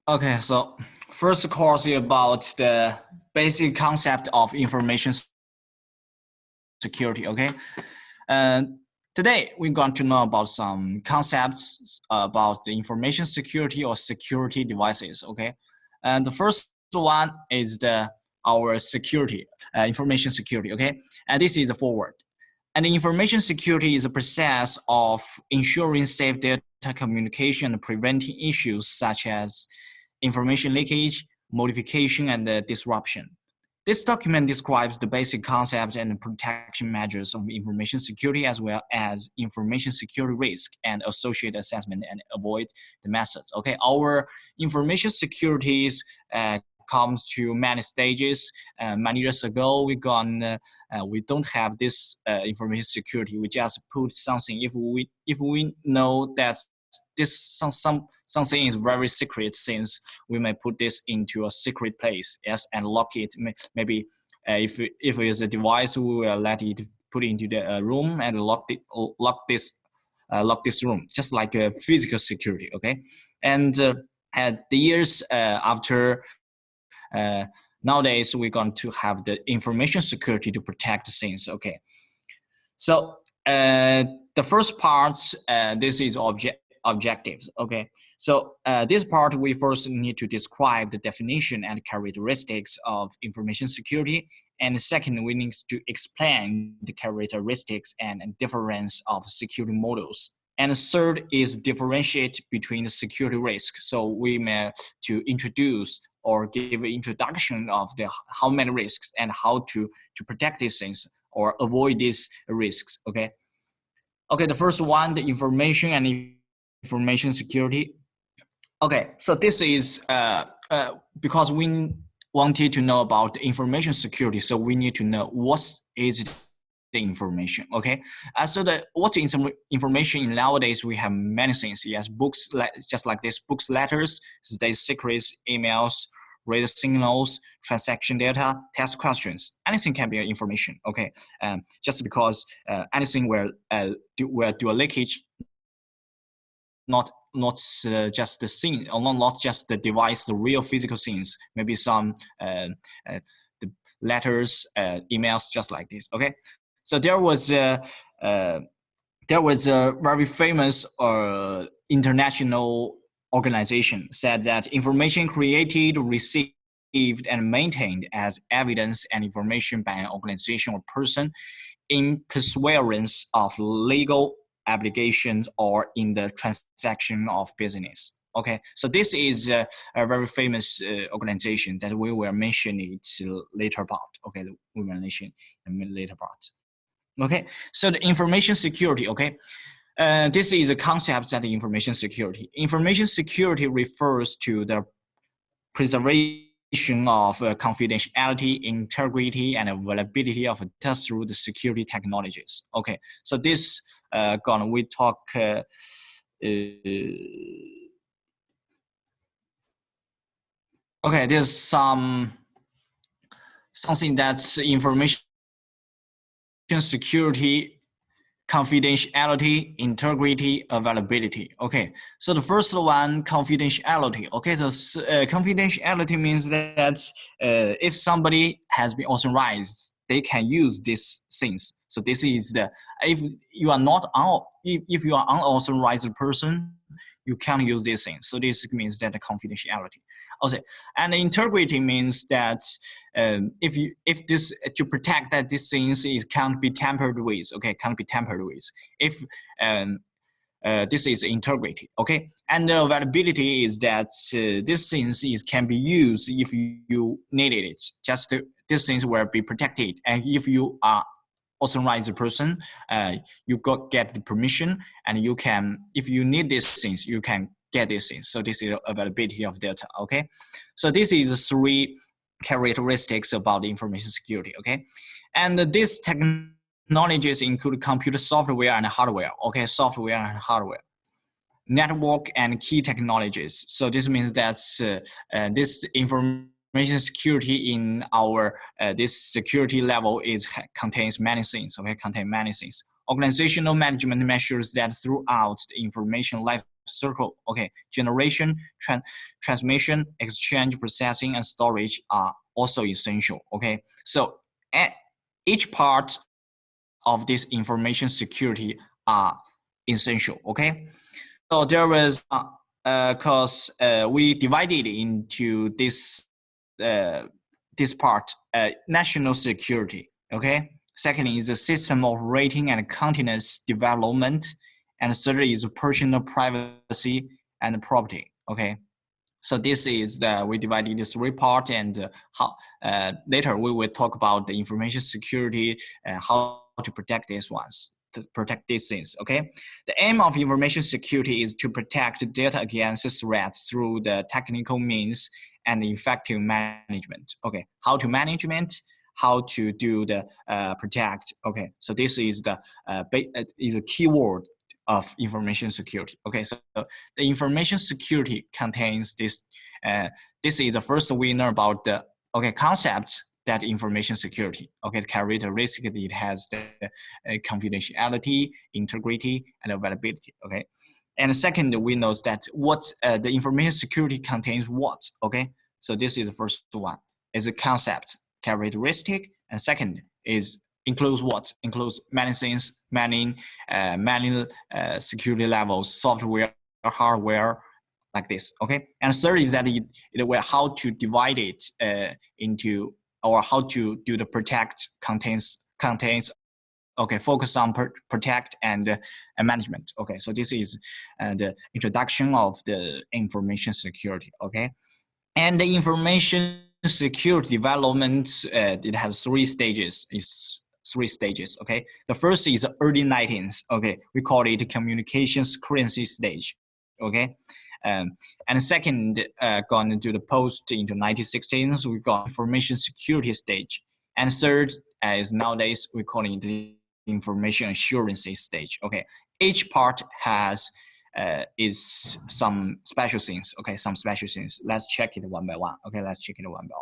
Okay, so first course is about the basic concept of information security. Okay, and today we're going to know about some concepts about the information security or security devices. Okay, and the first one is our security, information security. Okay, and this is the forward. And information security is a process of ensuring safe data communication and preventing issues such as information leakage, modification, and disruption. This document describes the basic concepts and protection measures of information security as well as information security risk and associated assessment and avoid the methods. Okay, our information security comes to many stages. Many years ago, we don't have this information security. We just put something. If we know that something is very secret, since we may put this into a secret place, yes, and lock it. Maybe if it is a device, we will let it put into the room and lock this room, just like a physical security. Okay, and at the years after. Nowadays, we're going to have the information security to protect things. Okay, so the first part, this is objectives. Okay, so this part we first need to describe the definition and characteristics of information security, and second we need to explain the characteristics and difference of security models. And third is differentiate between the security risk. So we may to introduce or give an introduction of how many risks and how to protect these things or avoid these risks. Okay. Okay. The first one, the information and information security. Okay. So this is because we wanted to know about the information security. So we need to know what is the information. Okay, so what's information nowadays? We have many things. Yes, books, just like this, books, letters, state secrets, emails, radio signals, transaction data, test questions. Anything can be information. Okay, just because anything will do a leakage, not just the scene, or not just the device, the real physical things. Maybe some the letters, emails, just like this. Okay. So there was a very famous international organization said that information created, received, and maintained as evidence and information by an organization or person in pursuance of legal obligations or in the transaction of business. Okay, so this is a very famous organization that we will mention it later part. Okay, we will mention in later part. Okay, so the information security. Okay, this is a concept that the information security. Information security refers to the preservation of confidentiality, integrity, and availability of data through the security technologies. Okay, so this we talk. Okay, there's something that's information security, confidentiality, integrity, availability. Okay, so the first one, confidentiality. Okay, so confidentiality means that if somebody has been authorized, they can use these things. So this is if you are not if you are unauthorized person, you can't use these things. So this means that the confidentiality. Okay, and integrity means that if this to protect that these things can't be tampered with. Okay, can't be tampered with. If this is integrity. Okay, and the availability is that these things can be used if you needed it. Just these things will be protected, and if you are authorized person, you get the permission, and you can, if you need these things, you can get these things. So this is availability of data. Okay, so this is three characteristics about the information security. Okay, and these technologies include computer software and hardware. Okay, software and hardware, network and key technologies. So this means that this information security in our this security level contains many things. Okay, contain many things. Organizational management measures that throughout the information life circle. Okay, generation, transmission, exchange, processing, and storage are also essential. Okay, so at each part of this information security are essential. Okay, so there is because we divided into this part, national security. Okay, second is the system operating and continuous development, and third is personal privacy and property. Okay, so this is we divided into three parts, and how later we will talk about the information security and how to protect these ones, to protect these things. Okay, the aim of information security is to protect data against threats through the technical means and effective management. Okay, how to management, how to do the protect. Okay, so this is the is a keyword of information security. Okay, so the information security contains this. This is the first we learn about the concept that information security. Okay, characteristic it has the confidentiality, integrity, and availability. Okay, and second we know that what the information security contains what. Okay, so this is the first one is a concept, characteristic, and second is includes what? Includes many things, many security levels, software, hardware, like this. Okay, and third is that it will how to divide it into, or how to do the protect contains. Okay, focus on protect and management. Okay, so this is the introduction of the information security. Okay, and the information security development, it has three stages. It's three stages. Okay, the first is early 19th. Okay, we call it communications currency stage. Okay, and second, going into the post into 1916s, we got information security stage, and third is nowadays we call it the information assurance stage. Okay, each part has is some special things. Okay, some special things. Let's check it one by one. Okay, let's check it one by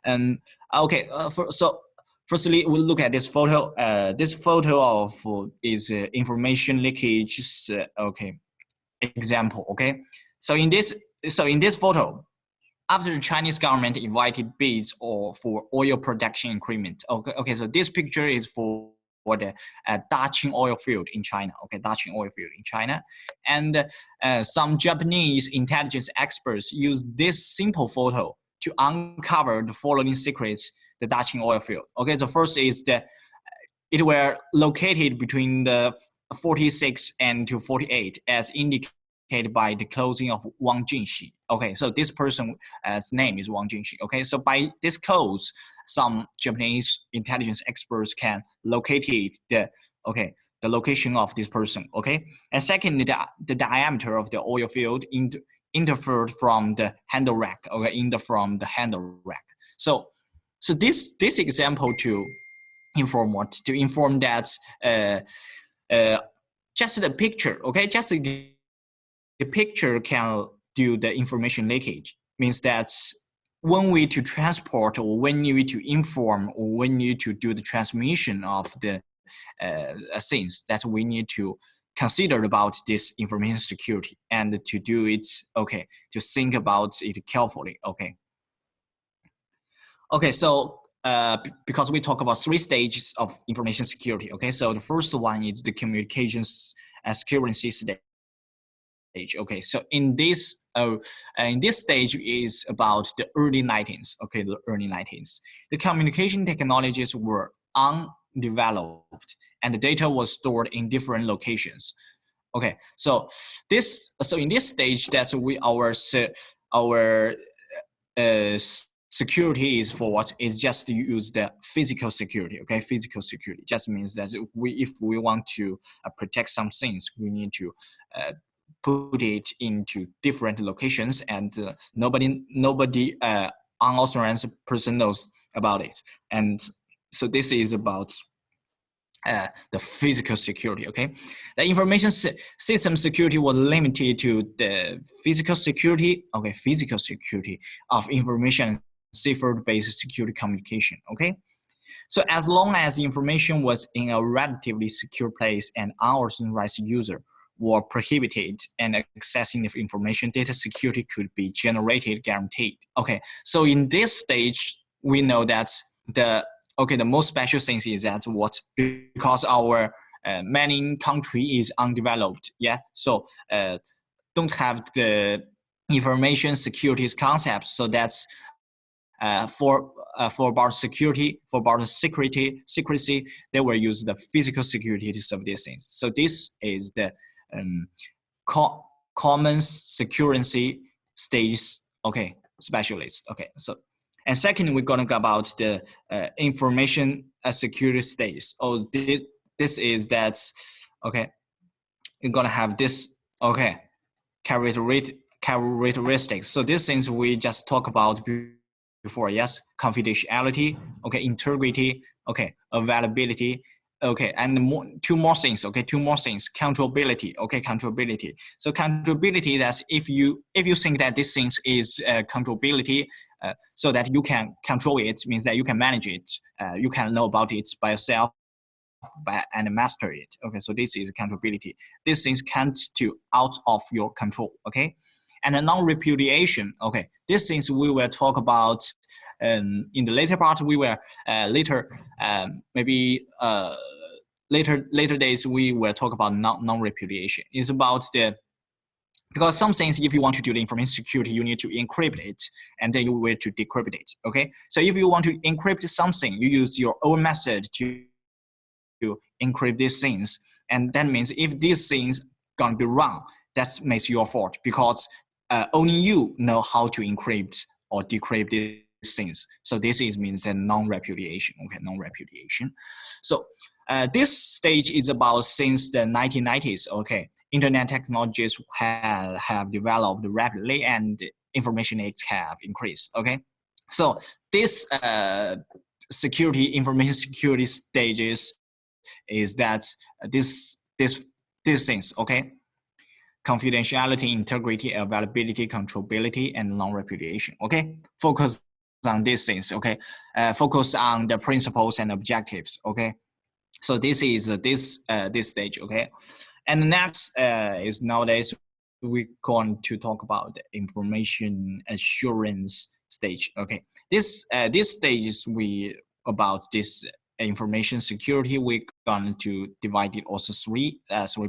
one. Okay, so firstly, we'll look at this photo. This photo of is information leakage. Okay, example. Okay, so in this photo, after the Chinese government invited bids or for oil production increment. Okay, so this picture is for the Daqing oil field in China. Okay, Daqing oil field in China, and some Japanese intelligence experts used this simple photo to uncover the following secrets: the Daqing oil field. Okay, the first is that it were located between the 46 and to 48, as indicated by the closing of Wang Jingxi. Okay, so this person's name is Wang Jingxi. Okay, so by this codes, some Japanese intelligence experts can locate the location of this person. Okay, and second, the diameter of the oil field interfered from the handle rack. Okay, from the handle rack. So this example to inform what? To inform that just the picture. Okay, just the picture can do the information leakage. Means that when we to transport, or when you to inform, or when you to do the transmission of the things, that we need to consider about this information security, and to do it. Okay, to think about it carefully. Okay, so because we talk about three stages of information security. Okay, so the first one is the communications security stage. Okay, so in this stage is about the early 19th. Okay, the early 19th. The communication technologies were undeveloped, and the data was stored in different locations. Okay, so in this stage, that's our security is for what? Is just to use the physical security. Okay, physical security just means that if we want to protect some things, we need to put it into different locations, and nobody unauthorized person knows about it. And so this is about the physical security. Okay, the information system security was limited to the physical security. Okay, physical security of information cipher-based security communication. Okay, so as long as the information was in a relatively secure place and unauthorized user were prohibited and accessing of information, data security could be generated, guaranteed. Okay, so in this stage, we know that the most special thing is that because our many country is undeveloped, yeah, so don't have the information security concepts, so that's for about security, for about secrecy, they will use the physical security to solve these things. So this is the common security stage, okay, specialist. Okay, so and second, we're gonna go about the information security stage. Oh, this is that, okay, you're gonna have this, okay, characteristics. So these things we just talked about before, yes, confidentiality, okay, integrity, okay, availability, okay, and two more things, controllability, okay, controllability. So controllability, that's if you think that this thing is controllability, so that you can control it, means that you can manage it, you can know about it by yourself, and master it. Okay, so this is accountability. These things can't do out of your control. Okay, and the non-repudiation. Okay, these things we will talk about in the later part. We will later days we will talk about non-repudiation. It's about the, because some things, if you want to do the information security, you need to encrypt it, and then you will to decrypt it. Okay, so if you want to encrypt something, you use your own method to encrypt these things, and that means if these things gonna be wrong, that makes your fault, because only you know how to encrypt or decrypt these things. So this means a non-repudiation. Okay, non-repudiation. So this stage is about since the 1990s. Okay, internet technologies have developed rapidly, and information age have increased. Okay, so this information security stages is that these things, okay, confidentiality, integrity, availability, controllability, and non-repudiation. Okay, focus on these things. Okay, focus on the principles and objectives. Okay, so this is this stage. Okay, and the next is nowadays we're going to talk about the information assurance stage. Okay, this stage is about this information security. We're going to divide it also three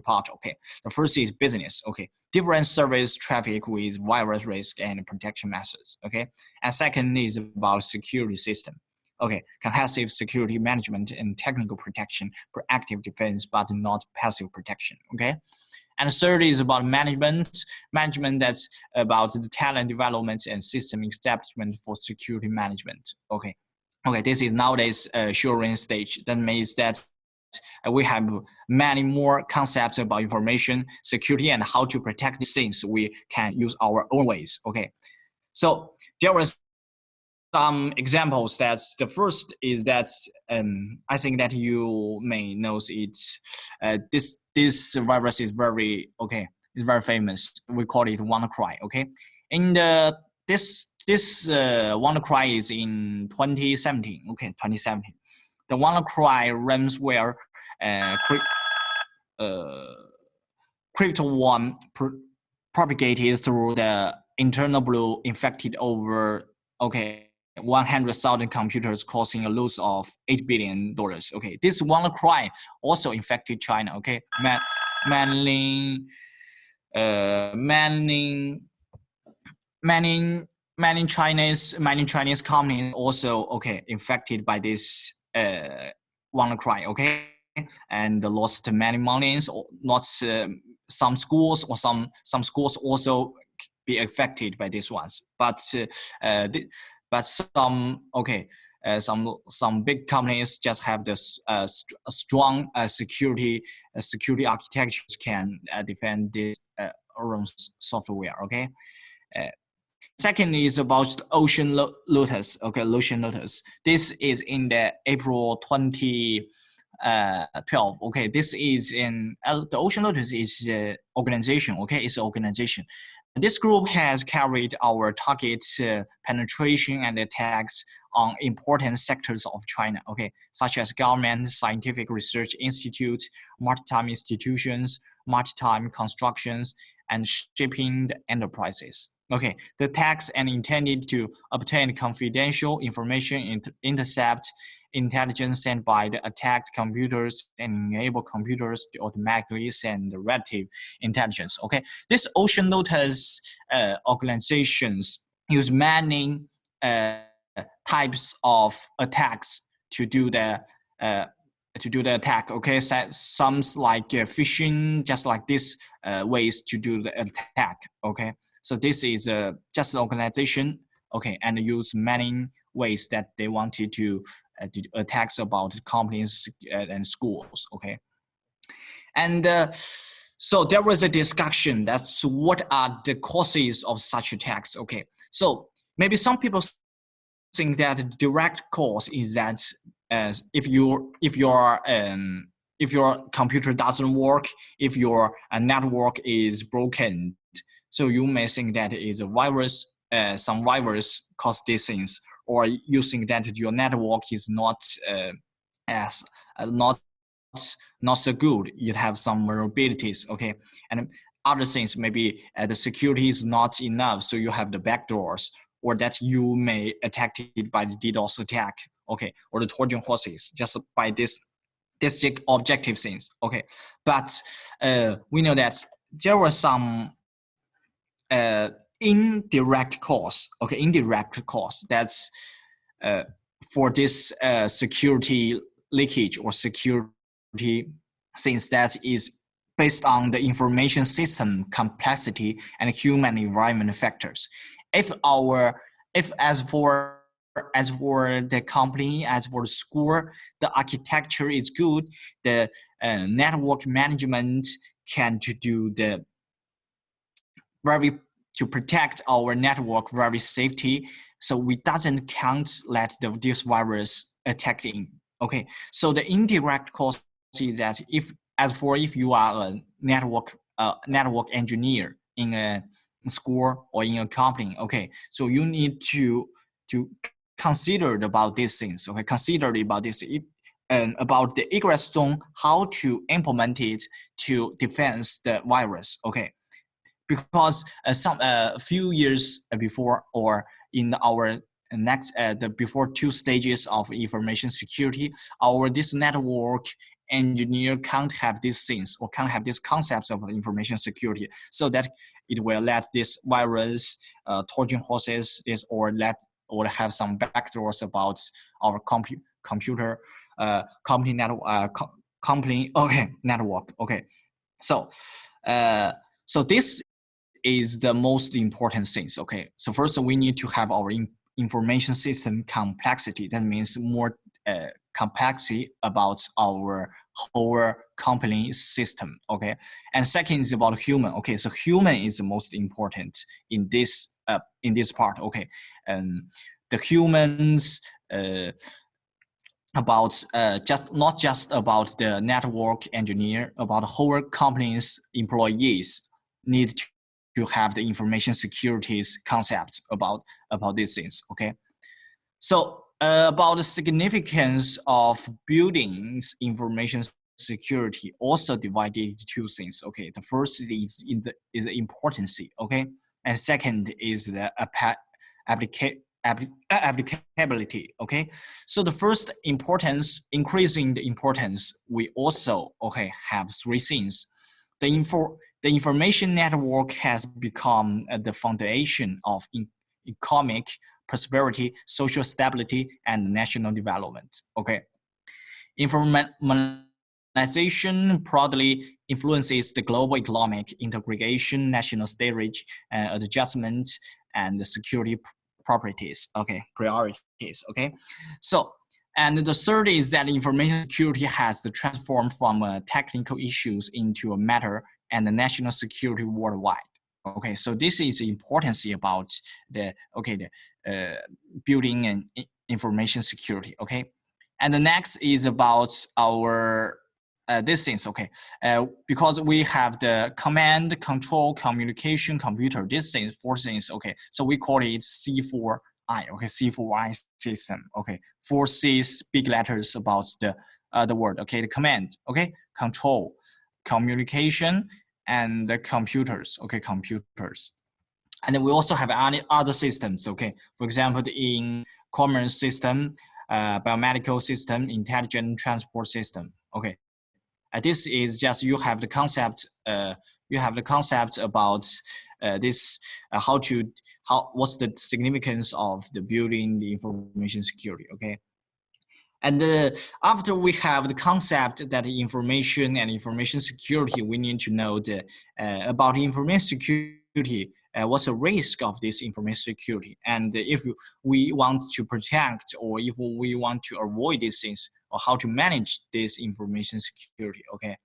parts. Okay, the first is business. Okay, different service traffic with virus risk and protection methods. Okay, and second is about security system. Okay, comprehensive security management and technical protection, proactive defense, but not passive protection. Okay, and third is about management that's about the talent development and system establishment for security management. Okay, this is nowadays assurance stage. That means that we have many more concepts about information security and how to protect these things. We can use our own ways. Okay, so there was some examples. That the first is that I think that you may know it. This virus is very it's very famous. We call it WannaCry. Okay, in the this WannaCry is in 2017. Okay, 2017. The WannaCry ransomware crypto1 propagated through the internal blue, infected over 100,000 computers, causing a loss of $8 billion. Okay, this WannaCry also infected China. Okay, many Chinese companies also infected by this WannaCry. Okay, and lost many monies, or not some schools, or some schools also be affected by these ones, but some big companies just have this strong security architectures can defend this own software. Okay. Second is about Ocean Lotus. Okay, Ocean Lotus. This is in the April 2012. Okay, this is in the Ocean Lotus is organization. Okay, it's an organization. this group has carried our target penetration and attacks on important sectors of China, okay, such as government, scientific research institutes, maritime institutions, maritime constructions, and shipping enterprises. Okay, the attacks are intended to obtain confidential information, intercept intelligence sent by the attacked computers, and enable computers to automatically send relative intelligence. Okay, this Ocean Lotus organizations use many types of attacks to do the attack. Okay, so some like phishing, just like this ways to do the attack. Okay, so this is just an organization. Okay, and use many ways that they wanted to do attacks about companies and schools. Okay, and so there was a discussion that's what are the causes of such attacks. Okay, so maybe some people think that the direct cause is that if your computer doesn't work, if your network is broken, so you may think that it is a virus, some virus caused these things, or you think that your network is not as not so good. You have some vulnerabilities, okay, and other things, maybe the security is not enough, so you have the backdoors, or that you may attacked it by the DDoS attack, okay, or the Trojan horses, just by this objective things, okay. But we know that there were some indirect cause, okay, indirect cause that's for this security leakage or security things that is based on the information system complexity and human environment factors. If as for the company, as for the school, the architecture is good, the network management can to do the very to protect our network very safety, so we doesn't can't let this virus attack in. Okay, so the indirect cause is that if you are a network engineer in a school or in a company, okay, so you need to consider about these things. Okay, consider about this about the egress zone, how to implement it to defend the virus. Okay, because a few years before, or in our next the before 2 stages of information security, this network engineer can't have these things or can't have these concepts of information security, so that it will let this virus, Trojan horses, or have some backdoors about our computer company network network. Okay, so so this is the most important things. Okay, so first we need to have our information system complexity. That means more complexity about our whole company system. Okay, and second is about human. Okay, so human is the most important in this part. Okay, and the humans about not just about the network engineer, about the whole company's employees need to have the information securities concept about these things. Okay, so about the significance of buildings information security also divided into 2 things. Okay, the first is the importance. Okay, and second is the applicability. Okay, so the first importance, increasing the importance, we also have 3 things. The information network has become the foundation of economic prosperity, social stability, and national development. Okay, informationization broadly influences the global economic integration, national storage, adjustment, and the security properties. Okay, priorities. Okay, so. And the third is that information security has transformed from technical issues into a matter and the national security worldwide. Okay, so this is the importance about the building and information security. Okay, and the next is about our these things, okay, because we have the command, control, communication, computer, these things, 4 things, okay, so we call it C4I, okay, C4I system, okay, 4 C's, big letters about the word, okay, the command, okay, control, communication, and the computers, okay, computers. And then we also have other systems, okay, for example, in commerce system, biomedical system, intelligent transport system, okay. This is just you have the concept. You have the concept about this. What's the significance of the building the information security? Okay, and after we have the concept that the information and information security, we need to know the about information security. What's the risk of this information security? And if we want to protect or if we want to avoid these things, or how to manage this information security, okay?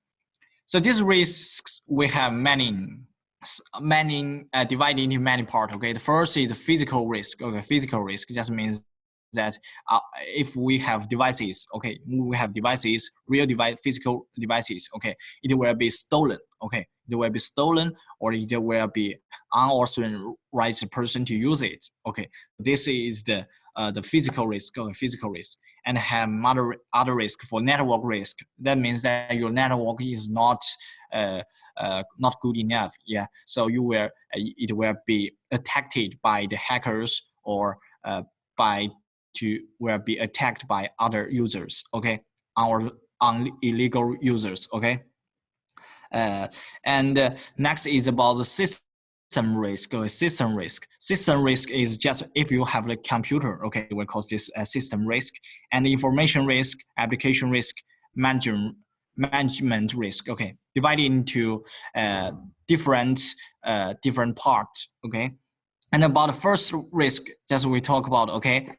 So these risks, we have many divided into many parts, okay? The first is physical risk, okay? Physical risk just means that if we have devices, okay, we have devices, real device, physical devices, okay, it will be stolen, okay, it will be stolen, or it will be unauthorized person to use it, okay. This is the physical risk, physical risk, and have other risk for network risk. That means that your network is not good enough, yeah. So it will be attacked by the hackers or will be attacked by other users, okay, illegal users, okay. And next is about the system risk. System risk. System risk is just if you have a computer, okay, we call this system risk. And information risk, application risk, management risk, okay, divided into different parts, okay. And about the first risk, just we talk about, okay,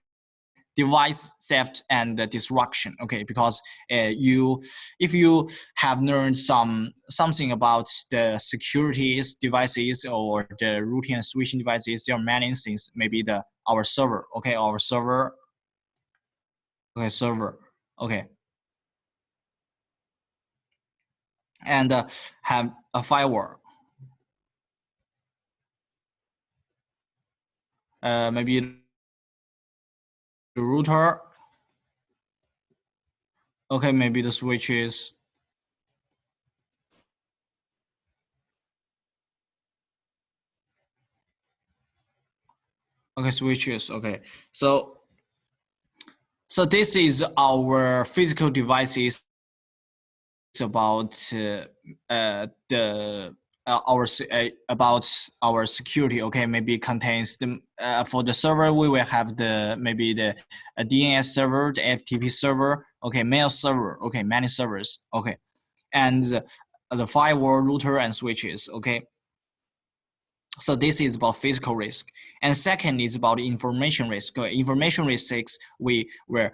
device theft and disruption, okay, because if you have learned something about the security devices or the routing and switching devices, there are many things, maybe our server, okay, our server, okay, server, okay, and have a firewall, maybe the router, okay, maybe the switches, okay, switches, okay. So this is our physical devices about about our security, okay. Maybe contains the for the server we will have maybe the DNS server, the FTP server, okay, mail server, okay, many servers, okay, and the firewall, router, and switches, okay. So this is about physical risk. And second is about information risk. Information risks, we will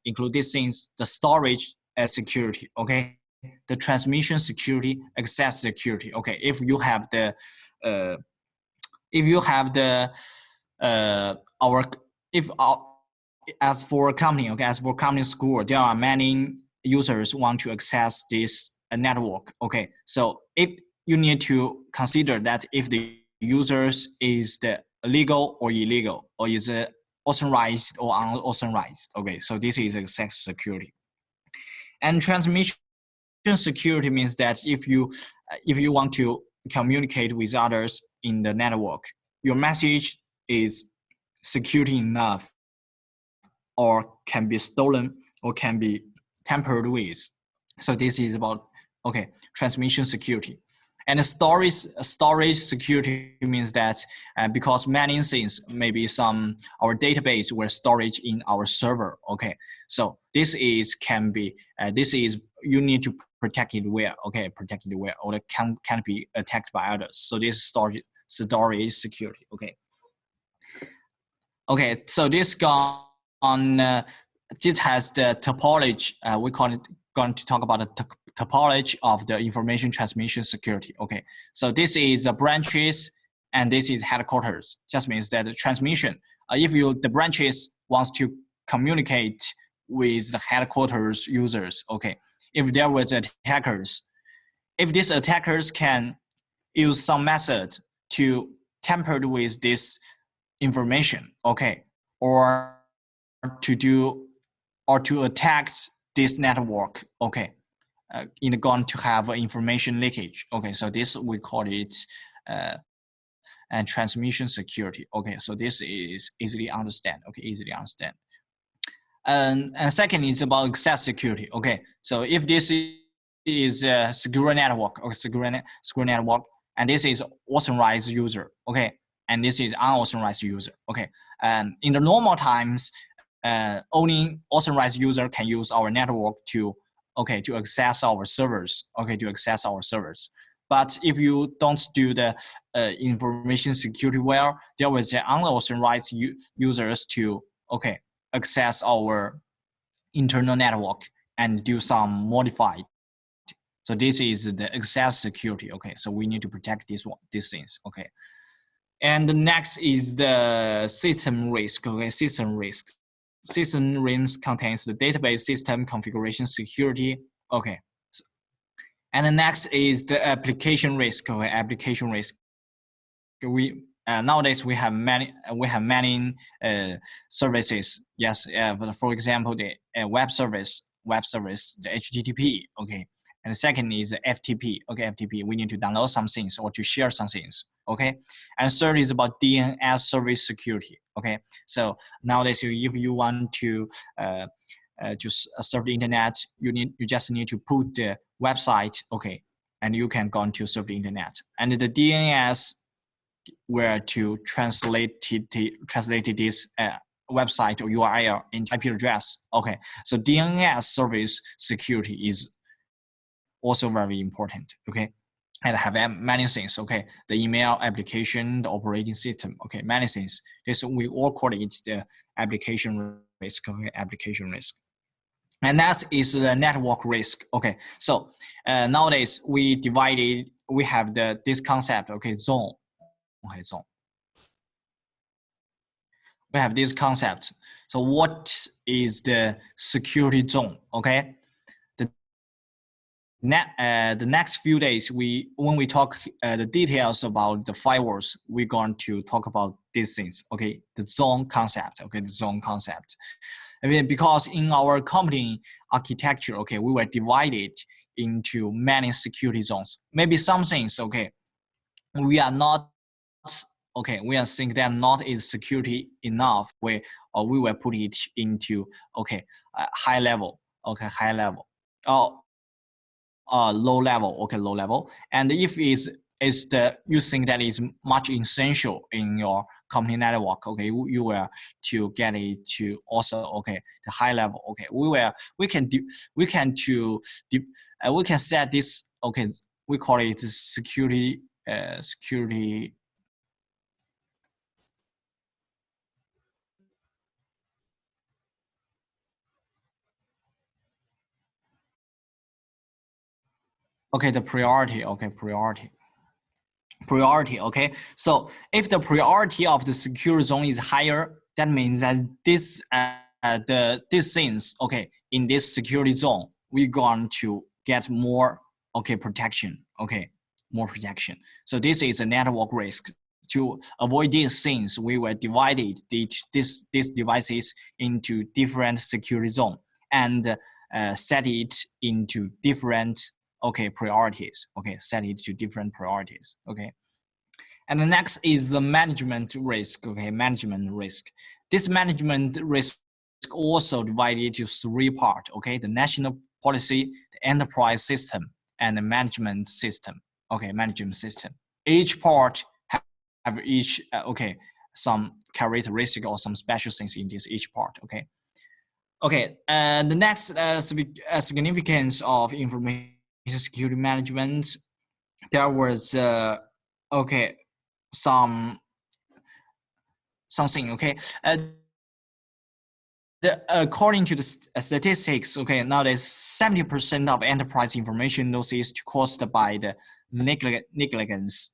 include these things, the storage security, okay, the transmission security, access security, okay. If you have the as for a company, okay, as for company school, there are many users want to access this network, okay. So if you need to consider that if the users is the legal or illegal, or is authorized or unauthorized, okay. So this is access security. And transmission security means that if you want to communicate with others in the network, your message is secure enough, or can be stolen, or can be tampered with. So this is about, okay, transmission security. And storage security means that because many things, maybe our database were storage in our server, okay. So this is you need to protect it well, okay, protect it well, or it can be attacked by others. So this storage security, okay. Okay, so this this has the topology. We going to talk about the topology of the information transmission security. Okay, so this is the branches and this is headquarters. Just means that the transmission, if the branches wants to communicate with the headquarters users, okay, if there was attackers, if these attackers can use some method to tamper with this information, okay, or to do or to attack this network, okay, going to have information leakage, okay. So this we call it and transmission security, okay. So this is easily understand, okay, easily understand. And second is about access security, okay. So if this is a secure network or secure network, and this is authorized user, okay, and this is unauthorized user, okay. And in the normal times, only authorized user can use our network to, okay, to access our servers, okay, to access our servers. But if you don't do the information security well, there was unauthorized users to, okay, access our internal network and do some modified. So this is the access security, okay. So we need to protect these things, okay. And the next is the system risk, okay, system risk. System risk contains the database system configuration security, okay. And the next is the application risk, okay, application risk. We nowadays we have many services. Yes, but for example, the web service, the HTTP, okay. And the second is the FTP, okay, FTP. We need to download some things or to share some things, okay. And third is about DNS service security, okay. So nowadays, if you want to surf the internet, you just need to put the website, okay, and you can go on to surf the internet. And the DNS where to translate this website or URL into IP address, okay. So DNS service security is also very important, okay. And have many things, okay. The email application, the operating system, okay, many things. This we all call it the application risk, okay, application risk. And that is the network risk, okay. So nowadays we have this concept, okay, zone, okay, zone. We have this concept. So what is the security zone, okay? The next few days, when we talk the details about the firewalls, we're going to talk about these things, okay? The zone concept, okay, the zone concept. I mean, because in our company architecture, okay, we were divided into many security zones. Maybe some things, okay, we are not, okay, we are think that not is security enough. We will put it into, okay, high level, okay, high level. Low level, okay, low level. And if you think that is much essential in your company network, okay, you will to get it to also, okay, the high level, okay. We can set this, okay, we call it security security. Okay, the priority, okay, priority, okay. So if the priority of the secure zone is higher, that means that these things, okay, in this security zone, we're going to get more, okay, protection, okay, more protection. So this is a network risk. To avoid these things, we will divide these devices into different security zone and set it into different, okay, priorities, okay, set it to different priorities, okay. And the next is the management risk, okay, management risk. This management risk also divided into three parts, okay, the national policy, the enterprise system, and the management system, okay, management system. Each part have each, okay, some characteristic or some special things in this each part, okay. Okay, and the next significance of information security management, there was okay, something, okay. According to the statistics, okay, nowadays 70% of enterprise information losses caused by the negligence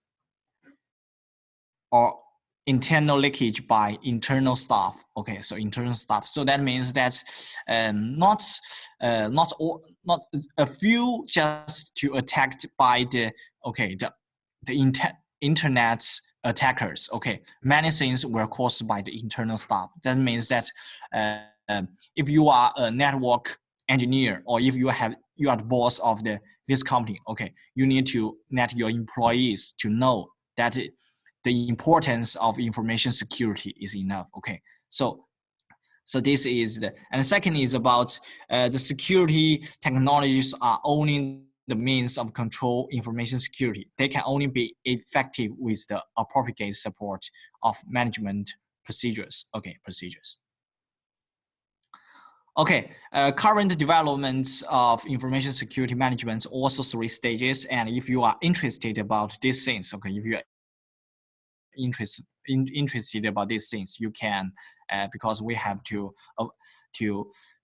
or internal leakage by internal staff, okay. So internal staff, so that means that not a few just to attacked by the internet attackers. Okay, many things were caused by the internal stuff. That means that if you are a network engineer, or if you are the boss of this company, okay, you need to let your employees to know that the importance of information security is enough. Okay, so this is and the second is about the security technologies are owning the means of control information security. They can only be effective with the appropriate support of management procedures. Okay, procedures. Okay, current developments of information security management also 3 stages. And if you are interested about these things, okay, if you are interested about these things, you can, because we have to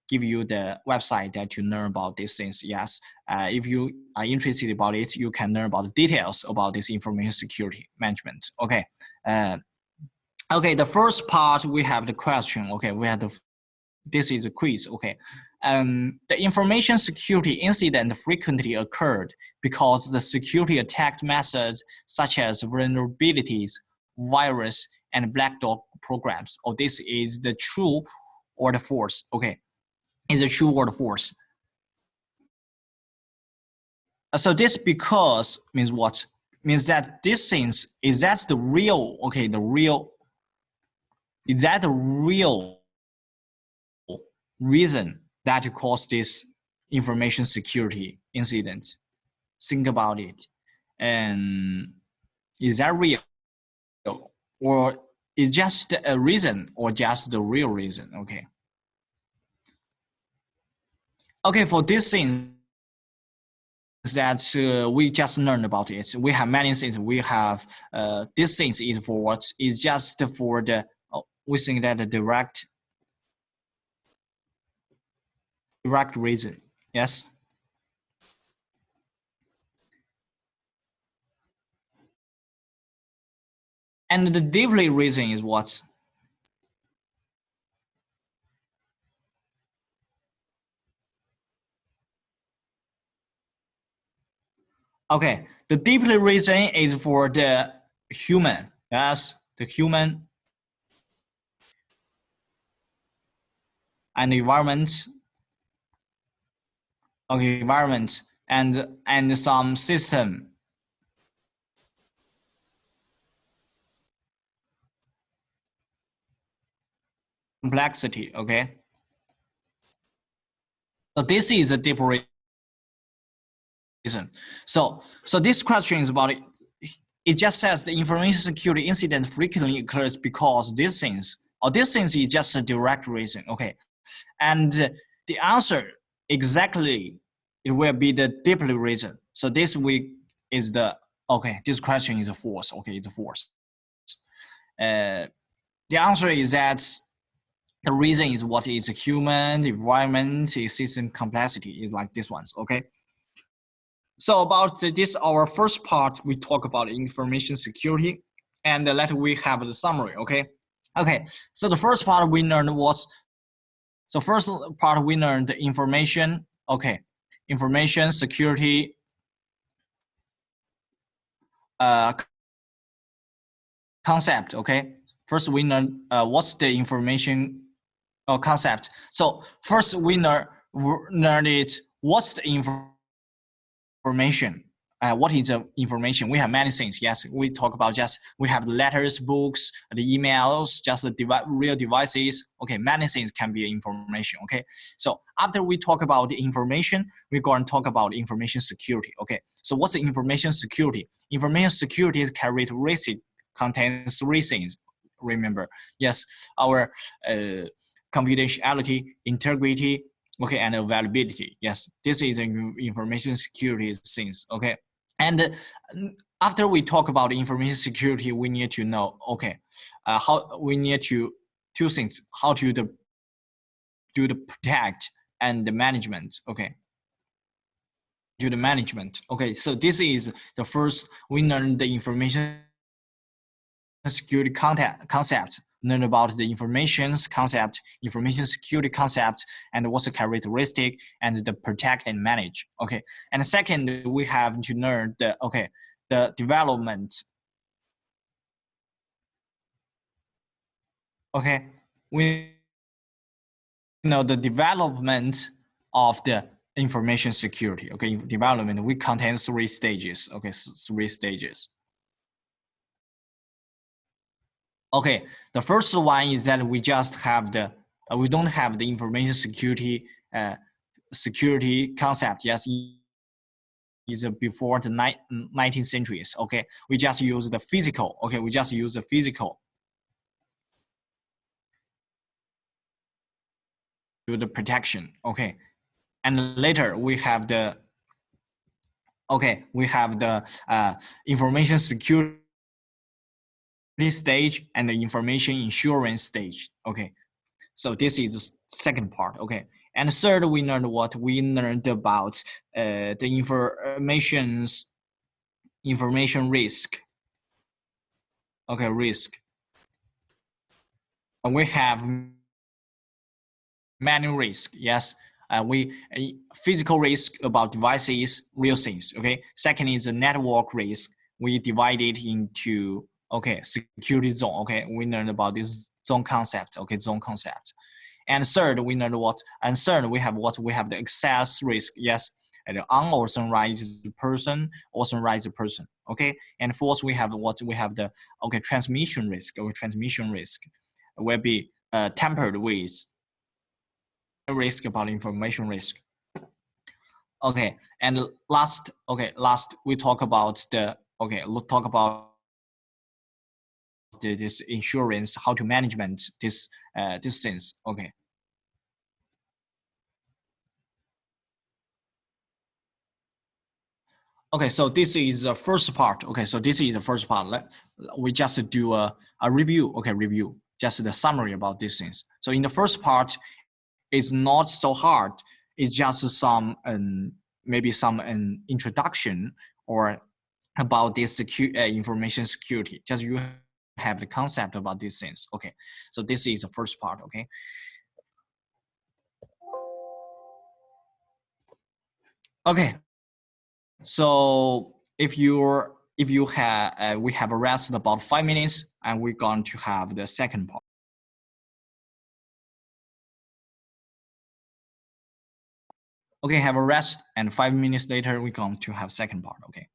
give you the website that to learn about these things. Yes, if you are interested about it, you can learn about the details about this information security management. Okay, okay. The first part we have the question. Okay, we have this is a quiz. Okay, the information security incident frequently occurred because the security attack methods such as vulnerabilities, virus, and black box programs. Oh, this is the true or the false. Okay, is it true or the false? So this because means what? Means that this things is that the real, okay, the real, is that the real reason that caused this information security incident? Think about it. And is that real? Or is just a reason or just the real reason? Okay. Okay, for this thing that we just learned about it, we have many things. We have this thing is for what? Is just for the we think that the direct reason. Yes. And the deeply reason is what? Okay, the deeply reason is for the human. Yes, the human and environment. Okay, environment and some system complexity. Okay, so this is a deep reason. So this question is about it. It just says the information security incident frequently occurs because these things is just a direct reason. Okay, and the answer exactly it will be the deeply reason. So this week is the okay. This question is a false. Okay, it's a false. The answer is that the reason is what is human environment, system complexity is like this ones. Okay. So about this, our first part, we talk about information security, and let we have the summary. Okay. Okay. So the first part we learned was, so first part we learned the information. Okay, information security concept. Okay. First we learn what's the information concept. So first we learn it. What's the information? What is the information? We have many things. Yes, we talk about just we have the letters, books, the emails, just the real devices. Okay, many things can be information. Okay, so after we talk about the information, we're going to talk about information security. Okay, so what's the information security? Information security characteristic contains 3 things. Remember, yes, our confidentiality, integrity, okay, and availability. Yes, this is information security things. Okay, and after we talk about information security, we need to know, okay, how we need to 2 things: how to do the protect and the management. Okay, do the management. Okay, so this is the first we learn the information security concept. learn about the information's concept, information security concept, and what's the characteristic, and the protect and manage. Okay, and second, we have to learn the development. Okay, we know the development of the information security. Okay, development we contain 3 stages. Okay, 3 stages. Okay, the first one is that we just have the we don't have the information security security concept. Yes, is before the 19th centuries. Okay, we just use the physical. Okay, we just use the physical to the protection. Okay, and later we have the information security stage and the information insurance stage. Okay, so this is the second part. Okay, and third, we learned about the information risk. Okay, risk. And we have many risk. Yes, we physical risk about devices, real things. Okay, second is the network risk. We divide it into security zone. Okay, we learned about this zone concept. Okay, zone concept. And third, we learned we have the access risk. Yes, the unauthorized person, authorized person. Okay, and fourth, we have the transmission risk. Or transmission risk will be tampered with. Risk about information risk. Okay, and last we talk about this insurance, how to management this things. Okay. Okay, so this is the first part. Okay, so this is the first part. We just do a review. Okay, review just the summary about these things. So in the first part, it's not so hard. It's just some maybe some introduction or about this information security. Just you have the concept about these things. Okay, so this is the first part. Okay. Okay. So if you have we have a rest about 5 minutes, and we're going to have the second part. Okay, have a rest, and 5 minutes later we're going to have second part. Okay.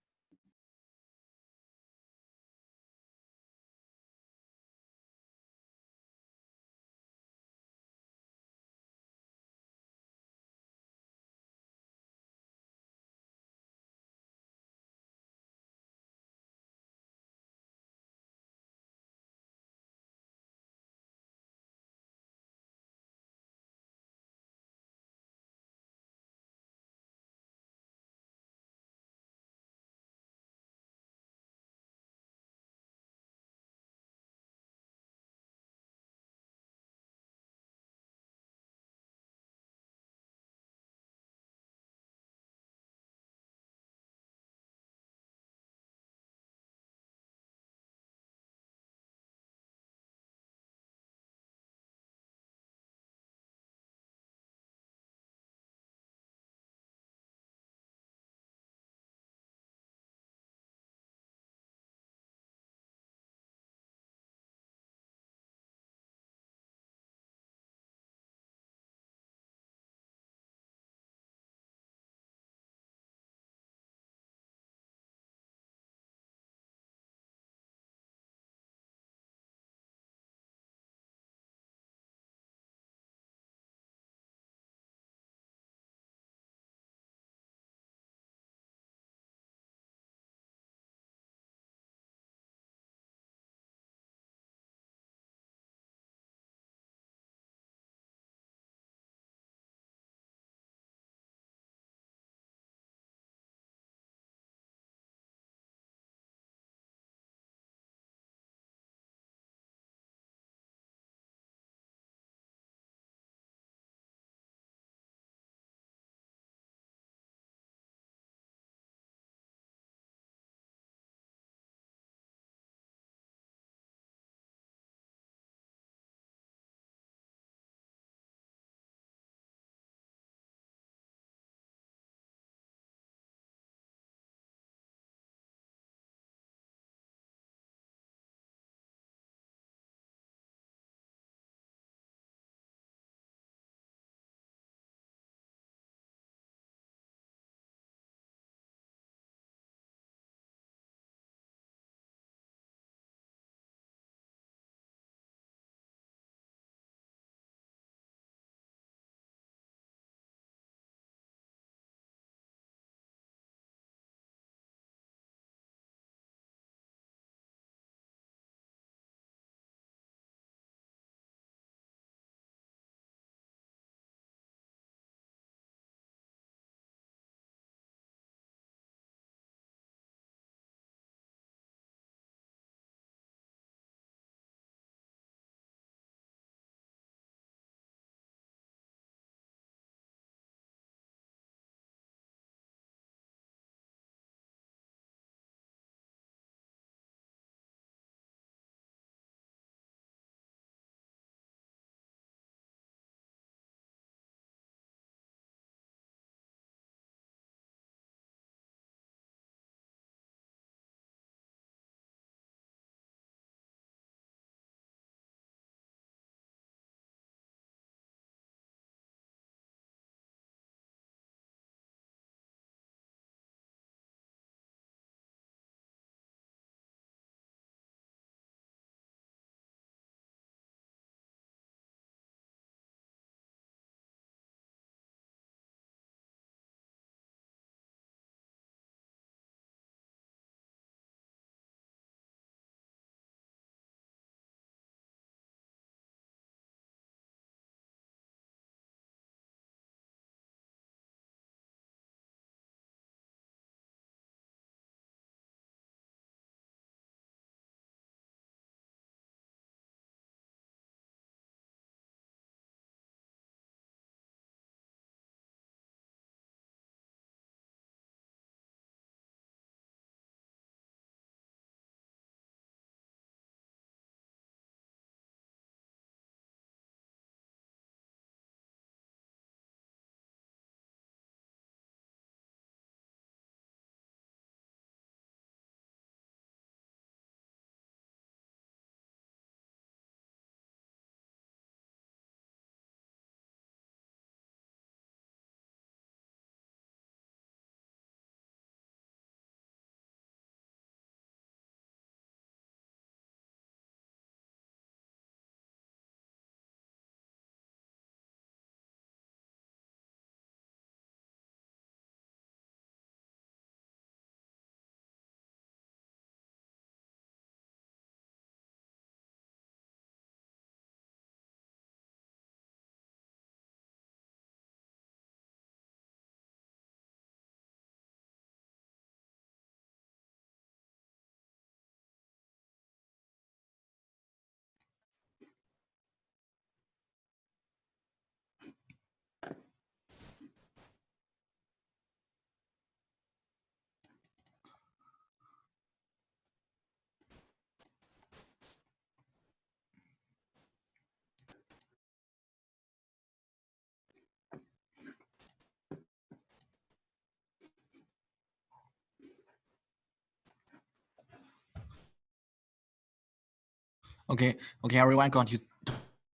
Okay, okay, everyone going to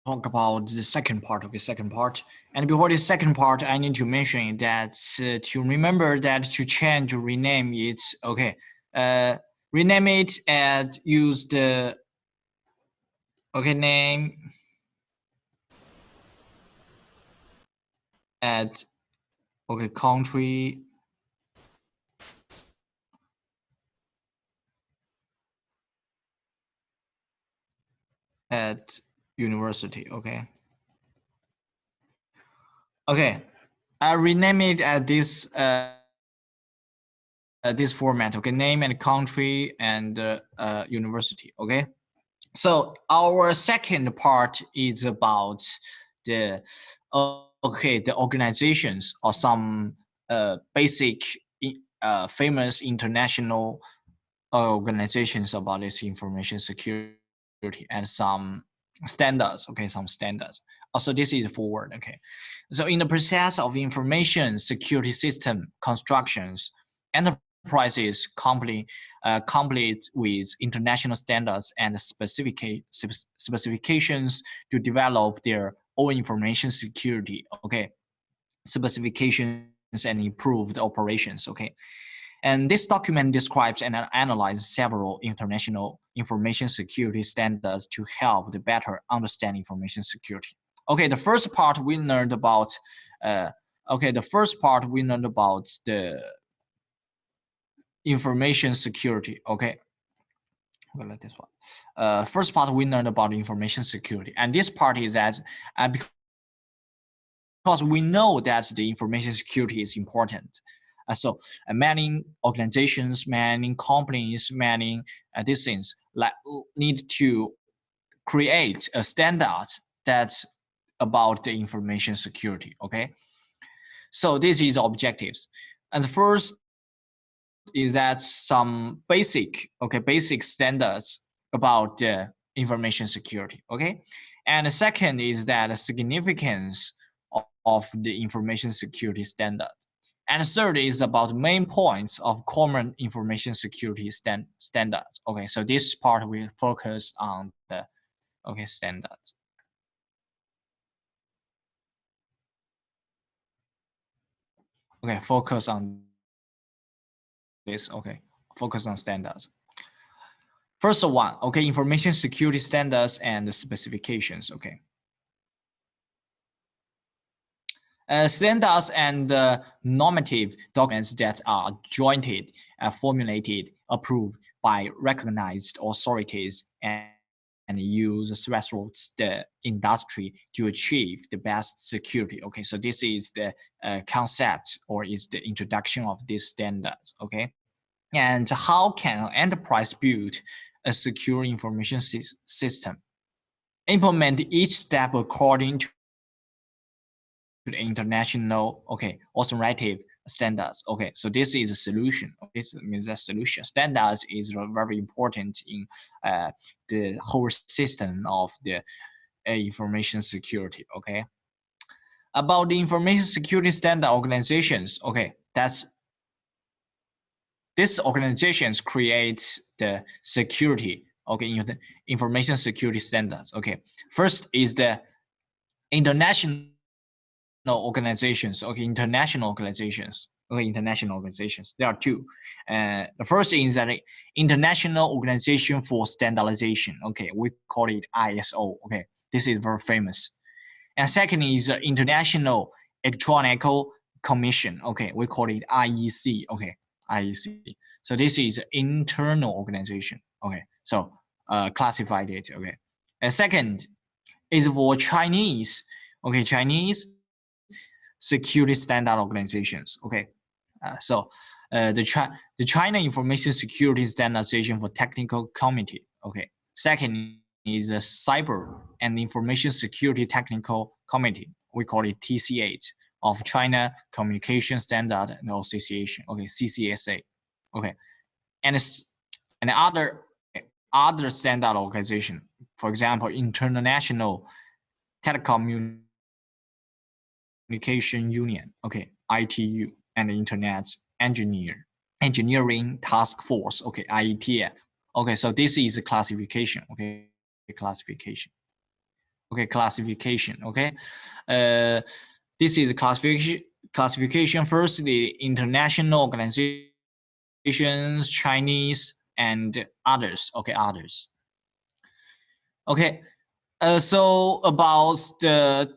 talk about the second part. Okay, second part. And before the second part, I need to mention that to remember that to change or rename it. Okay, rename it and use the name at country at university. Okay, I rename it at this format. Okay, name and country and university. Okay, so our second part is about the the organizations or some basic famous international organizations about this information security and some standards. Okay, some standards. Also, this is forward. Okay, so in the process of information security system constructions, enterprises complete with international standards and specifications to develop their own information security. Okay, specifications and improved operations. Okay, and this document describes and analyzes several international information security standards to help the better understand information security. Okay, the first part we learned about. The first part we learned about the information security. Okay, like this one. First part we learned about information security, and this part is that because we know that the information security is important. So many organizations, many companies, many these things like need to create a standard that's about the information security. Okay, so this is objectives, and the first is that some basic standards about the information security. Okay, and the second is that the significance of the information security standard. And the third is about main points of common information security standards. Okay, so this part will focus on the standards. Okay, focus on this. Okay, focus on standards. First one, okay, information security standards and the specifications. Okay. Standards and normative documents that are jointed, formulated, approved by recognized authorities and use thresholds the industry to achieve the best security. Okay, so this is the concept or is the introduction of these standards. Okay, and how can an enterprise build a secure information system? Implement each step according to the international authoritative standards. Okay, so this is a solution. This means a solution. Standards is very important in the whole system of the information security. Okay, about the information security standard organizations. Okay, that's these organizations create the security. Okay, in the information security standards. Okay, first is the international organizations. Okay, international organizations. Okay, international organizations. There are two. The first is that International Organization for Standardization. Okay, we call it ISO. Okay, this is very famous. And second is International Electronical Commission. Okay, we call it IEC. Okay, IEC. So this is internal organization. Okay, so classified it. Okay, and second is for Chinese. Okay, Chinese security standard organizations. Okay, the China Information Security Standardization for Technical Committee. Okay, second is the Cyber and Information Security Technical Committee. We call it TC8 of China Communication Standard and Association. Okay, CCSA. Okay, and other standard organization. For example, International Telecommunication Union, okay, ITU, and Internet Engineering Task Force, okay, IETF. Okay, so this is a classification, okay. classification. Okay, classification. Okay, this is classification. Classification first, the international organizations, Chinese, and others. Okay, others. Okay, so about the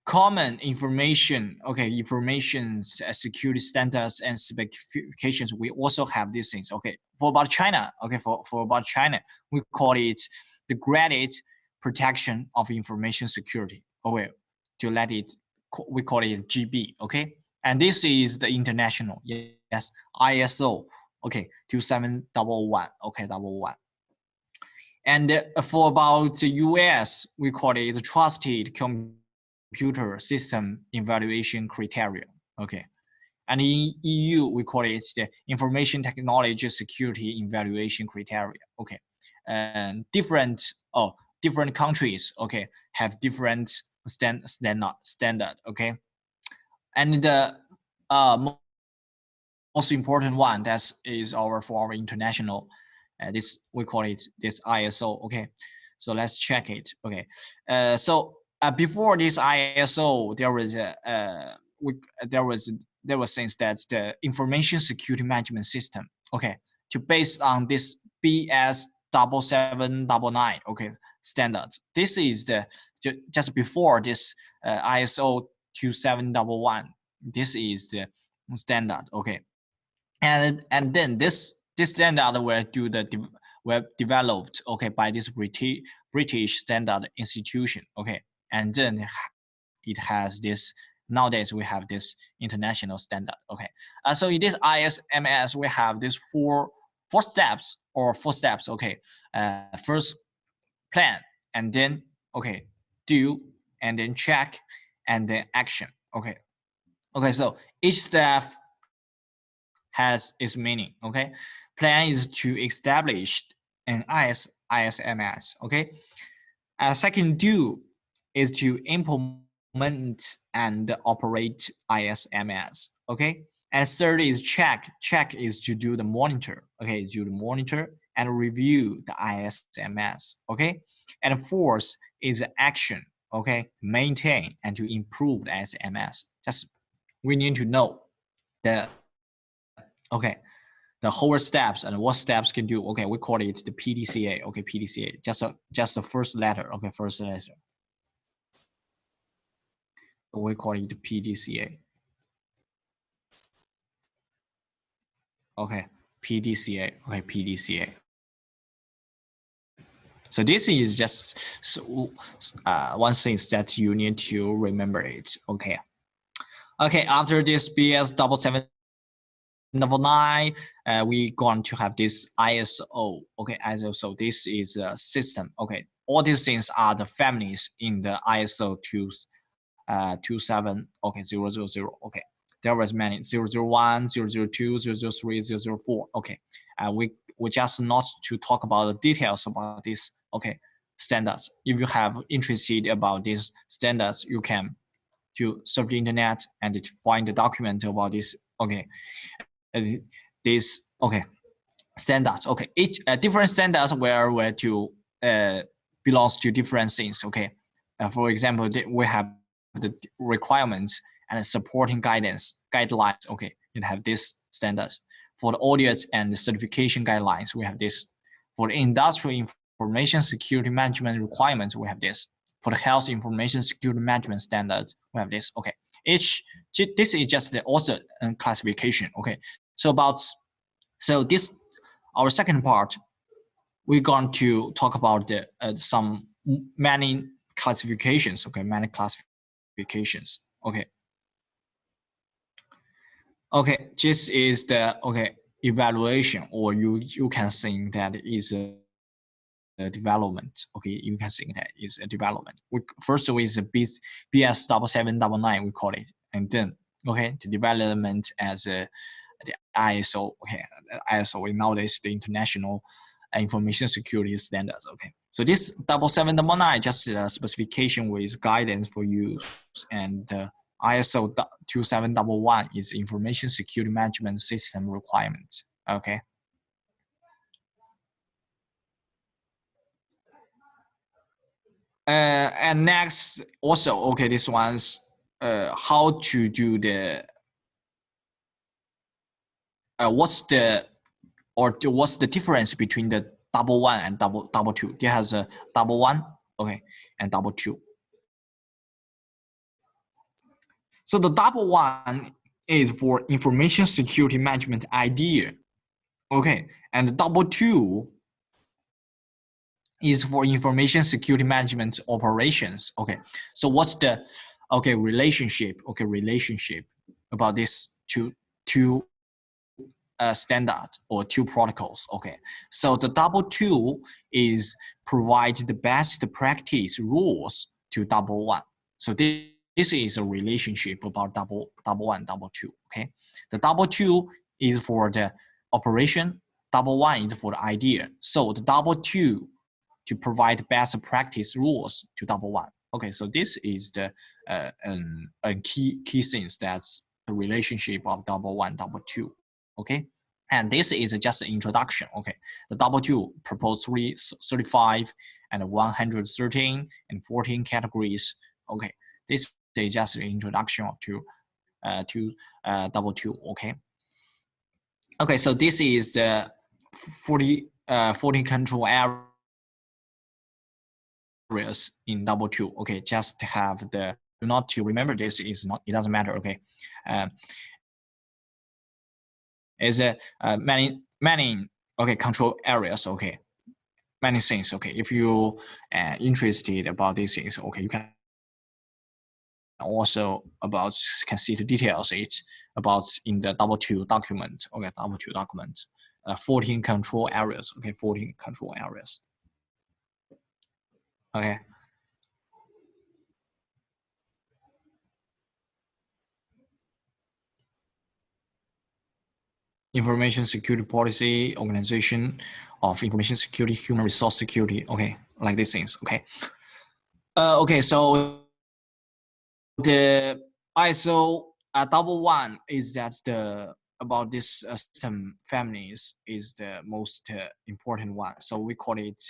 common information, okay, information security standards and specifications, we also have these things. Okay, for about China, okay, for about China, we call it the Graded Protection of Information Security. Okay, to let it, we call it GB. Okay, and this is the international, yes, ISO. Okay, 27111. Okay, 11. And for about the US, we call it the Trusted Computer System Evaluation Criteria. Okay, and in EU, we call it the Information Technology Security Evaluation Criteria. Okay, and different countries, okay, have different standard. Okay, and the most important one that is for our international, this we call it this ISO. Okay, so let's check it. Okay, so before this ISO, there was there was since that the information security management system. Okay, to based on this BS 7799. Okay, standards. This is the just before this ISO 2711. This is the standard. Okay, and then this standard were developed, okay, by this British standard institution. Okay, and then it has this, nowadays we have this international standard. Okay, so in this ISMS we have this four steps. Okay, first plan, and then okay, do, and then check, and then action. Okay, so each step has its meaning. Okay, plan is to establish an ISMS. Okay, second, do is to implement and operate ISMS. Okay, and third is check. Check is to do the monitor. Okay, do the monitor and review the ISMS. Okay, and fourth is action. Okay, maintain and to improve the ISMS. Just we need to know the okay, the whole steps and what steps can do. Okay, we call it the PDCA. Okay, PDCA, just the first letter. Okay, first letter. We call it the PDCA. Okay, PDCA. Okay, PDCA. So this is just one thing that you need to remember it. Okay. Okay, after this BS 7799, we going to have this ISO. Okay, ISO. So this is a system. Okay, all these things are the families in the ISO 27. Okay, 000. Okay, there was many 001, 002, 003, 004. Okay, we just not to talk about the details about this. Okay, standards. If you have interested about these standards, you can to surf the internet and to find the document about this. Okay, this okay standards. Okay, each different standards where to belongs to different things. Okay, for example, we have the requirements and supporting guidelines. Okay, you have this standards for the audits and the certification guidelines. We have this for the industrial information security management requirements. We have this for the health information security management standards. We have this. Okay, this is just the author classification. Okay, so this our second part. We're going to talk about the many classifications. Okay, many classifications. Okay. Okay, this is the evaluation, or you can think that is a development. Okay, you can think that is a development. First is a BS 7799, we call it, and then okay, the development as the ISO. Okay, ISO nowadays the international information security standards. Okay, so this 7799 just a specification with guidance for use, and ISO 2711 is information security management system requirement. Okay. And next, also, okay, this one's how to do the what's the difference between the double one and double two? There has a double one, okay, and double two. So the double one is for information security management idea, okay, and the double two is for information security management operations, okay. So what's the relationship about these two standard or two protocols, okay. So the double two is provide the best practice rules to double one. So this is a relationship about double one, double two, okay. The double two is for the operation, double one is for the idea. So the double two to provide best practice rules to double one. Okay, so this is the key things that's the relationship of double one, double two. Okay, and this is just an introduction. Okay, the double two propose 35 and 113 and 14 categories. Okay, this is just an introduction of double two. Okay. Okay, so this is the 40 control areas in double two. Okay, just have the not to remember this is not, it doesn't matter. Okay, is many okay control areas. Okay, many things. Okay, if you interested about these things, okay, you can also can see the details it's about in the double two document. Okay, double two document, 14 control areas. Okay, 14 control areas. Okay. Information security policy, organization of information security, human resource security. Okay, like these things. Okay. Okay, so the ISO double one is that the about this system families is the most important one. So we call it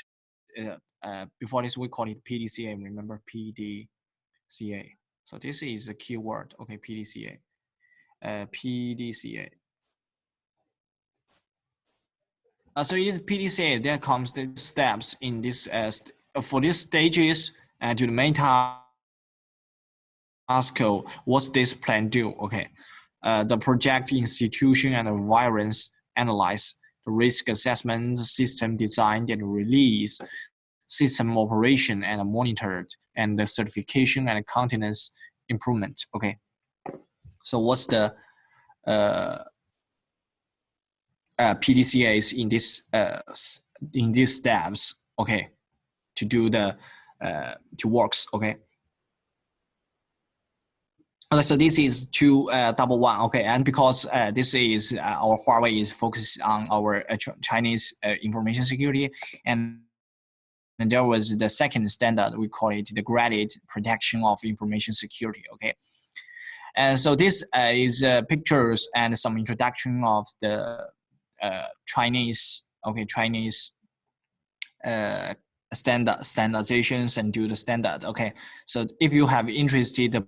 before this we call it PDCA. Remember PDCA. So this is a keyword. Okay, PDCA. PDCA. So in PDCA, there comes the steps in this for these stages to the main task. What's this plan do? Okay, the project institution and environments analyze the risk assessment, system design and release, system operation and monitored, and the certification and continuous improvement. Okay, so what's the PDCAs in these steps? Okay, to do the to works. Okay. Okay, so this is double one. Okay, and because this is our Huawei is focused on our Chinese information security, and there was the second standard, we call it the graded protection of information security. Okay, and so this is pictures and some introduction of the Chinese standardizations and do the standard. Okay, so if you have interested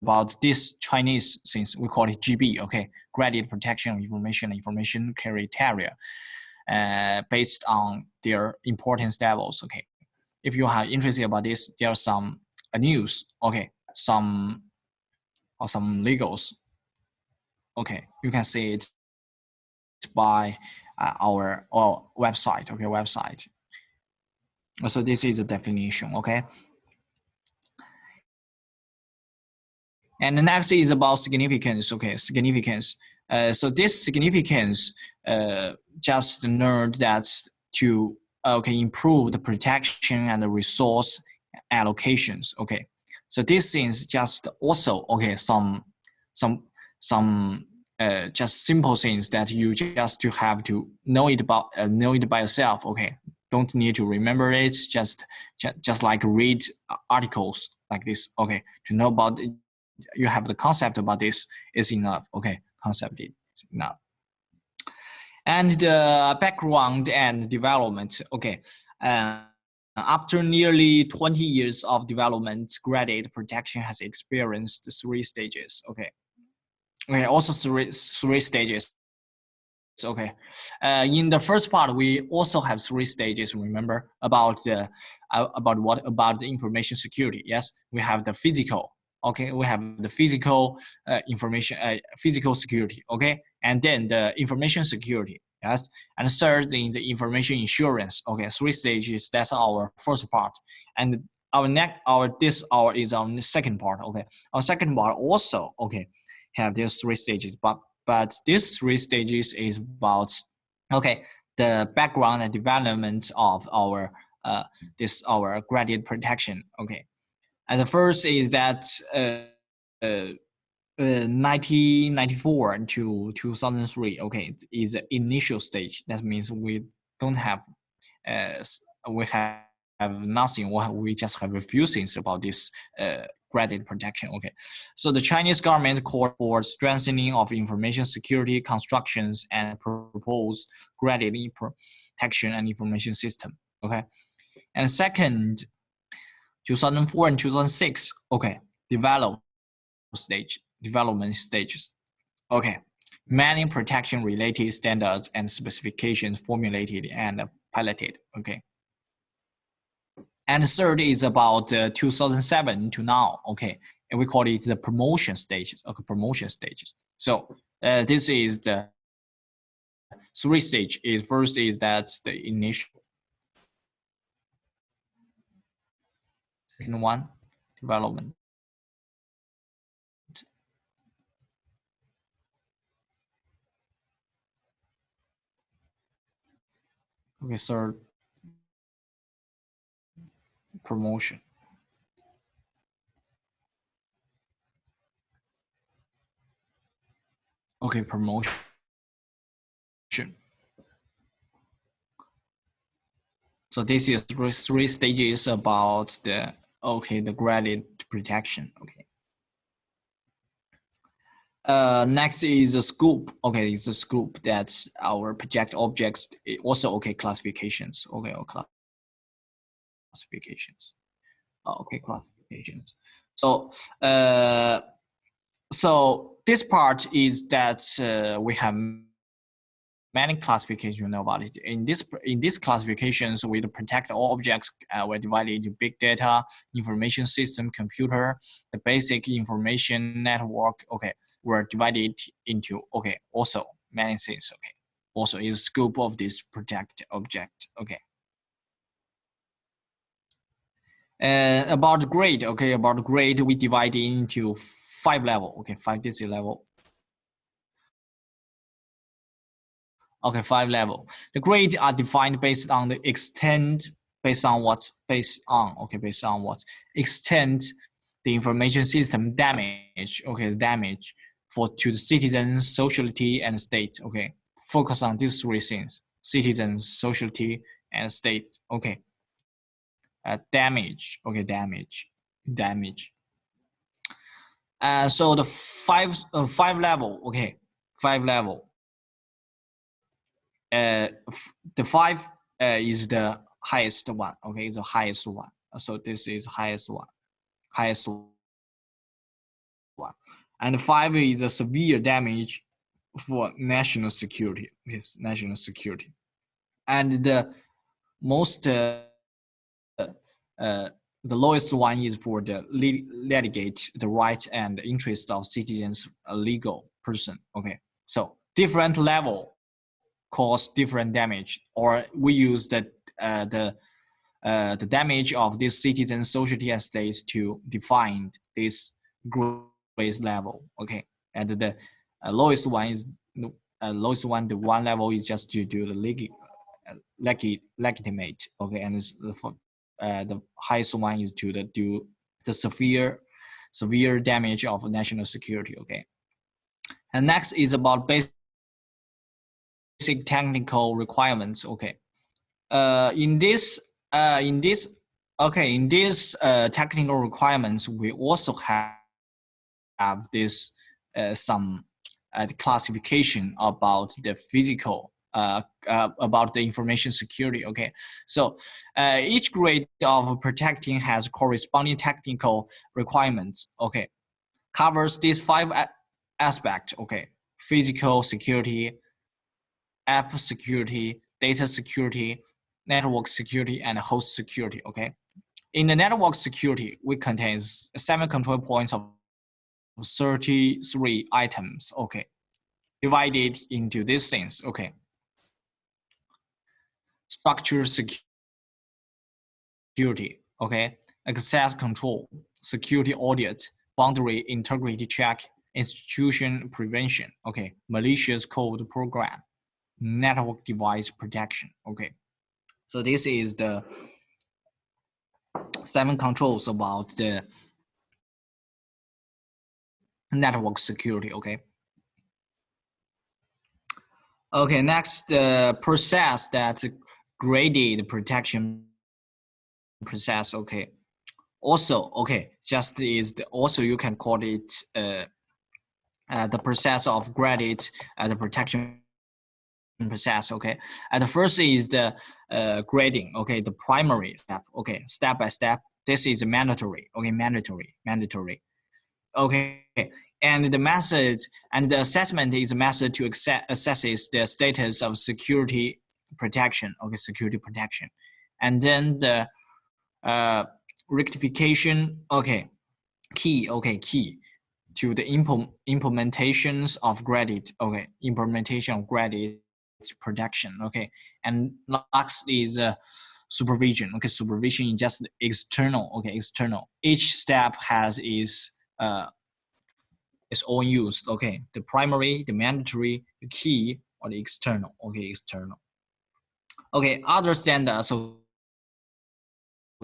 about this Chinese things, we call it GB. Okay, graded protection of information criteria, based on their importance levels. Okay, if you are interested about this, there are some news. Okay, some legals. Okay, you can see it by our website. Okay, website. So this is the definition. Okay. And the next is about significance. Okay, significance. So this significance just learn that to improve the protection and the resource allocations. Okay, so this things just also some just simple things that you just to have to know it by yourself. Okay, don't need to remember it. Just like read articles like this. Okay, to know about it. You have the concept about this is enough. Okay, concept is enough. And the background and development. Okay, after nearly 20 years of development, graded protection has experienced 3 stages. Okay. Okay, also three stages. Okay, in the first part, we also have 3 stages. Remember about the about the information security? Yes, we have the physical. Okay, we have the physical information, physical security. Okay, and then the information security. Yes, and third in the information insurance. Okay, 3 stages. That's our first part, and our is our second part. Okay, our second part also have these 3 stages, but these 3 stages is about the background and development of our our gradient protection. Okay, and the first is that 1994 to 2003. Okay, is the initial stage. That means we don't have we have nothing. We just have a few things about this gradient protection. Okay, so the Chinese government called for strengthening of information security constructions and proposed gradient protection and information system. Okay, and second, 2004 and 2006. Okay, development stages. Okay, many protection related standards and specifications formulated and piloted. Okay. And third is about 2007 to now. Okay, and we call it the promotion stages. Okay, promotion stages. So this is the 3 stage. Is first is that's the initial. Second one, development. Okay, third, promotion. Okay, promotion. So this is 3 stages about the the gradient protection. Okay. Next is the scope. Okay, it's the scope. That's our project objects. Also, classifications. Okay, or classifications. Okay, classifications. So, so this part is that we have many classifications. You know about it. In this classifications, we protect all objects. We're divided into big data, information system, computer, the basic information network. Okay, we're divided into also many things. Okay, also is scope of this project object. Okay. About grade. Okay, about grade, we divide it into 5 level. Okay, 5-digit level. Okay, 5 level. The grades are defined based on the extent, based on what extent the information system damage. Okay, damage to the citizens, society, and state. Okay, focus on these 3 things: citizens, society, and state. Okay, damage. Okay, damage. So the 5 level. Okay, 5 level. The 5 is the highest one. Okay, it's the highest one. So this is highest one, and 5 is a severe damage for national security. Yes, national security, and the most the lowest one is for the litigate the rights and interest of citizens, a legal person. Okay, so different level cause different damage, or we use the damage of this citizen, society, and states to define this grade level. Okay, and the lowest one is the one level is just to do the legitimate. Okay, and the highest one is to do the severe damage of national security. Okay, and next is about basic technical requirements. Okay, in this technical requirements, we also have this some classification about the physical about the information security. Okay, so each grade of protecting has corresponding technical requirements. Okay, covers these 5 aspects. Okay, physical security, app security, data security, network security, and host security. Okay, in the network security, we contains 7 control points of 33 items. Okay, divided into these things. Okay, structure security. Okay, access control, security audit, boundary integrity check, institution prevention. Okay, malicious code program, network device protection. Okay, so this is the 7 controls about the network security. Okay. Okay, next, the process that graded protection process. Okay, also, okay, just is the, also you can call it the process of graded the protection process. Okay, and the first is the grading. Okay, the primary step. Okay, step by step. This is mandatory. Okay, mandatory. Okay, and the method and the assessment is a method to assess the status of security protection. Okay, security protection, and then the rectification. Okay, key. Okay, key to the implementations of graded. Okay, implementation of graded protection. Okay, and last is supervision. Okay, supervision is just external. Okay, external. Each step has its own use. Okay, the primary, the mandatory, the key, or the external. Okay, external. Okay, other standards. Okay,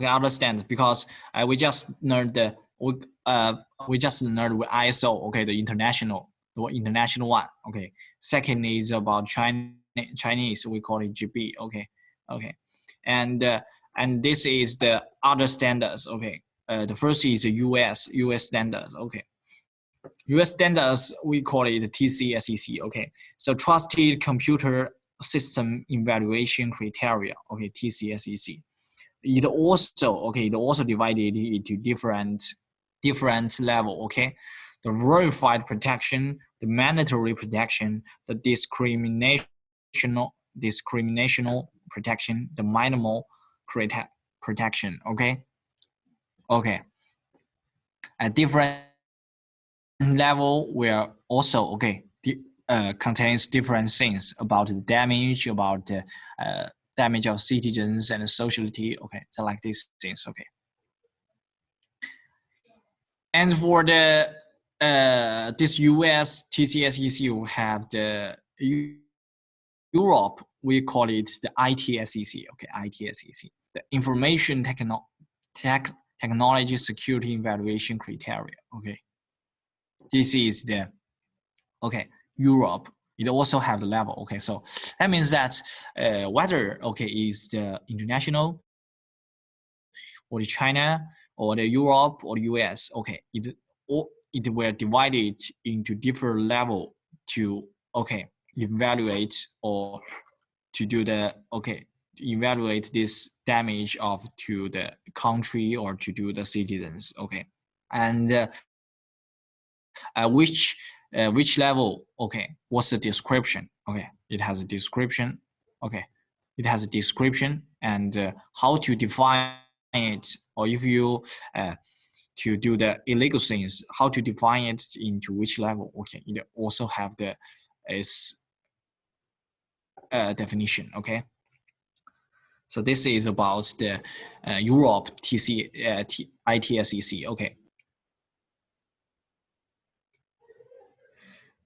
other standards, because we just learned the we just learned with ISO. Okay, the international one. Okay, second is about Chinese. We call it GB. Okay, okay, and this is the other standards. Okay, the first is the US standards. Okay. US standards, we call it TCSEC. Okay, so Trusted Computer System Evaluation Criteria. Okay, TCSEC. It also divided into different level. Okay, the verified protection, the mandatory protection, the discriminational protection, the minimal protection. Okay, okay, at different level where also contains different things about the damage, about the damage of citizens and society. Okay, so like these things. Okay, and for the this US TCSEC, we have the Europe, we call it the ITSEC. Okay, ITSEC, the Information Technology Security Evaluation Criteria. Okay, this is the Europe. It also have the level. Okay, so that means that whether is the international or the China or the Europe or the US. Okay, it were divided into different level to evaluate or to do the evaluate this damage of to the country or to do the citizens. Okay, and which level? Okay, what's the description? Okay, it has a description. Okay, it has a description and how to define it, or if you to do the illegal things, how to define it into which level. Okay, it also have the its definition. Okay, so this is about the Europe ITSEC. Okay.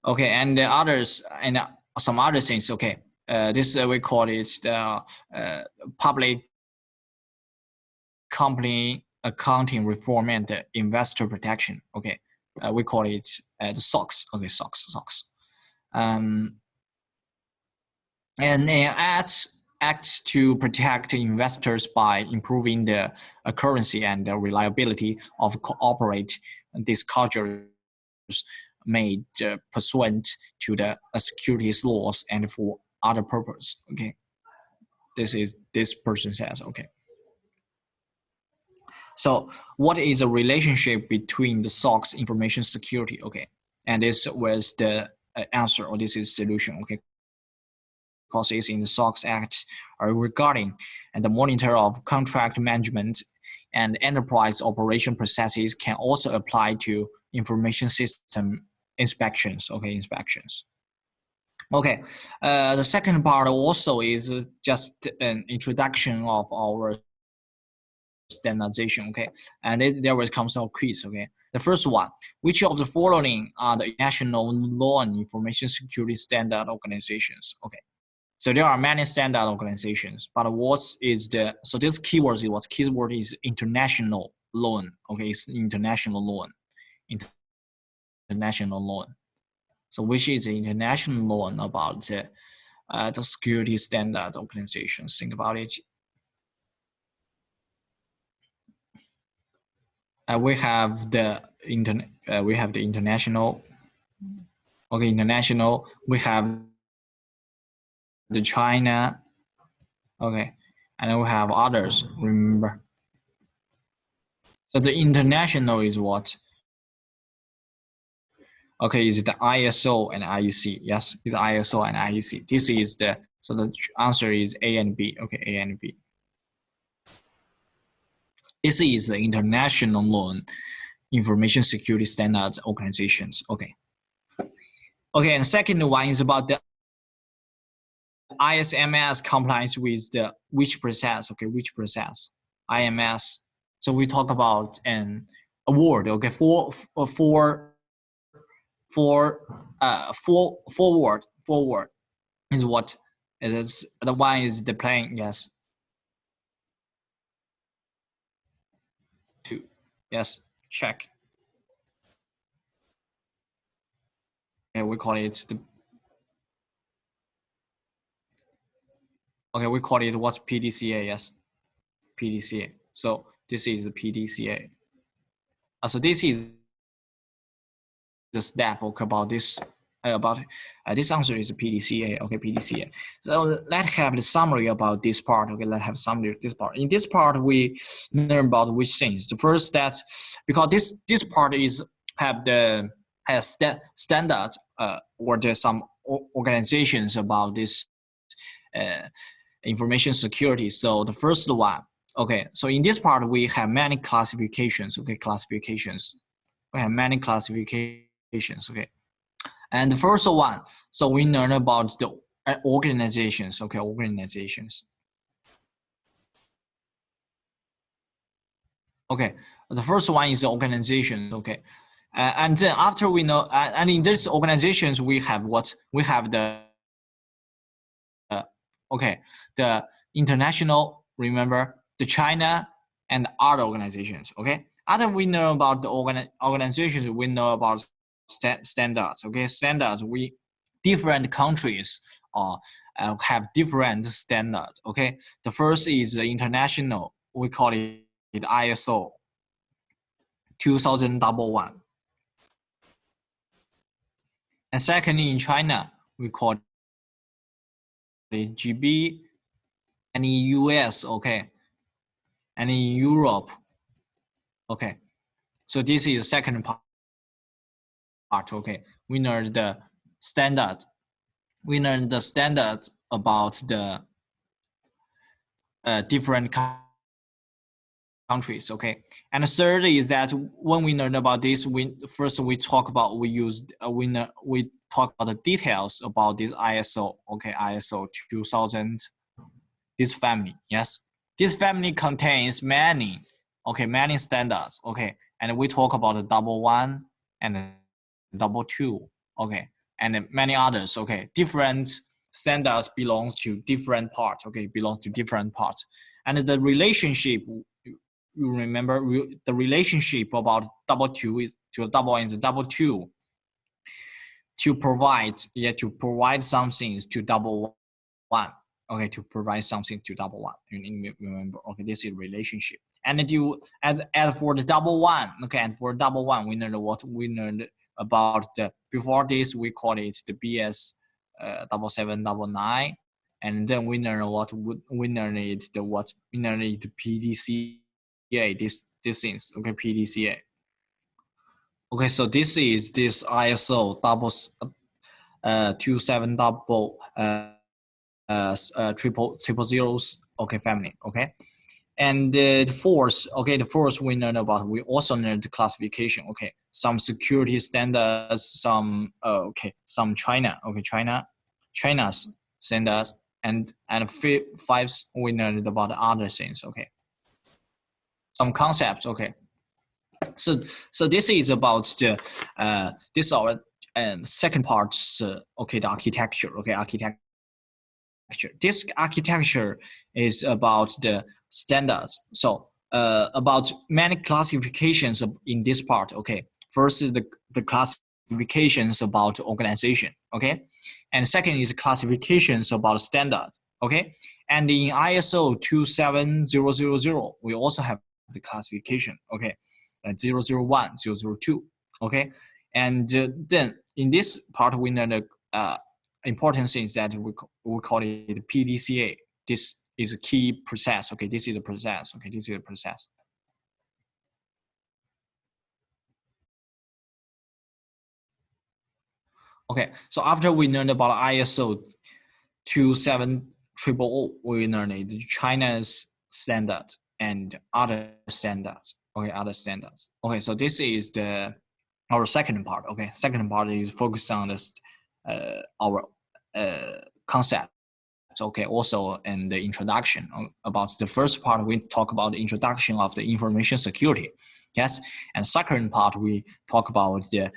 Okay, and the others and some other things. Okay, this we call it the public company accounting reform and investor protection. Okay, we call it the SOX. Okay, SOX. And acts to protect investors by improving the accuracy and the reliability of corporate disclosures made pursuant to the securities laws and for other purpose. Okay, this person says. Okay, so what is the relationship between the SOC's information security? Okay, and this was the answer, or this is solution. Okay, because it's in the SOX Act regarding and the monitor of contract management and enterprise operation processes can also apply to information system inspections. Okay, inspections. Okay, the second part also is just an introduction of our standardization. Okay, and there will come some quiz. Okay, the first one: which of the following are the national law and information security standard organizations? Okay, so there are many standard organizations, but what is the, so this keyword is what? Keyword is international loan. Okay, it's international loan. International loan. So which is the international loan about the security standard organizations? Think about it. We have the international. Okay, international. We have the China. Okay, and then we have others. Remember. So the international is what? Okay, is the ISO and IEC? Yes, it's ISO and IEC. This is the, so the answer is A and B. Okay, A and B. This is the international loan information security standards organizations. Okay. Okay, and the second one is about the ISMS compliance with the which process? Okay, which process? IMS. So we talk about an award. Okay, forward is what it is. The one is the plane. Yes. Two. Yes. Check. Okay, we call it the. Okay, we call it what? PDCA. Yes. PDCA. So this is the PDCA. So this is the step. Okay, about this. This answer is PDCA. Okay, PDCA. So let's have the summary about this part. Okay, let's have summary of this part. In this part, we learn about which things. The first, that because this part is have the standard or there's some organizations about this information security. So the first one. Okay, so in this part we have many classifications. Okay, classifications. We have many classifications. Okay. And the first one, so we learn about the organizations. Okay, organizations. Okay, the first one is the organization. Okay, and then after we know, and in these organizations we have what? We have the okay, the international. Remember the China and other organizations. Okay, after we know about the organizations, we know about standards. Okay, standards. We different countries have different standards. Okay, the first is the international. We call it ISO 2001. And secondly, in China, we call it GB, and in US, okay, and in Europe, okay. So this is the second part. Okay, we learned the standard. We learned the standard about the different countries. Okay, and the third is that when we learn about this, we talk about we talk about the details about this ISO. Okay, ISO 2000. This family, yes, this family contains many standards. Okay, and we talk about the 1 and the 2. Okay, and many others. Okay, different standards belongs to different parts. Okay, belongs to different parts, and the relationship. You remember the relationship about 2 to 1 and 2 to provide some things to 1. Okay, to provide something to 1. You remember? Okay, this is relationship. And as for the 1, okay, and for 1, we learned what we learned about the before this we call it the BS 7799, and then we learn what we learn it the what we learn it PDCA this things, okay, PDCA. Okay, so this is this ISO 27000 okay family, okay. And the fourth, okay, the fourth we learn about, we also learned the classification, okay, some security standards, some okay, some China's standards, and fifth we learned about other things, okay, some concepts, okay. So this is about the this our second part, okay, the architecture, okay, architecture. This architecture is about the standards. So about many classifications in this part, okay. First is the classifications about organization, okay, and second is classifications about standard, okay. And in ISO 27000 we also have the classification, okay, 001, 002, okay. And then in this part we learn the important things that we call it PDCA. This is a key process, okay. This is a process, okay. This is a process. Okay, so after we learned about ISO 27000, we learned China's standard and other standards, okay, other standards. Okay, so this is our second part, okay. Second part is focused on this our concept, okay, also in the introduction. About the first part we talk about the introduction of the information security, yes, and second part we talk about the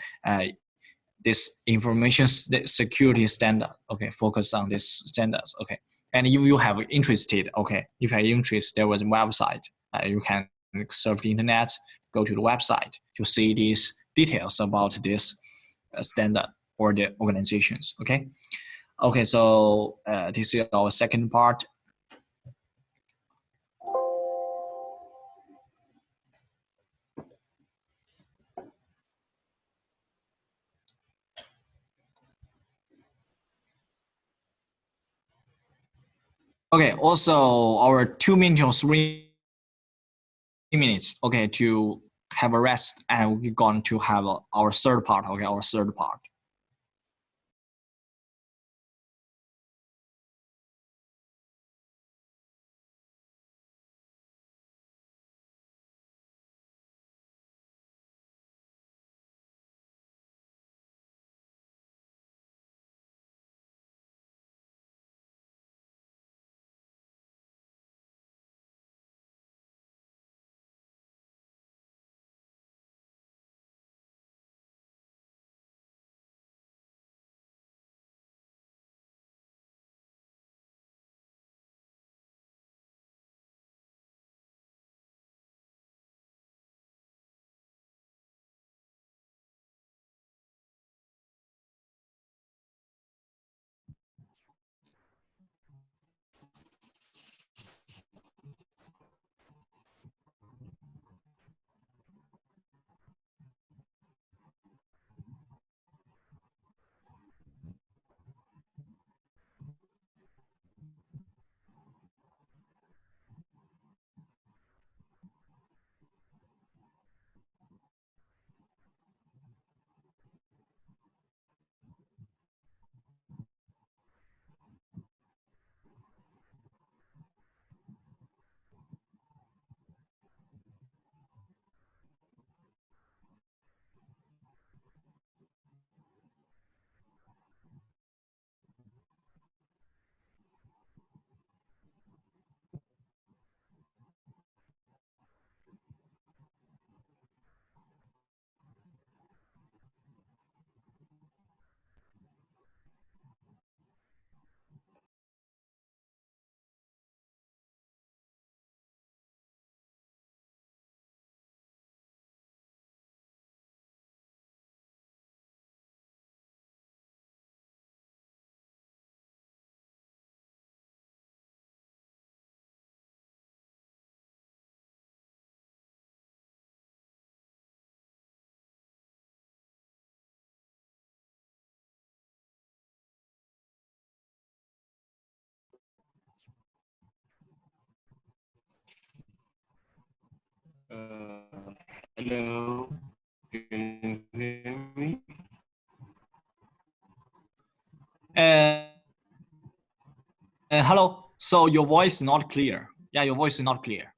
this information security standard, okay, focus on this standards, okay. And if you have interested, okay, if you have interest, there was a website, you can surf the internet, go to the website to see these details about this standard or the organizations, okay. Okay, so this is our second part. Okay, also our 2 minutes or 3 minutes, okay, to have a rest, and we're going to have our third part, okay, our third part. Hello, can you hear me? Hello. So your voice is not clear. Yeah, your voice is not clear.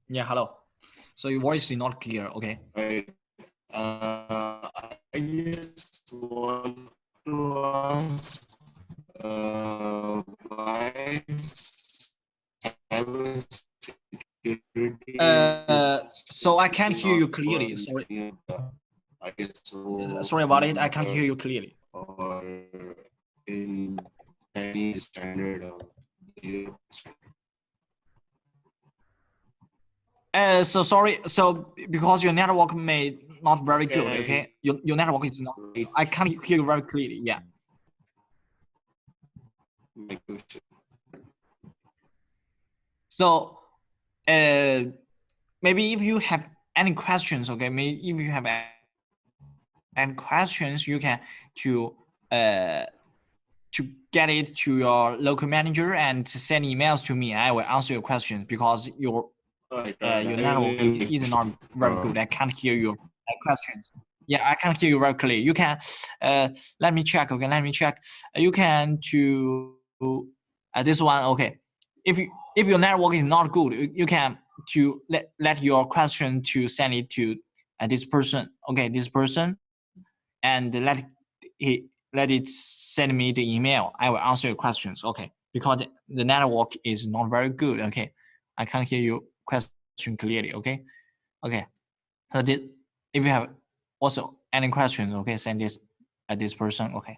Yeah, hello. So your voice is not clear. Okay. Right. I just want to ask why cybersecurity So I can't is hear not you clearly. on Sorry. any of the ISO Sorry about it. I can't hear you clearly. or in any standard of Europe. So sorry. So because your network may not very Can good. I Okay. Your network is not. write I can't hear you very clearly. Yeah. my question? So, maybe if you have any questions, okay, maybe if you have any questions, you can uh to get it to your local manager and to send emails to me. I will answer your questions because Like, your I network will is not very good. I can't hear your questions. Yeah, I can't hear you very clearly. You can let me check. Okay, let me check. You can to this one. Okay, if your network is not good, you can to let your question to send it to this person. Okay, this person, and let it send me the email. I will answer your questions. Okay, because the network is not very good. Okay, I can't hear your question clearly. Okay, okay. So if you have also any questions, okay, send this at this person. Okay.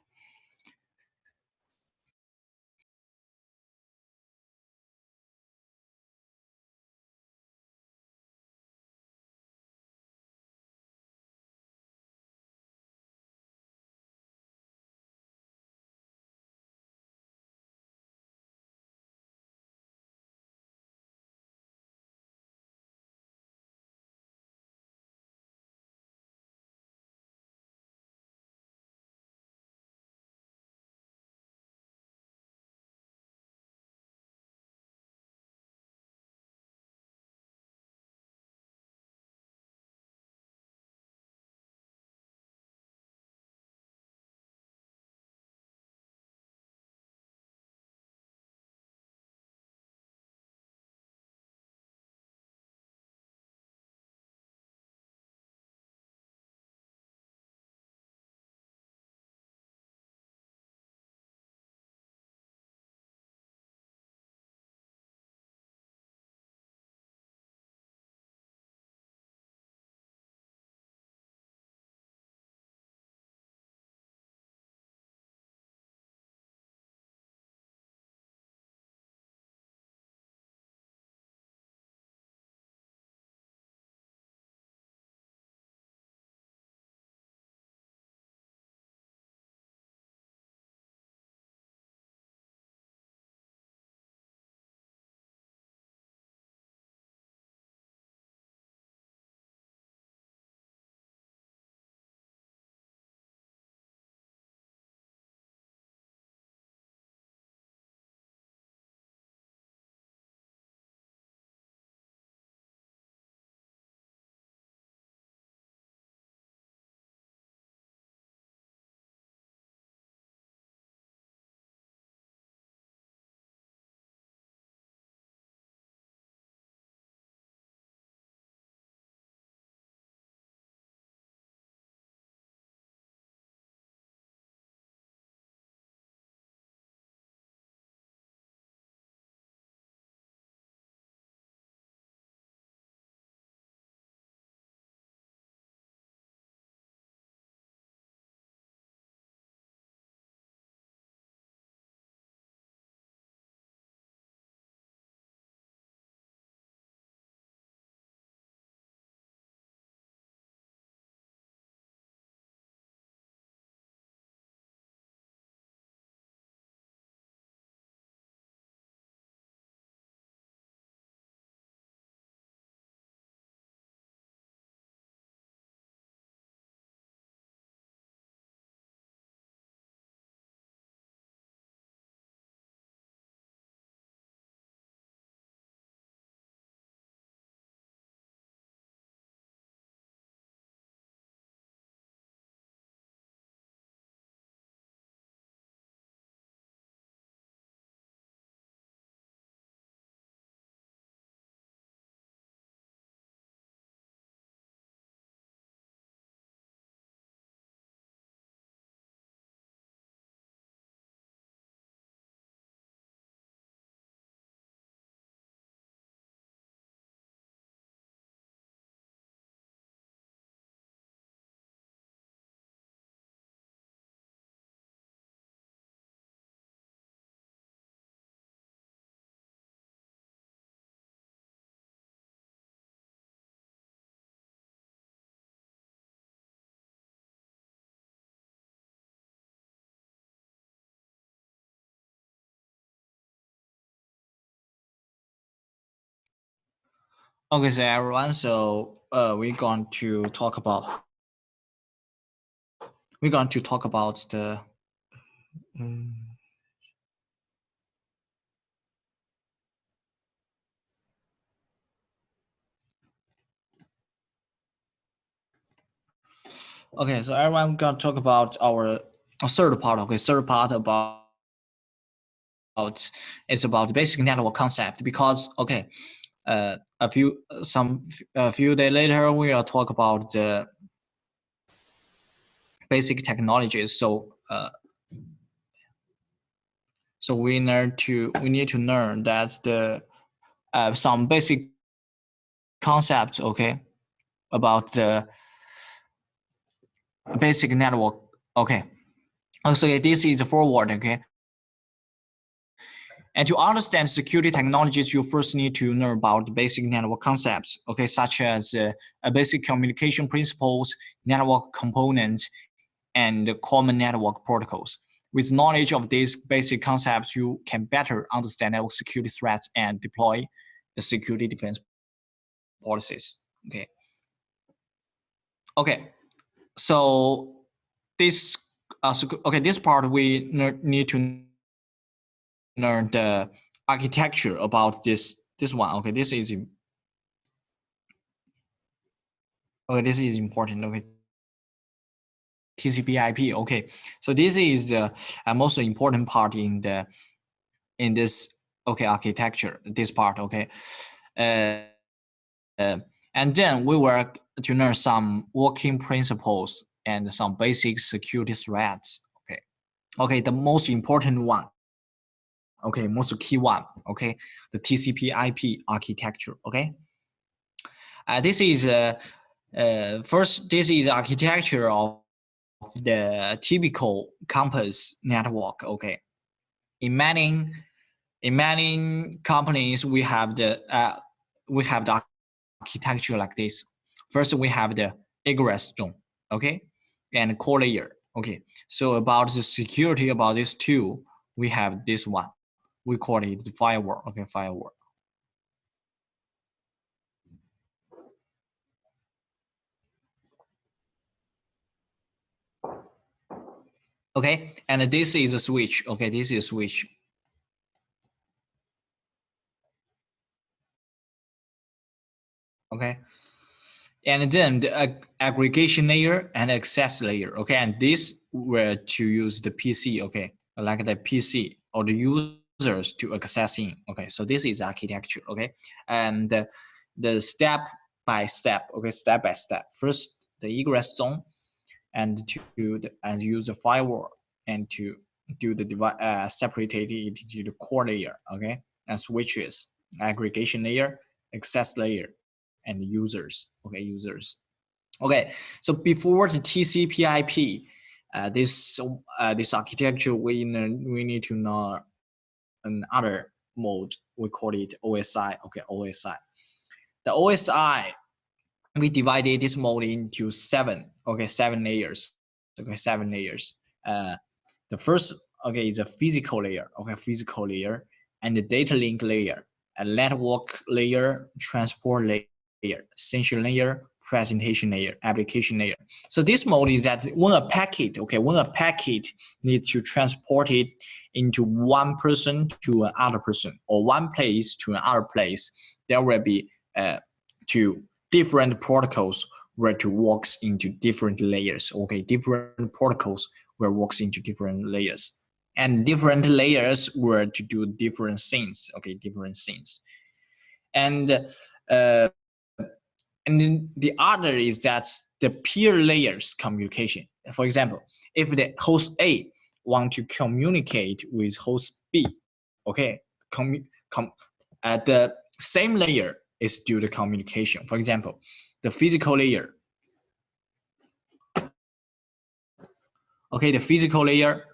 Okay, so everyone, so we're going to talk about the okay, so everyone, we're going to talk about our third part. Okay, third part about it's about the basic network concept, because okay, a few days later we will talk about the basic technologies. So we need to learn that the some basic concepts, okay, about the basic network. Okay, so this is forward. Okay, and to understand security technologies, you first need to learn about the basic network concepts, okay, such as basic communication principles, network components, and common network protocols. With knowledge of these basic concepts, you can better understand network security threats and deploy the security defense policies. Okay. Okay. So this this part we need to learn the architecture about this one. Okay, this is important. Okay, TCP/IP. Okay, so this is the most important part in this architecture. This part. Okay, and then we were to learn some working principles and some basic security threats. Okay, the most important one. Okay, most key one. Okay, the TCP/IP architecture. Okay, this is first. This is architecture of the typical campus network. Okay, in many companies we have the architecture like this. First, we have the egress zone. Okay, and core layer. Okay, so about the security about this two, we have this one. We call it the firewall. Okay, firewall. Okay, and this is a switch. Okay, this is a switch. Okay, and then the aggregation layer and access layer. Okay, and this were to use the PC. Okay, like the PC or the users to accessing. Okay, so this is architecture. Okay, and the step by step. Okay, step by step. First, the egress zone, and and use the firewall, and to do the device separated into the core layer. Okay, and switches, aggregation layer, access layer, and users. Okay, users. Okay, so before the TCP/IP, this architecture we need to know another mode. We call it OSI. Okay, OSI. The OSI, we divided this mode into seven. Okay, seven layers. Okay, seven layers. The first is a physical layer. Okay, physical layer, and the data link layer, a network layer, transport layer, session layer, presentation layer, application layer. So this mode is that when a packet needs to transport it into one person to another person, or one place to another place, there will be two different protocols where to works into different layers. Okay, different protocols where works into different layers, and different layers were to do different things. Okay, different things, and then the other is that the peer layers communication. For example, if the host A want to communicate with host B, okay, at the same layer is due to communication. For example, the physical layer. Okay, the physical layer.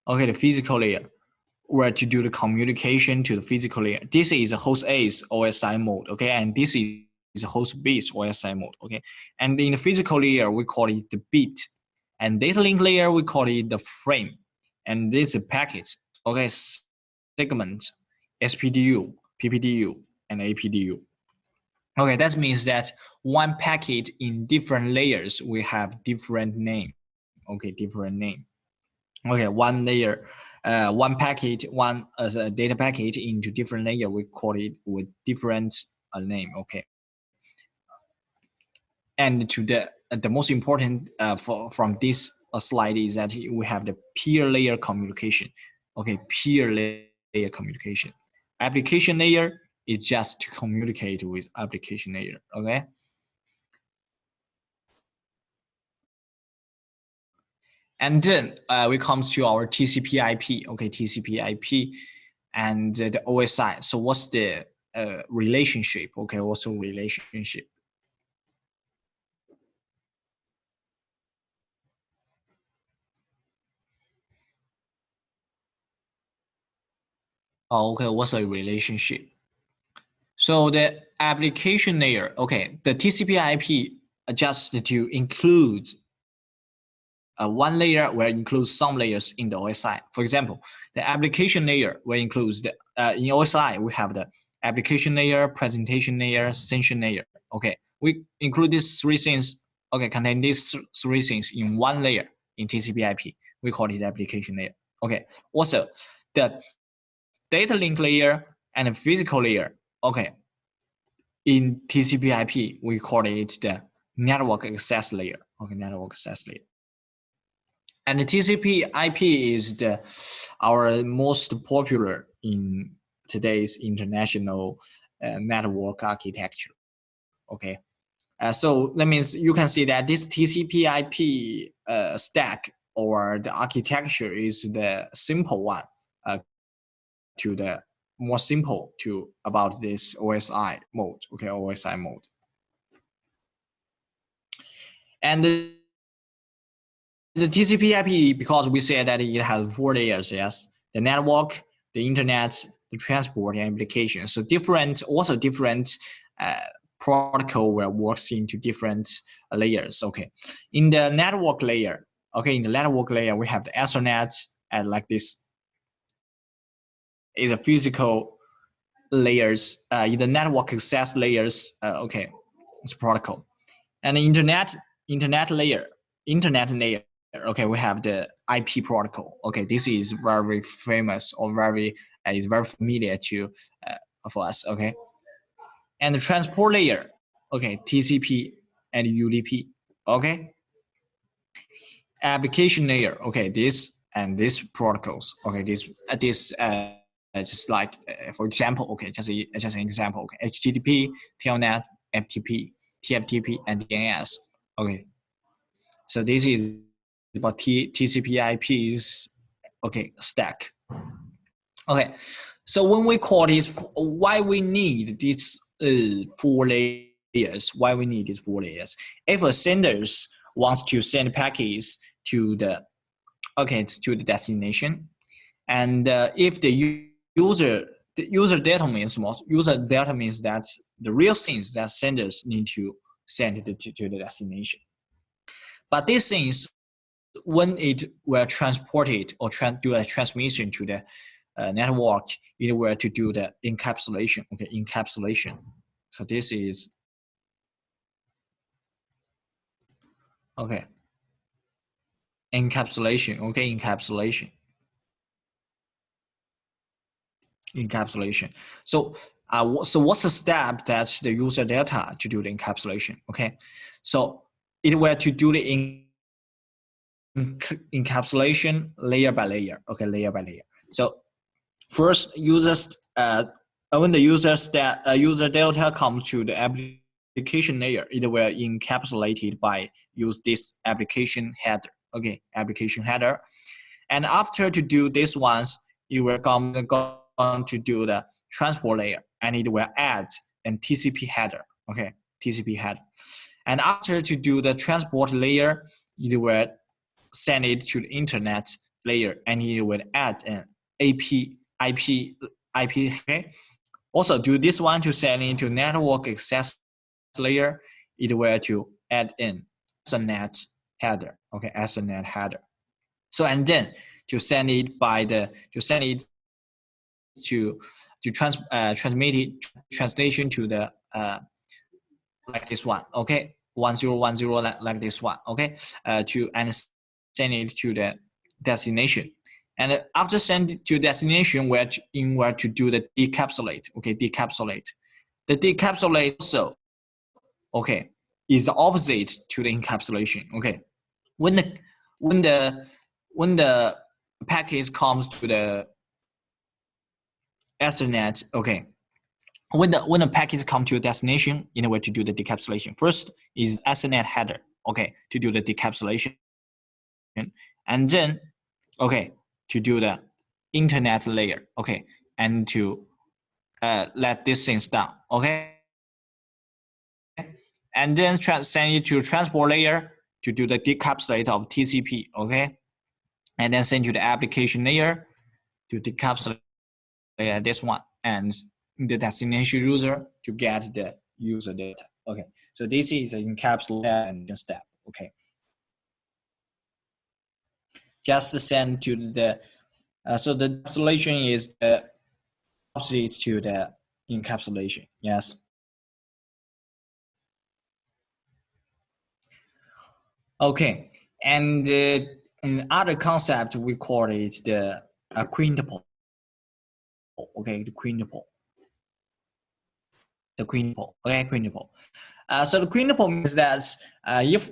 Okay, the physical layer where to do the communication to the physical layer. This is a host A's OSI mode. Okay, and this is a host B's OSI mode. Okay, and in the physical layer we call it the bit, and data link layer we call it the frame, and this is packets. Okay, segment, SPDU, PPDU, and APDU. Okay, that means that one packet in different layers will have different name. Okay, different name. Okay, one layer, one packet, one as a data packet into different layer, we call it with different name. Okay, and to the most important from this slide is that we have the peer layer communication. Okay, peer layer communication. Application layer is just to communicate with application layer. Okay. And then we comes to our TCP/IP. Okay, TCP/IP, and the OSI. So what's the relationship? Okay, what's the relationship? Oh, okay, what's a relationship? So the application layer. Okay, the TCP/IP just to include one layer will include some layers in the OSI. For example, the application layer will include the in OSI we have the application layer, presentation layer, session layer. Okay, we include these three things. Okay, contain these three things in one layer in TCP/IP. We call it application layer. Okay, also the data link layer and the physical layer. Okay, in TCP/IP we call it the network access layer. Okay, network access layer. And the TCP/IP is our most popular in today's international network architecture. Okay, so that means you can see that this TCP/IP stack or the architecture is the simple one to the more simple to about this OSI mode. Okay, OSI mode. And the TCP/IP, because we said that it has 4 layers, yes, the network, the internet, the transport, and application. So different protocol will works into different layers. Okay, in the network layer, okay, in the network layer we have the Ethernet, and like this is a physical layers. In the network access layers, okay, it's protocol, and the internet layer. Okay, we have the IP protocol. Okay, this is very famous or very is very familiar to for us. Okay, and the transport layer. Okay, TCP and UDP. Okay, application layer. Okay, this and this protocols. Okay, this just like for example. Okay, just an example. Okay, HTTP, Telnet, FTP, TFTP, and DNS. Okay, so this is about TCP/IP's okay stack. Okay, so when we call this, why we need these 4 layers? Why we need these 4 layers? If a sender wants to send packets to the destination, and if the user data means that the real things that senders need to send to the destination. But these things, when it were transported or do a transmission to the network, it were to do the encapsulation. Okay, encapsulation. So this is okay. Encapsulation. Okay, encapsulation. Encapsulation. So so what's the step that the user data to do the encapsulation? Okay, so it were to do the encapsulation layer by layer. Okay, layer by layer. So first, when the user data comes to the application layer, it will encapsulated by use this application header. Okay, application header, and after to do this ones, it will go to do the transport layer, and it will add a TCP header. Okay, TCP header, and after to do the transport layer, it will send it to the internet layer, and it will add an IP. Okay. Also, do this one to send into network access layer. It will to add in Ethernet header. Okay, Ethernet header. So and then to send it to transmit it translation to the like this one, okay, 1010 like this one, okay, and send it to the destination. And after send it to destination, where to do the decapsulate, okay, decapsulate. The decapsulate also, okay, is the opposite to the encapsulation, okay. When the package comes to the Ethernet, okay, when the package come to a destination, in order to do the decapsulation, first is Ethernet header, okay, to do the decapsulation, and then, okay, to do the internet layer, okay, and to let these things down, okay, and then send it to transport layer to do the decapsulate of TCP, okay, and then send to the application layer to decapsulate this one, and the destination user to get the user data, okay. So this is an encapsulation step, okay. Just send to the so the encapsulation is the opposite to the encapsulation, yes. Okay, and another concept we call it the quintuple, okay, the quintuple, okay, quintuple. So the quintuple means that if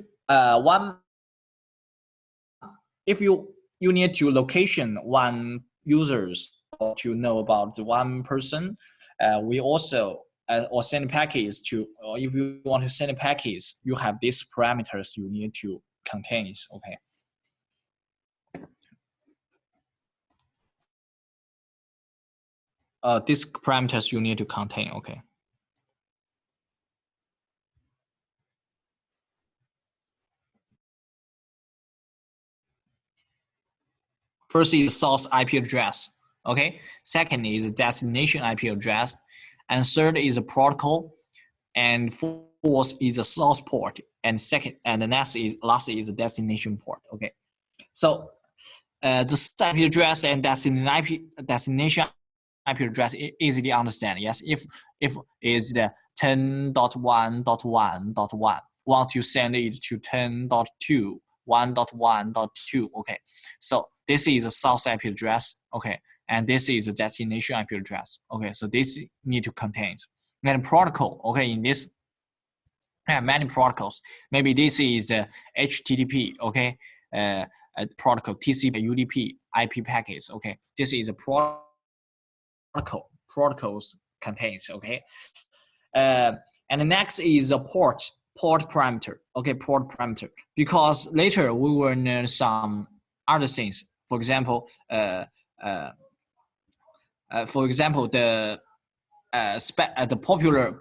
you need to location one users or to know about one person, we also or send packets to, or if you want to send a package, you have these parameters you need to contain, okay. These parameters you need to contain, okay. First is source IP address, okay. Second is the destination IP address, and third is a protocol, and fourth is a source port, and the last is the destination port, okay. So the IP address and destination IP address easily understand. Yes, if is the 10.1.1.1 want to send it to 10.2 1.1.2, okay. So this is a source IP address, okay, and this is a destination IP address, okay. So this need to contain. And protocol, okay, in this many protocols. Maybe this is the HTTP, okay, protocol, TCP, UDP, IP packets, okay. This is a protocols contains, okay. And the next is a port parameter, okay, port parameter. Because later we will learn some other things. For example, the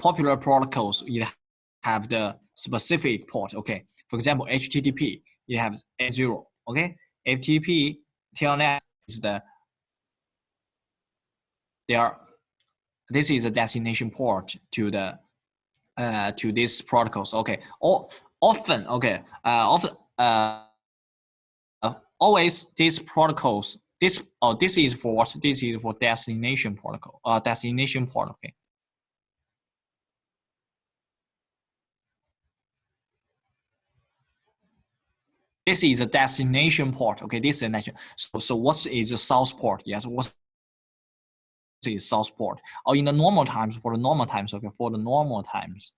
popular protocols, you have the specific port, okay. For example, HTTP, you have A0, okay. FTP telnet is this is a destination port to the to these protocols, okay. Or often, okay, always these protocols, this is for destination protocol, destination port, okay. This is a destination port, okay. This is a nation. So what is a source port? Yes, what is source port? Or in the normal times, for the normal times, okay, for the normal times.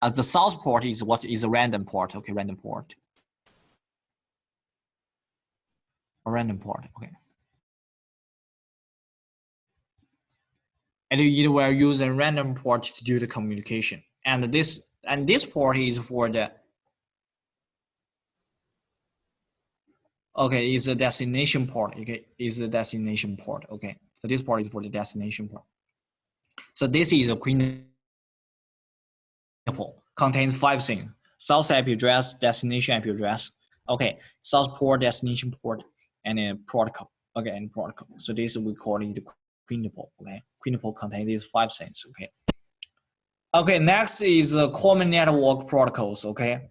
The source port is what is a random port, okay, random port. A random port, okay. And you will use a random port to do the communication. And this port is for the, okay, is a destination port, okay, is the destination port, okay. So this port is for the destination port. So this is a quintuple, contains 5 things: source IP address, destination IP address, okay, source port, destination port, and a protocol, okay, and protocol. So this we call it the quintuple, okay. Quintuple contains these 5 things, okay. Okay, next is common network protocols, okay.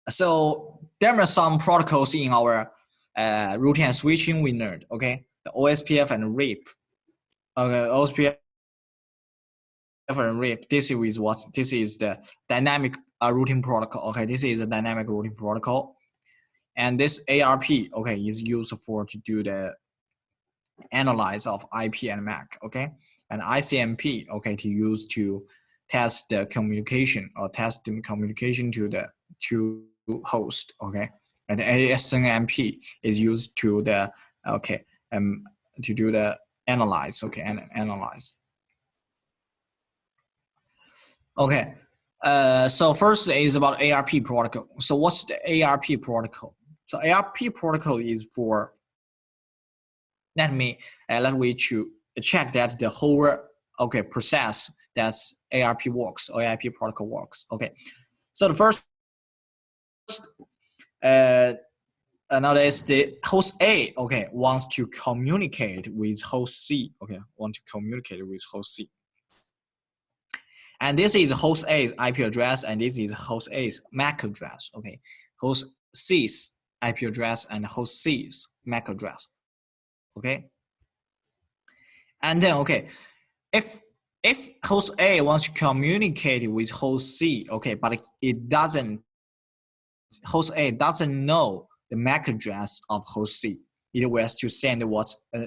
So there are some protocols in our routing and switching we learned. Okay, the OSPF and RIP. Okay, OSPF and RIP. This is what? This is the dynamic routing protocol. Okay, this is a dynamic routing protocol, and this ARP, okay, is used for to do the analyze of IP and MAC. Okay, and ICMP, okay, to use to test the communication or test the communication to the host. Okay, and the HCIA is used to the to do the analyze. Okay, and analyze. Okay, so first is about ARP protocol. So what's the ARP protocol? So ARP protocol is for let me to check that the whole process that ARP works or ARP protocol works. Okay, so the first nowadays the host A wants to communicate with host C. Want to communicate with host C. And this is host A's IP address, and this is host A's MAC address. Okay, host C's IP address and host C's MAC address. Okay, and then if host A wants to communicate with host C, but host A doesn't know the MAC address of host C. It was to send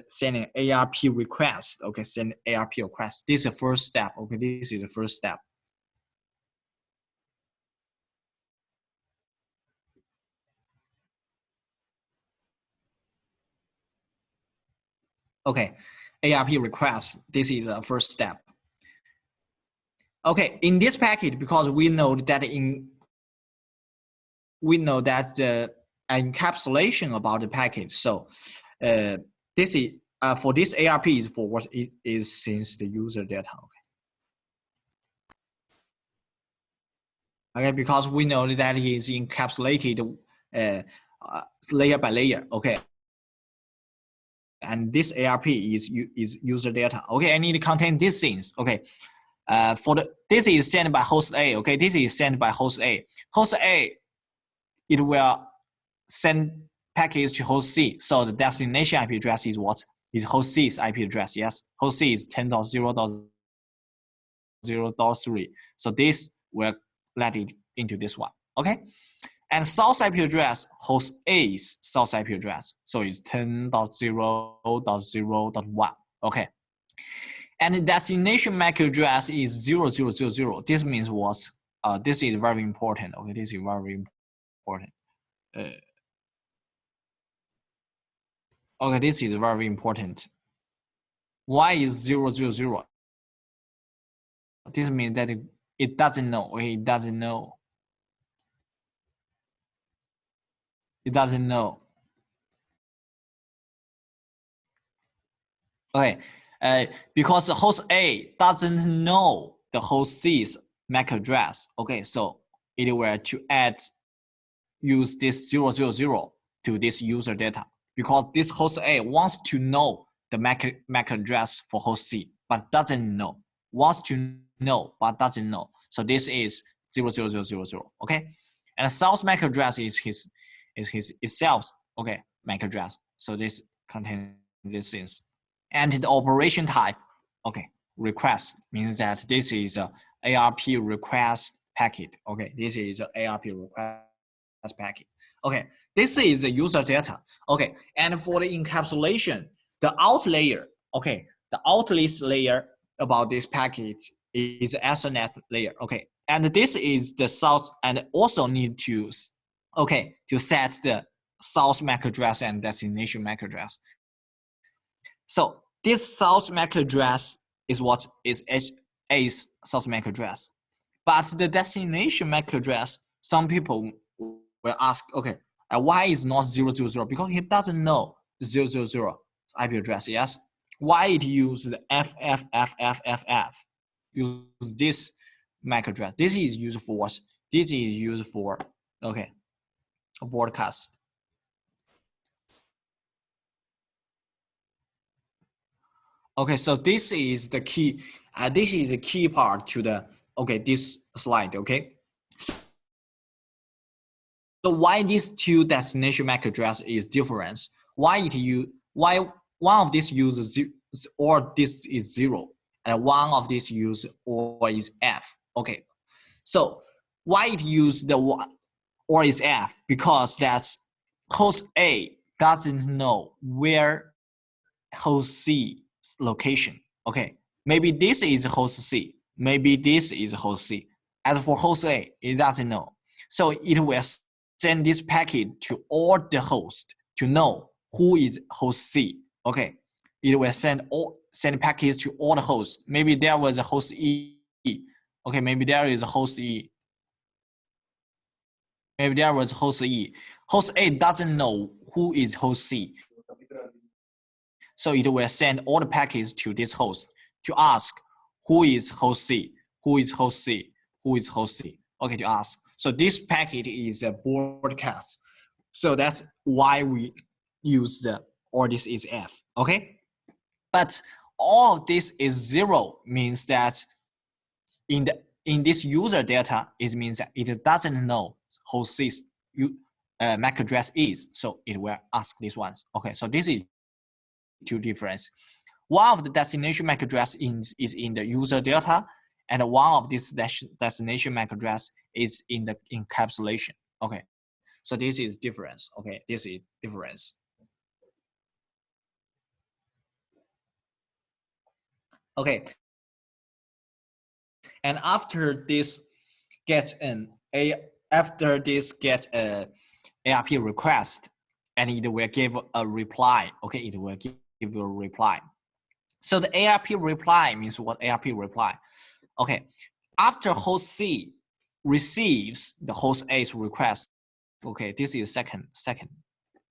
send an ARP request. Send ARP request. This is the first step. This is the first step. ARP request. This is the first step. In this packet, because we know that the encapsulation about the packet. So this is for this ARP is for what it is since the user data. Because we know that it is encapsulated layer by layer. And this ARP is user data. I need to contain these things. This is sent by host A. This is sent by host A. Host A, it will send package to host C. So the destination IP address is what? Is host C's IP address. Yes, host C is 10.0.0.3. So this will let it into this one. And source IP address, host A's source IP address. So it's 10.0.0.1. And the destination MAC address is 0000. This means what? This is very important. This is very important. This is very important. Why is 000? This means that it doesn't know. It doesn't know. It doesn't know. Because the host A doesn't know the host C's MAC address. So it will to use this 000 to this user data, because this host A wants to know the MAC address for host C, but doesn't know. Wants to know, but doesn't know. So this is 00000. And source MAC address is his itself. MAC address. So this contains these things. And the operation type, request means that this is a ARP request packet. This is an ARP request packet. This is the user data. And for the encapsulation, the out layer, the out list layer about this packet is the Ethernet layer. And this is the source, and also need to set the source MAC address and destination MAC address. So this source MAC address is what is A's source MAC address. But the destination MAC address, some people will ask, why is not 000? Because he doesn't know the 000 IP address. Yes. Why it use the FFFFFF? Use this MAC address. This is used for what? This is used for a broadcast. So this is the key. This is the key part to the this slide. why these two destination MAC address is different? Why one of these uses or this is 0 and one of these use or is F? Okay, so why it use the or is F? Because that's host A doesn't know where host C location. Okay, maybe this is host C, maybe this is host C. As for host A, it doesn't know. So it will send this packet to all the hosts to know who is host C. Okay, it will send packets to all the hosts. Maybe there was a host E. Okay, maybe there is a host E. Maybe there was host E. Host A doesn't know who is host C. So it will send all the packets to this host to ask who is host C, who is host C, who is host C. Okay, to ask. So this packet is a broadcast. So that's why we use the or this is F. Okay, but all of this is 0 means that in this user data, it means that it doesn't know host C's MAC address is. So it will ask these ones. Okay, so this is two difference. One of the destination MAC address is in the user data, and one of this destination MAC address is in the encapsulation. Okay, so this is difference. Okay, this is difference. Okay, and after this gets an ARP request, and it will give a reply. Okay, it will give a reply. So the ARP reply means what? ARP reply. Okay, after host C receives the host A's request, okay, this is second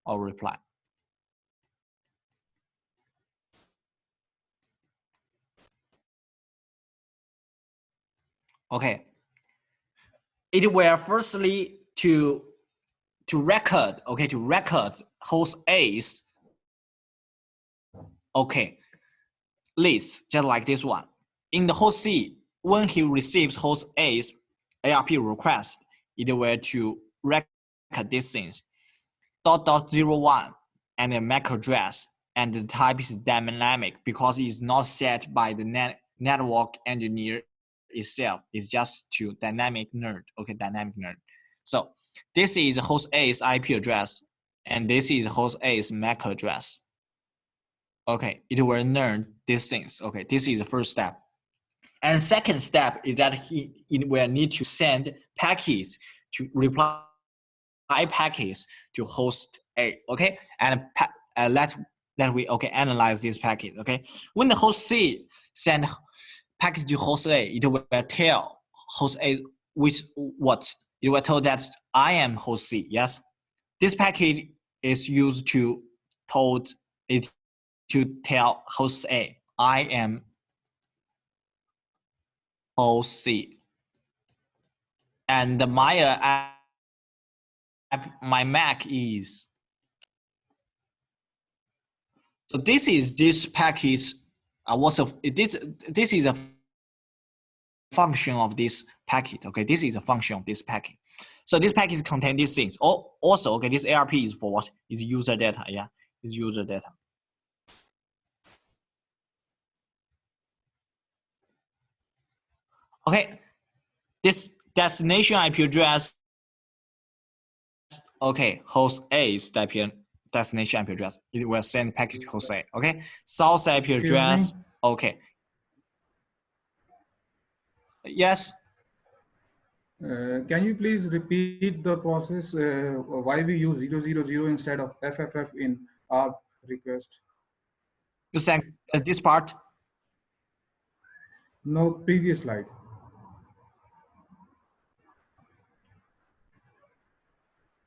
or reply. Okay, it will firstly to record, okay, to record host A's, okay, list, just like this one. In the host C, when he receives host A's ARP request, it will to record these things, .01 and a MAC address, and the type is dynamic because it's not set by the network engineer itself. It's just to dynamic nerd. Okay, dynamic nerd. So this is host A's IP address, and this is host A's MAC address. Okay, it will learn these things. Okay, this is the first step. And second step is that it will need to send packets to reply packets to host A. Okay, and let we analyze this packet. Okay, when the host C send packet to host A, it will tell host A what it will tell that I am host C. Yes, this packet is used to told it to tell host A I am host C, and my MAC is. So this is this packet. This is a function of this packet. Okay, this is a function of this packet. So this packet contains these things. Also, okay, this ARP is for what? Is user data. Yeah, is user data. Okay, this destination IP address. Okay, host A's destination IP address. It will send packet to host A. Okay, source IP address. Okay. Yes. Can you please repeat the process why we use 000 instead of FFF in our request? You send this part? No, previous slide.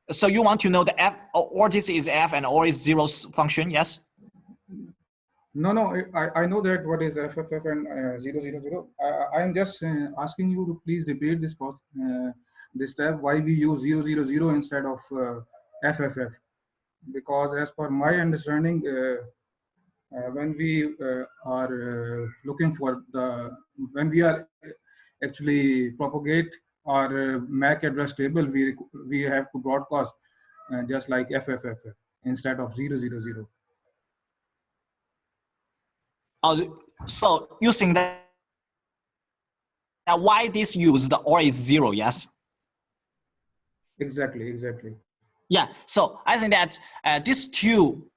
So you want to know the F, or this is F and or is 0 function, yes? No, I know that what is FFF and 000. I am just asking you to please repeat this step why we use 000 instead of FFF, because as per my understanding, when we are looking for when we are actually propagate our MAC address table, we have to broadcast just like FFFF instead of 000. So you think that why this use the or is 0? Yes. Exactly. Yeah. So I think that these two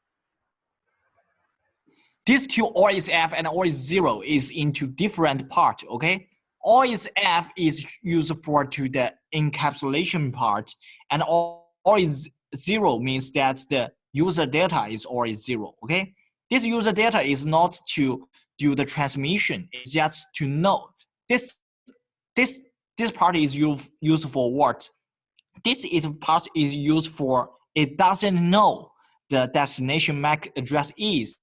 or is F and or is 0 is into different part. Okay. Or is F is used for to the encapsulation part, and or is 0 means that the user data is or is 0. Okay. This user data is not to do the transmission. It's just to know this this part is used for what? This is part is used for it doesn't know the destination MAC address is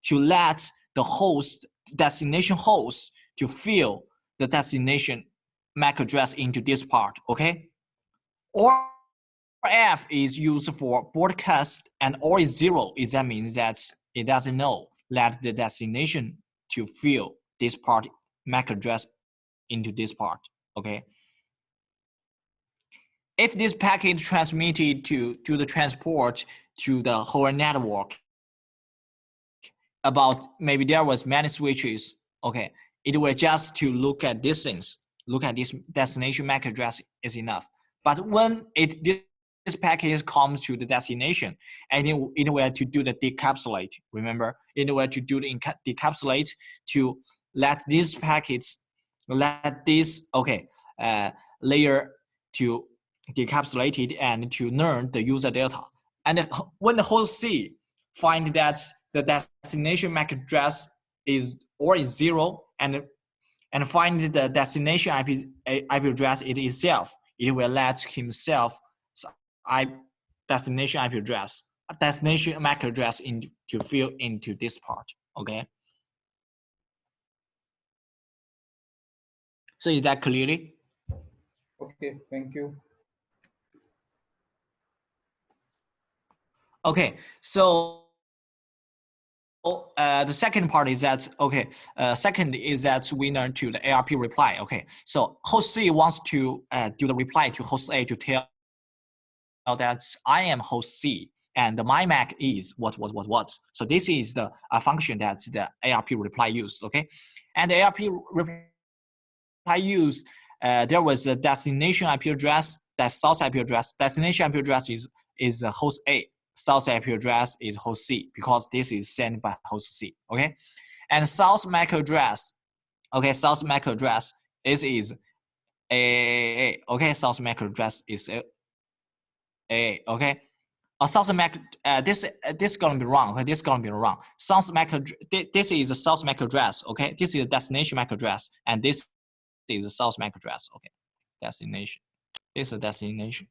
to let the host destination host to fill the destination MAC address into this part. Okay. Or F is used for broadcast, and or is 0 is that means that it doesn't know let the destination to fill this part MAC address into this part. Okay. If this packet transmitted to the transport to the whole network, about maybe there was many switches, okay, it will just to look at these things, look at this destination MAC address is enough. But when this packet comes to the destination, and it will to do the decapsulate. Remember, it will to do the decapsulate to let these packets, let this layer to decapsulate it and to learn the user data. And when the host C find that the destination MAC address is or is 0 and find the destination IP address it itself, it will let himself destination IP address, destination MAC address to fill into this part. Okay. So is that clearly? Okay, thank you. Okay, so the second part is that, second is that we learn to the ARP reply. Okay, so host C wants to do the reply to host A to tell that I am host C and my MAC is what. So this is the function that the ARP reply used. Okay, and the ARP reply used, there was a destination IP address, that source IP address. Destination IP address is host A. Source IP address is host C because this is sent by host C. Okay, and source MAC address. Okay, source MAC address is A. Okay, source MAC address is A. Okay, source MAC. This is gonna be wrong. Okay, this is gonna be wrong. Source MAC. This is the source MAC address. Okay, this is the destination MAC address, and this is the source MAC address. Okay, destination. This is destination.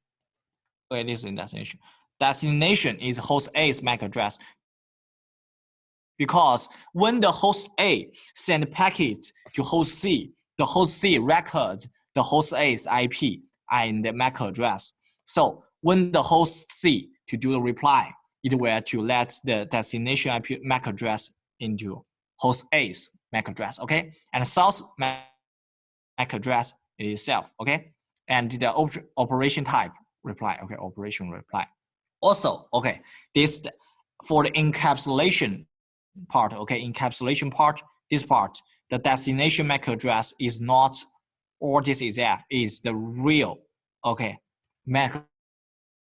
Okay, this is destination. Destination is host A's MAC address, because when the host A send packet to host C, the host C records the host A's IP and the MAC address. So when the host C to do the reply, it will to let the destination IP MAC address into host A's MAC address. Okay, and source MAC address itself. Okay, and the operation type reply. Okay, operation reply. Also, okay, this for the encapsulation part. Okay, encapsulation part. This part, the destination MAC address is not, or this is F, is the real, okay, MAC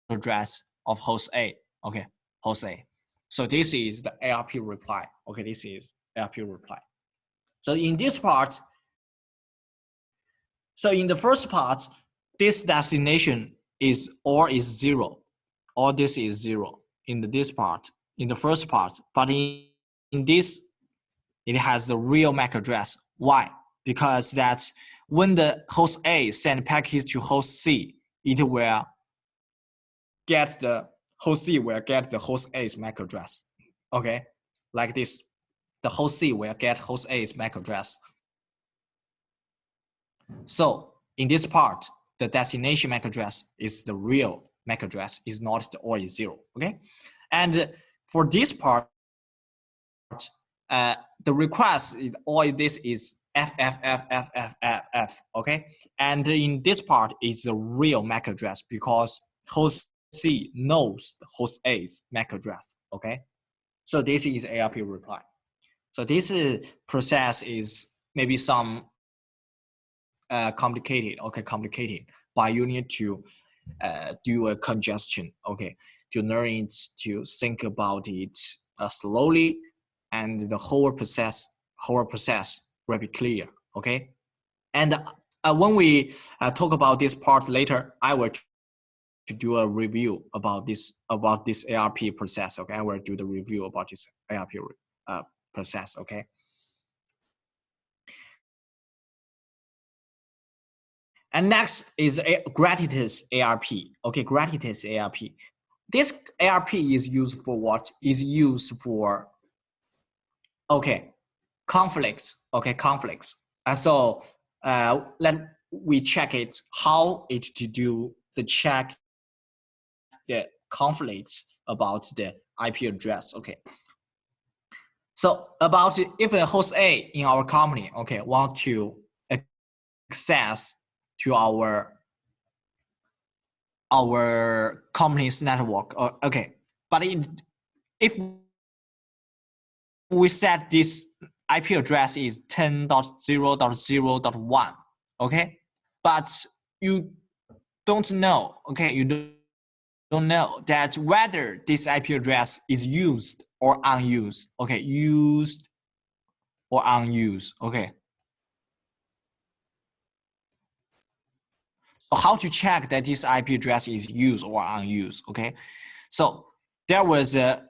address of host A. Okay, host A. So this is the ARP reply. Okay, this is ARP reply. So in this part, so in the first part, this destination is or is 0, or this is 0 in this part, in the first part. But in this, it has the real MAC address. Why? Because that's when the host A send package to host C, it will get the host C will get the host A's MAC address. Okay, like this, the host C will get host A's MAC address. So in this part, the destination MAC address is the real MAC address, is not the or is 0. Okay, and for this part, the request all this is FFFFFFF, okay? And in this part is the real MAC address because host C knows the host A's MAC address, okay? So this is ARP reply. So this process is maybe some complicated, okay, complicated, but you need to do a congestion, okay, to learn it, to think about it slowly, and the whole process will be clear, okay. And when we talk about this part later, I will to do a review about this ARP process, okay. I will do the review about this ARP process, okay. And next is gratuitous ARP. Okay, gratuitous ARP. This ARP is used for what? Is used for, okay, conflicts. Okay, conflicts. And so let we check it how it to do the check the conflicts about the IP address. Okay. So about if a host A in our company, okay, want to access to our company's network, okay, but if we set this IP address is 10.0.0.1, okay, but you don't know, okay, you don't know that whether this IP address is used or unused, okay, used or unused, okay. How to check that this IP address is used or unused, okay? So there was a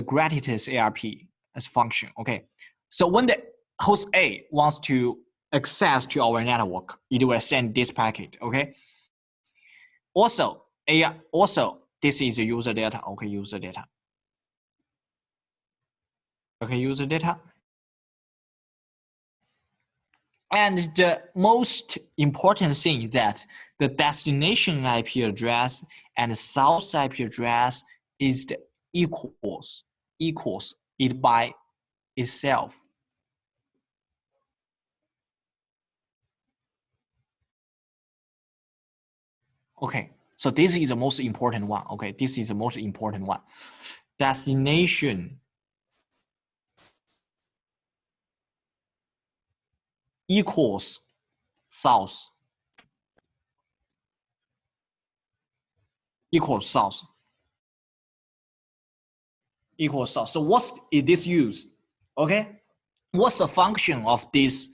gratuitous ARP as function, okay? So when the host A wants to access to our network, it will send this packet, okay? Also, this is user data, okay, user data. Okay, user data. And the most important thing is that the destination IP address and the source IP address is the equals it by itself. Okay, so this is the most important one. Okay, this is the most important one. Destination equals source equals source equals source. So what is this used? Okay, what's the function of this?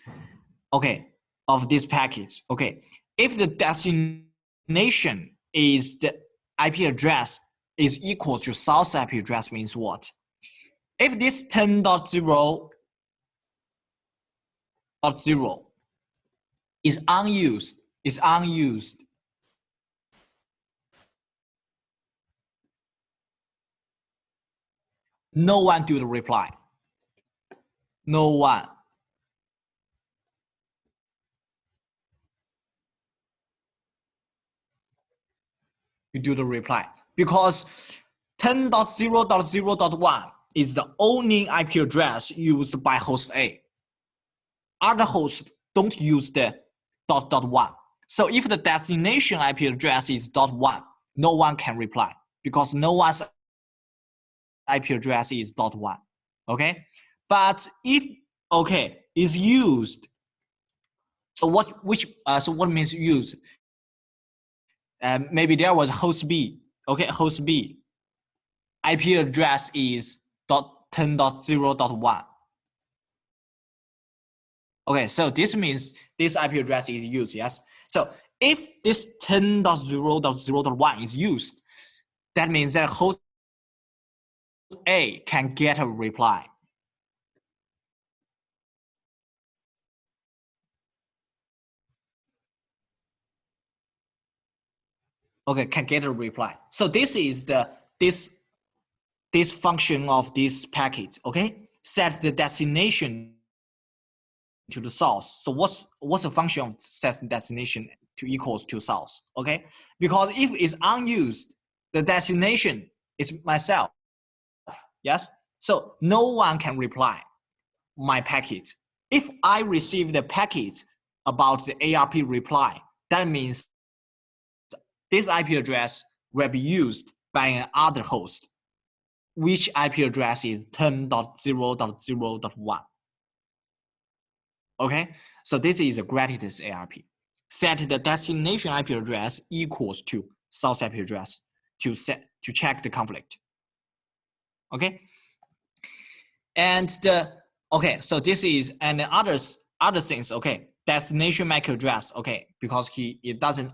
Okay, of this package. Okay, if the destination is the IP address is equal to source IP address means what? If this 10.0.0 is unused, no one do the reply. No one. You do the reply because 10.0.0.1 is the only IP address used by host A. Other hosts don't use the .1. So if the destination IP address is .1, no one can reply because no one's IP address is .1. Okay, but if okay is used, so what means use? Maybe there was host B. Okay, host B IP address is .10.0.1. Okay, so this means this IP address is used, yes? So if this 10.0.0.1 is used, that means that host A can get a reply. Okay, can get a reply. So this is this function of this packet, okay? Set the destination to the source. So what's the function of set the destination to equals to source, okay? Because if it's unused, the destination is myself, yes? So no one can reply. my packet. If I receive the packet about the ARP reply, that means this IP address will be used by another host, which IP address is 10.0.0.1. Okay, so this is a gratuitous ARP. Set the destination IP address equals to source IP address to check the conflict. Okay, and so this is and other things. Okay, destination MAC address. Okay, because it doesn't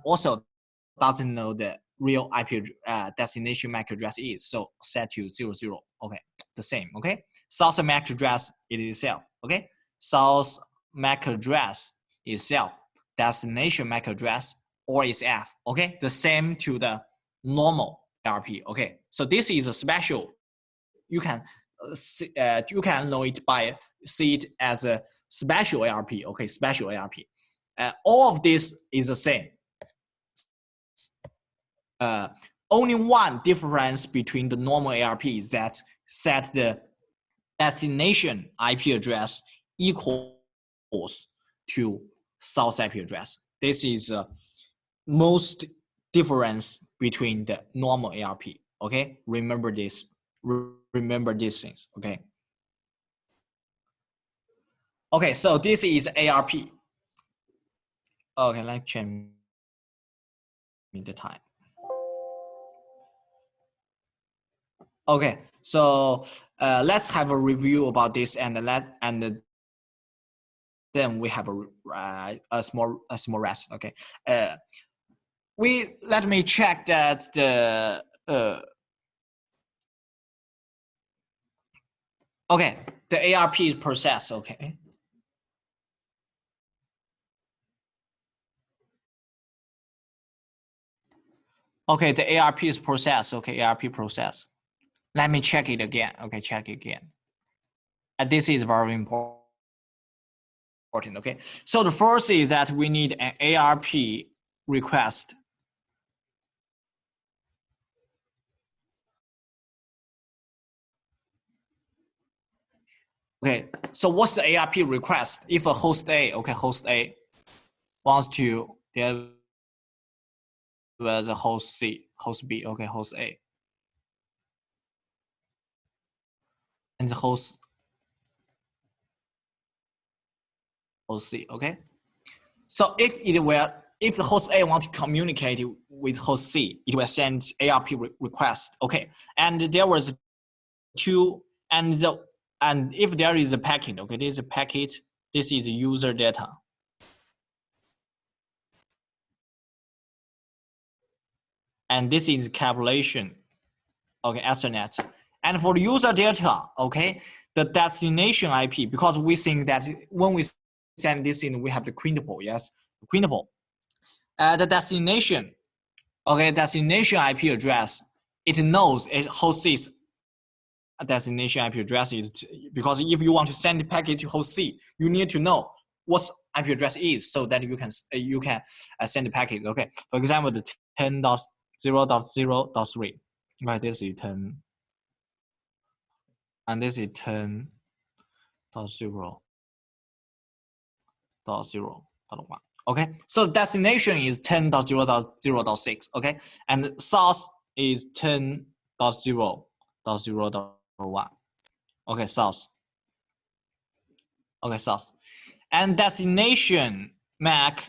know the real IP destination MAC address is, so set to 00. Okay, the same. Okay, source MAC address it itself. Okay, source MAC address itself, destination MAC address or its F. Okay, the same to the normal ARP. Okay, so this is a special. You can know it by see it as a special ARP. Okay, special ARP. All of this is the same. Only one difference between the normal ARP is that set the destination IP address equals to source IP address. This is most difference between the normal ARP. Okay, remember this. Remember these things. Okay. Okay, so this is ARP. Okay, let's change the time. Okay, so let's have a review about this, and then we have a small rest. Okay, let me check that the okay, the ARP is processed. Okay. Okay, the ARP is processed. Okay, ARP process. Let me check it again. Okay, check it again. And this is very important. Okay, so the first is that we need an ARP request. Okay, so what's the ARP request? If a host A, okay, host A wants to deal with a host C, host B, okay, host A, and the host C, okay. So if the host A wants to communicate with host C, it will send ARP request, okay. And there was two, and if there is a packet, okay, this is a packet, this is user data. And this is calculation, okay, Ethernet. And for the user data, okay, the destination IP, because we think that when we send this in, we have the quintuple, yes, quintuple. The destination, okay, destination IP address, it knows it host C's destination IP address is, because if you want to send the packet to host C, you need to know what IP address is so that you can send the packet. Okay, for example, the 10.0.0.3, right? This is 10, and this is 10.0.0.1. Okay, so destination is 10.0.0.6. Okay, and source is 10.0.0.1. Okay, source. Okay, source. And destination MAC.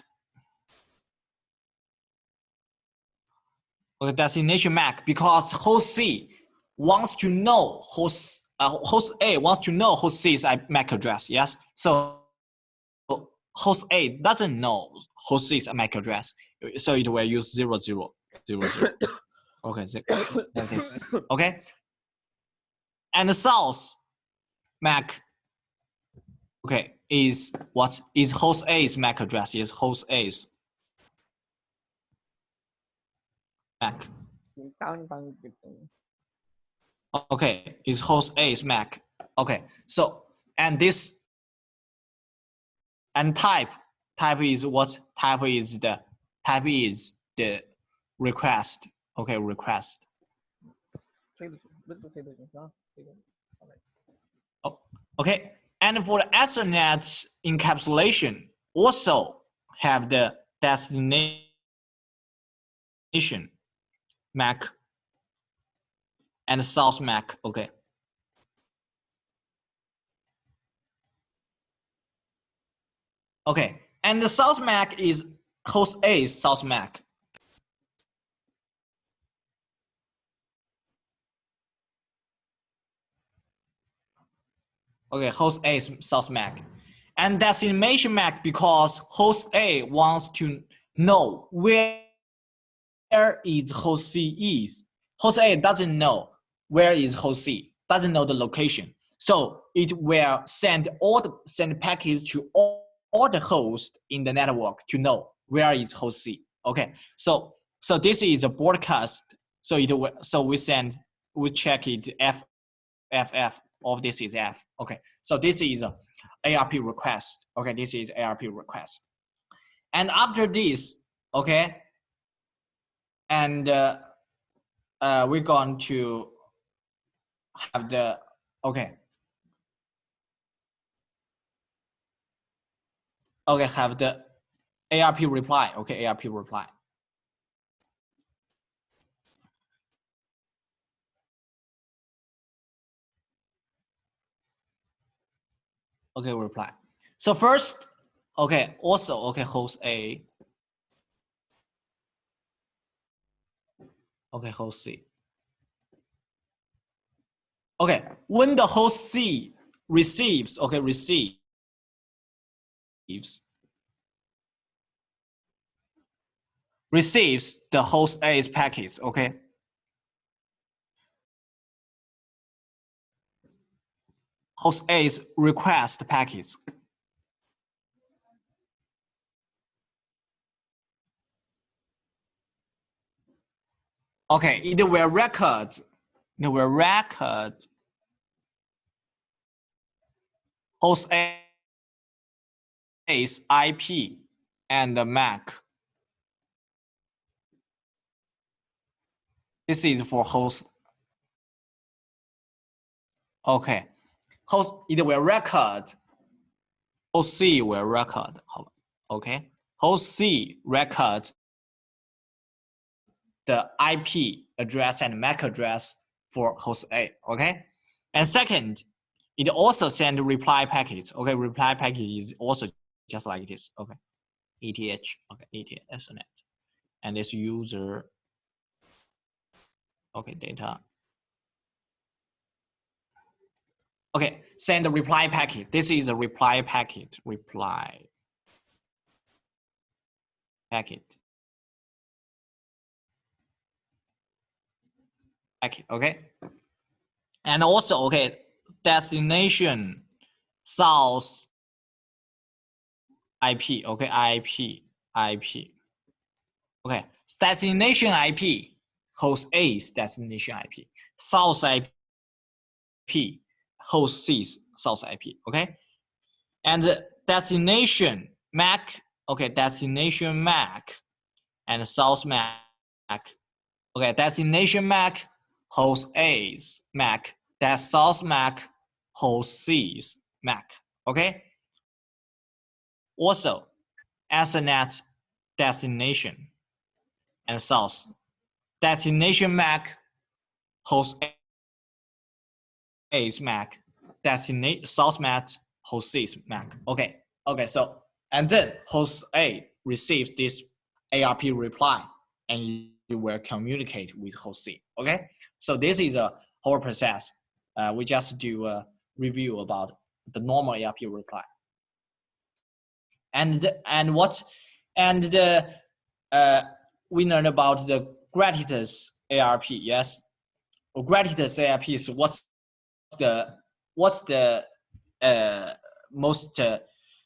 Okay, destination MAC, because host C wants to know host A wants to know host C's MAC address. Yes, so host A doesn't know host C's MAC address, so it will use 0000. Okay, like this. Okay, and the source MAC, okay, is what is host A's MAC address? Is host A's MAC. Okay, is host A's MAC. Okay, so and this and type is what? Type is the request. Okay, request. Oh, okay, And for the Ethernet encapsulation, also have the destination MAC and source MAC. Okay. Okay, and the source MAC is host A's source MAC. Okay, host A's source MAC. And destination MAC because host A wants to know where is host C is. Host A doesn't know where is host C, doesn't know the location. So it will send packets to all the hosts in the network to know where is host C. Okay, so this is a broadcast. So we check it F of this is F. Okay, so this is a ARP request. Okay, this is ARP request. And after this, okay, and we're going to have the have the ARP reply. Okay, ARP reply. Okay, reply. So first, okay, also, okay, host A. Okay, host C. Okay, when the host C receives, okay, receives the host A's packets, okay? Host A's request packets. Okay, it will record host A's IP and the MAC. This is for host. Okay, it will record. Host C will record. Okay, host C record the IP address and MAC address for host A. Okay, and second, it also send reply packets. Okay, reply packet is also just like this. Okay, ETH. Okay, ETH Ethernet, and this user. Okay, data. Okay, send a reply packet. This is a reply packet. Reply packet. Okay, and also okay, destination source IP. Okay, IP. Okay, destination IP, host A's destination IP, source IP, host C's source IP. Okay, and the destination MAC. Okay, destination MAC and source MAC. Okay, destination MAC, host A's MAC, that source MAC, host C's MAC. Okay. Also, Ethernet destination and source. Destination MAC, host A's MAC, destination source MAC, host C's MAC. Okay. Okay. So and then host A receives this ARP reply, and you will communicate with host C. Okay. So this is a whole process. We just do a review about the normal ARP reply. And we learned about the gratuitous ARP. Yes, or gratuitous ARP is what's the most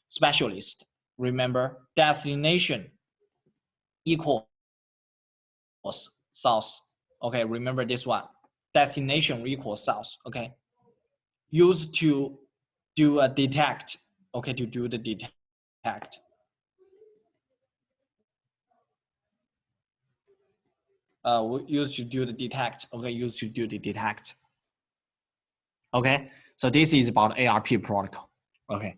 specialist. Remember, destination equals source. Okay, remember this one. Destination equals source. Okay, used to do a detect. Okay, to do the detect. We used to do the detect. Okay, used to do the detect. Okay, so this is about ARP protocol. Okay.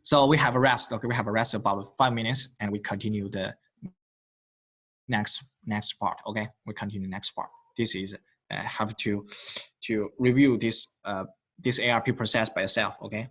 So we have a rest. Okay, we have a rest about 5 minutes, and we continue the next part. Okay, we continue next part. This is have to review this this ARP process by yourself. Okay.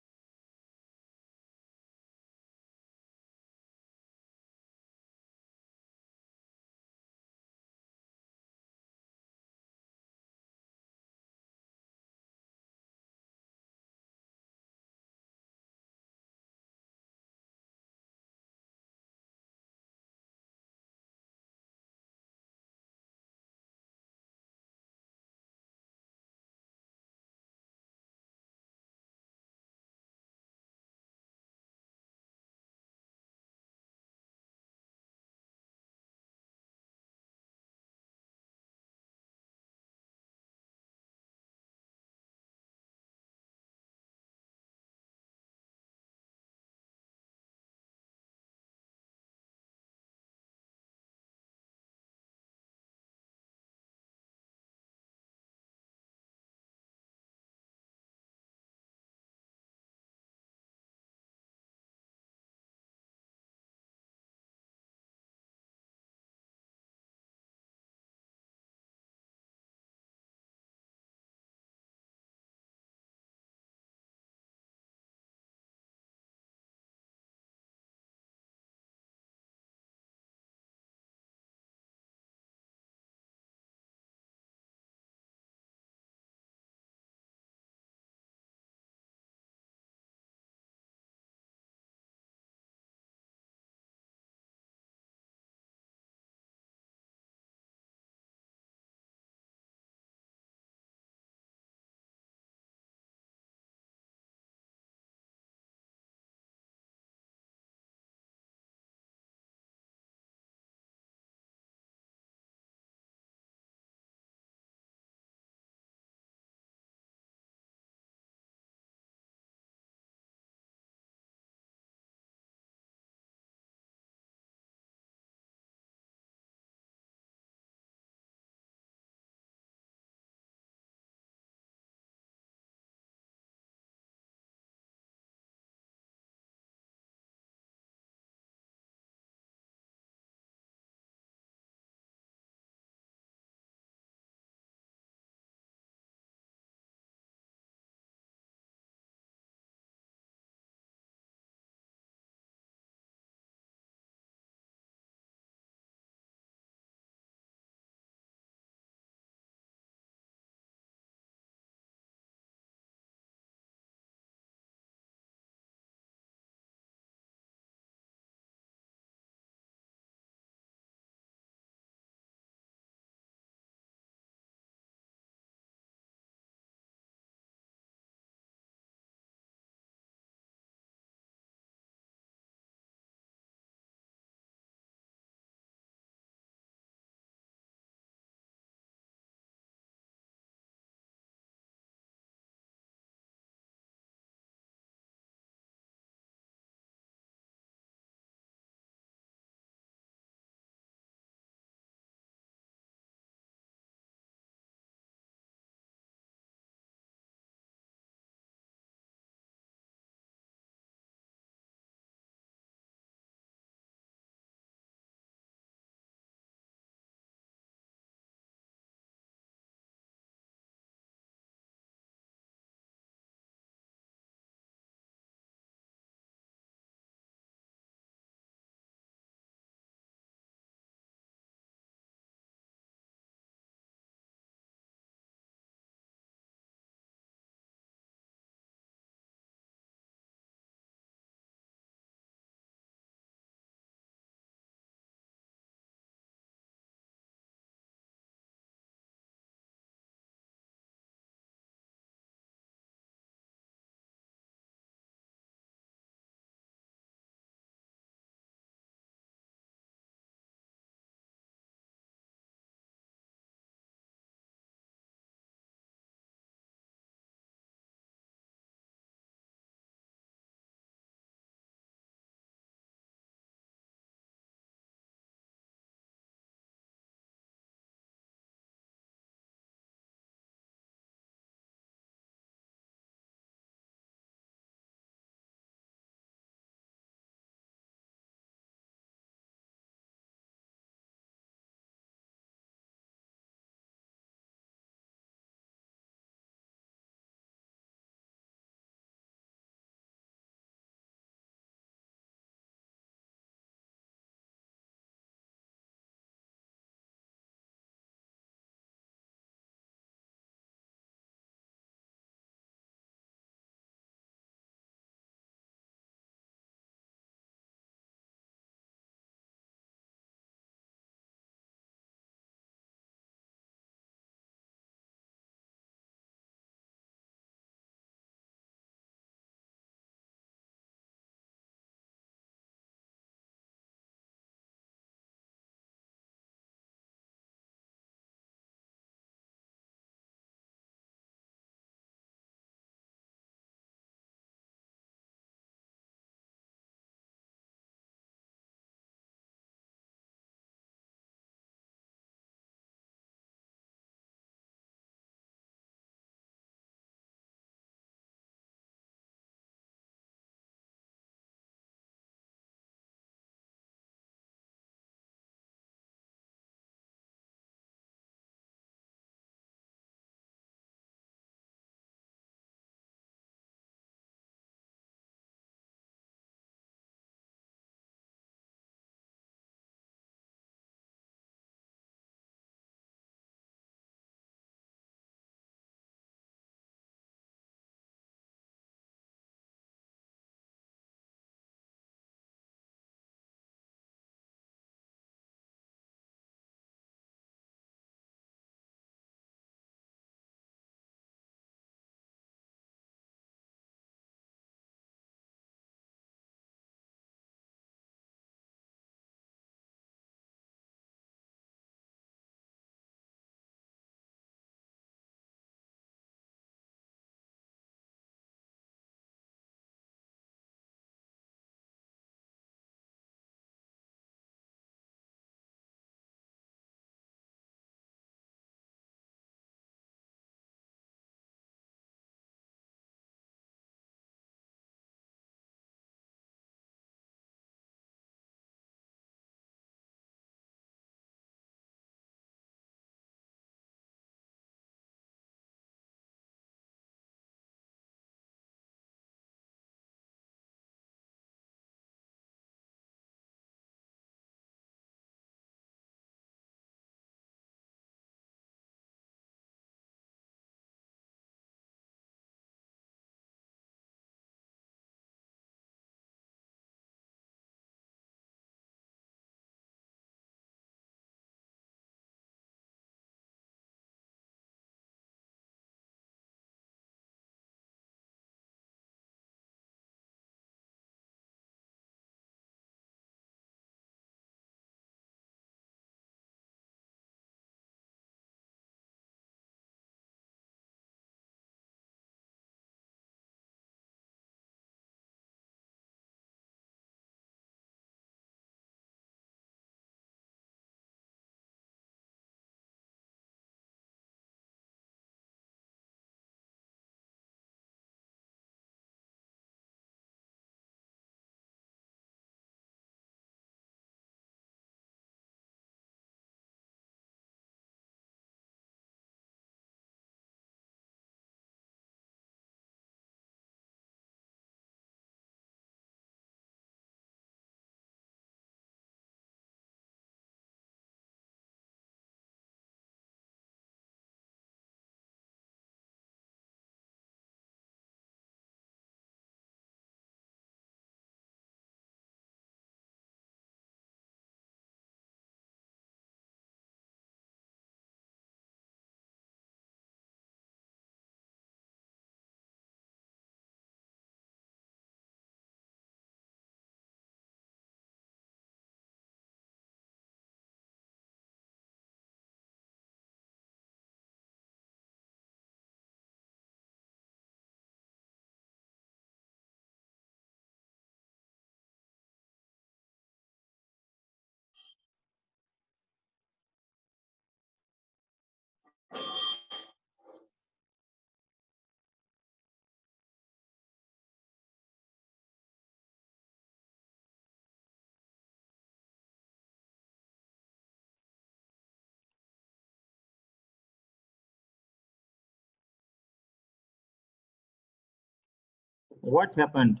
What happened?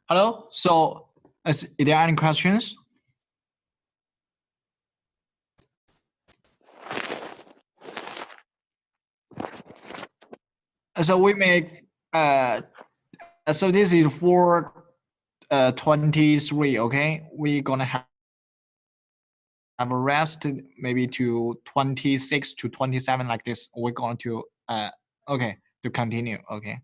Hello. So, is there any questions? So we make so this is for 23. Okay, we're gonna have a rest maybe to 26 to 27 like this. We're going to okay to continue. Okay.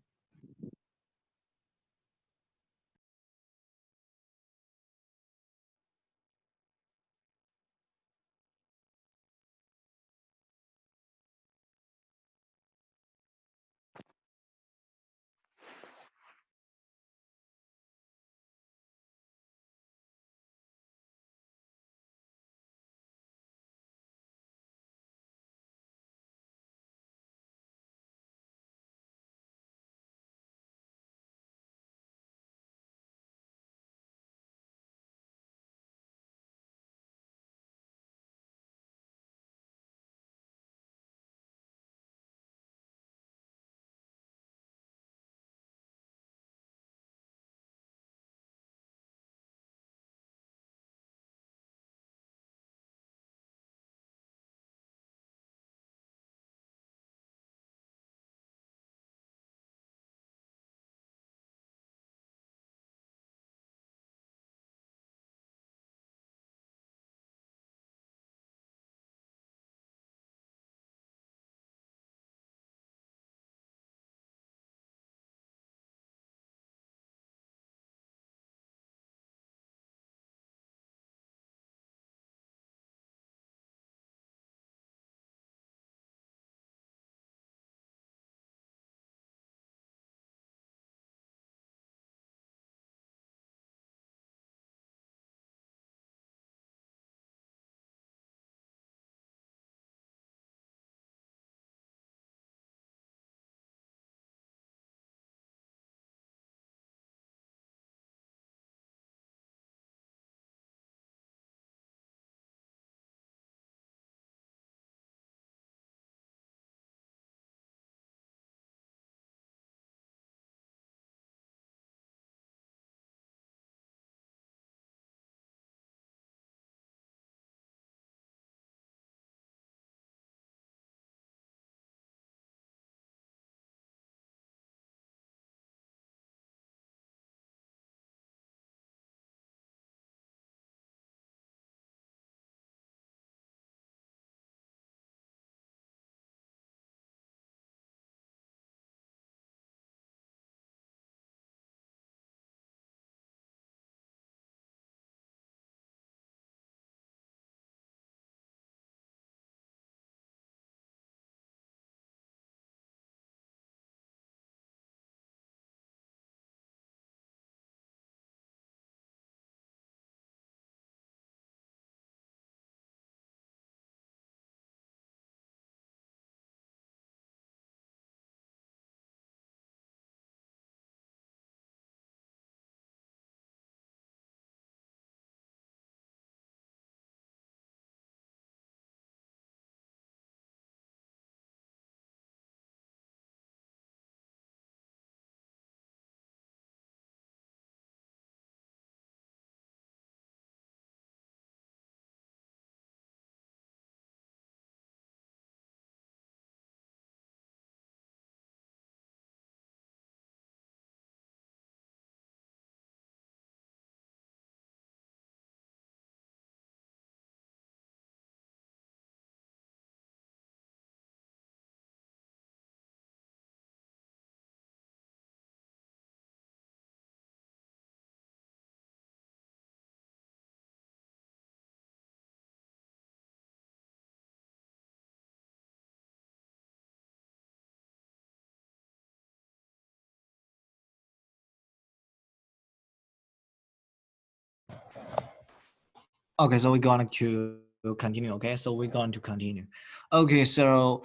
Okay, so we're going to continue. Okay, so we're going to continue. Okay, so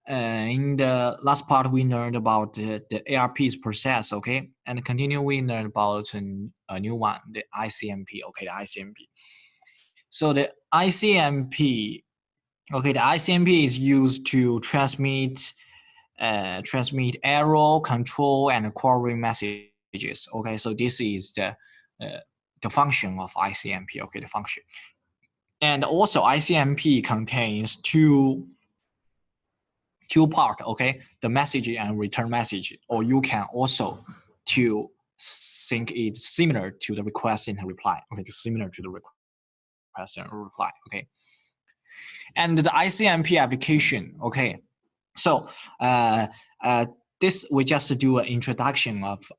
in the last part we learned about the ARP's process. Okay, and continue we learned about a new one, the ICMP. Okay, the ICMP. So the ICMP Okay, the ICMP is used to transmit error, control, and query messages. Okay, so this is the function of ICMP. Okay, the function. And also ICMP contains two part, okay, the message and return message, or you can also to think it's similar to the request and reply. Okay, similar to the request and reply. Okay, and the ICMP application. Okay, so this we just do an introduction of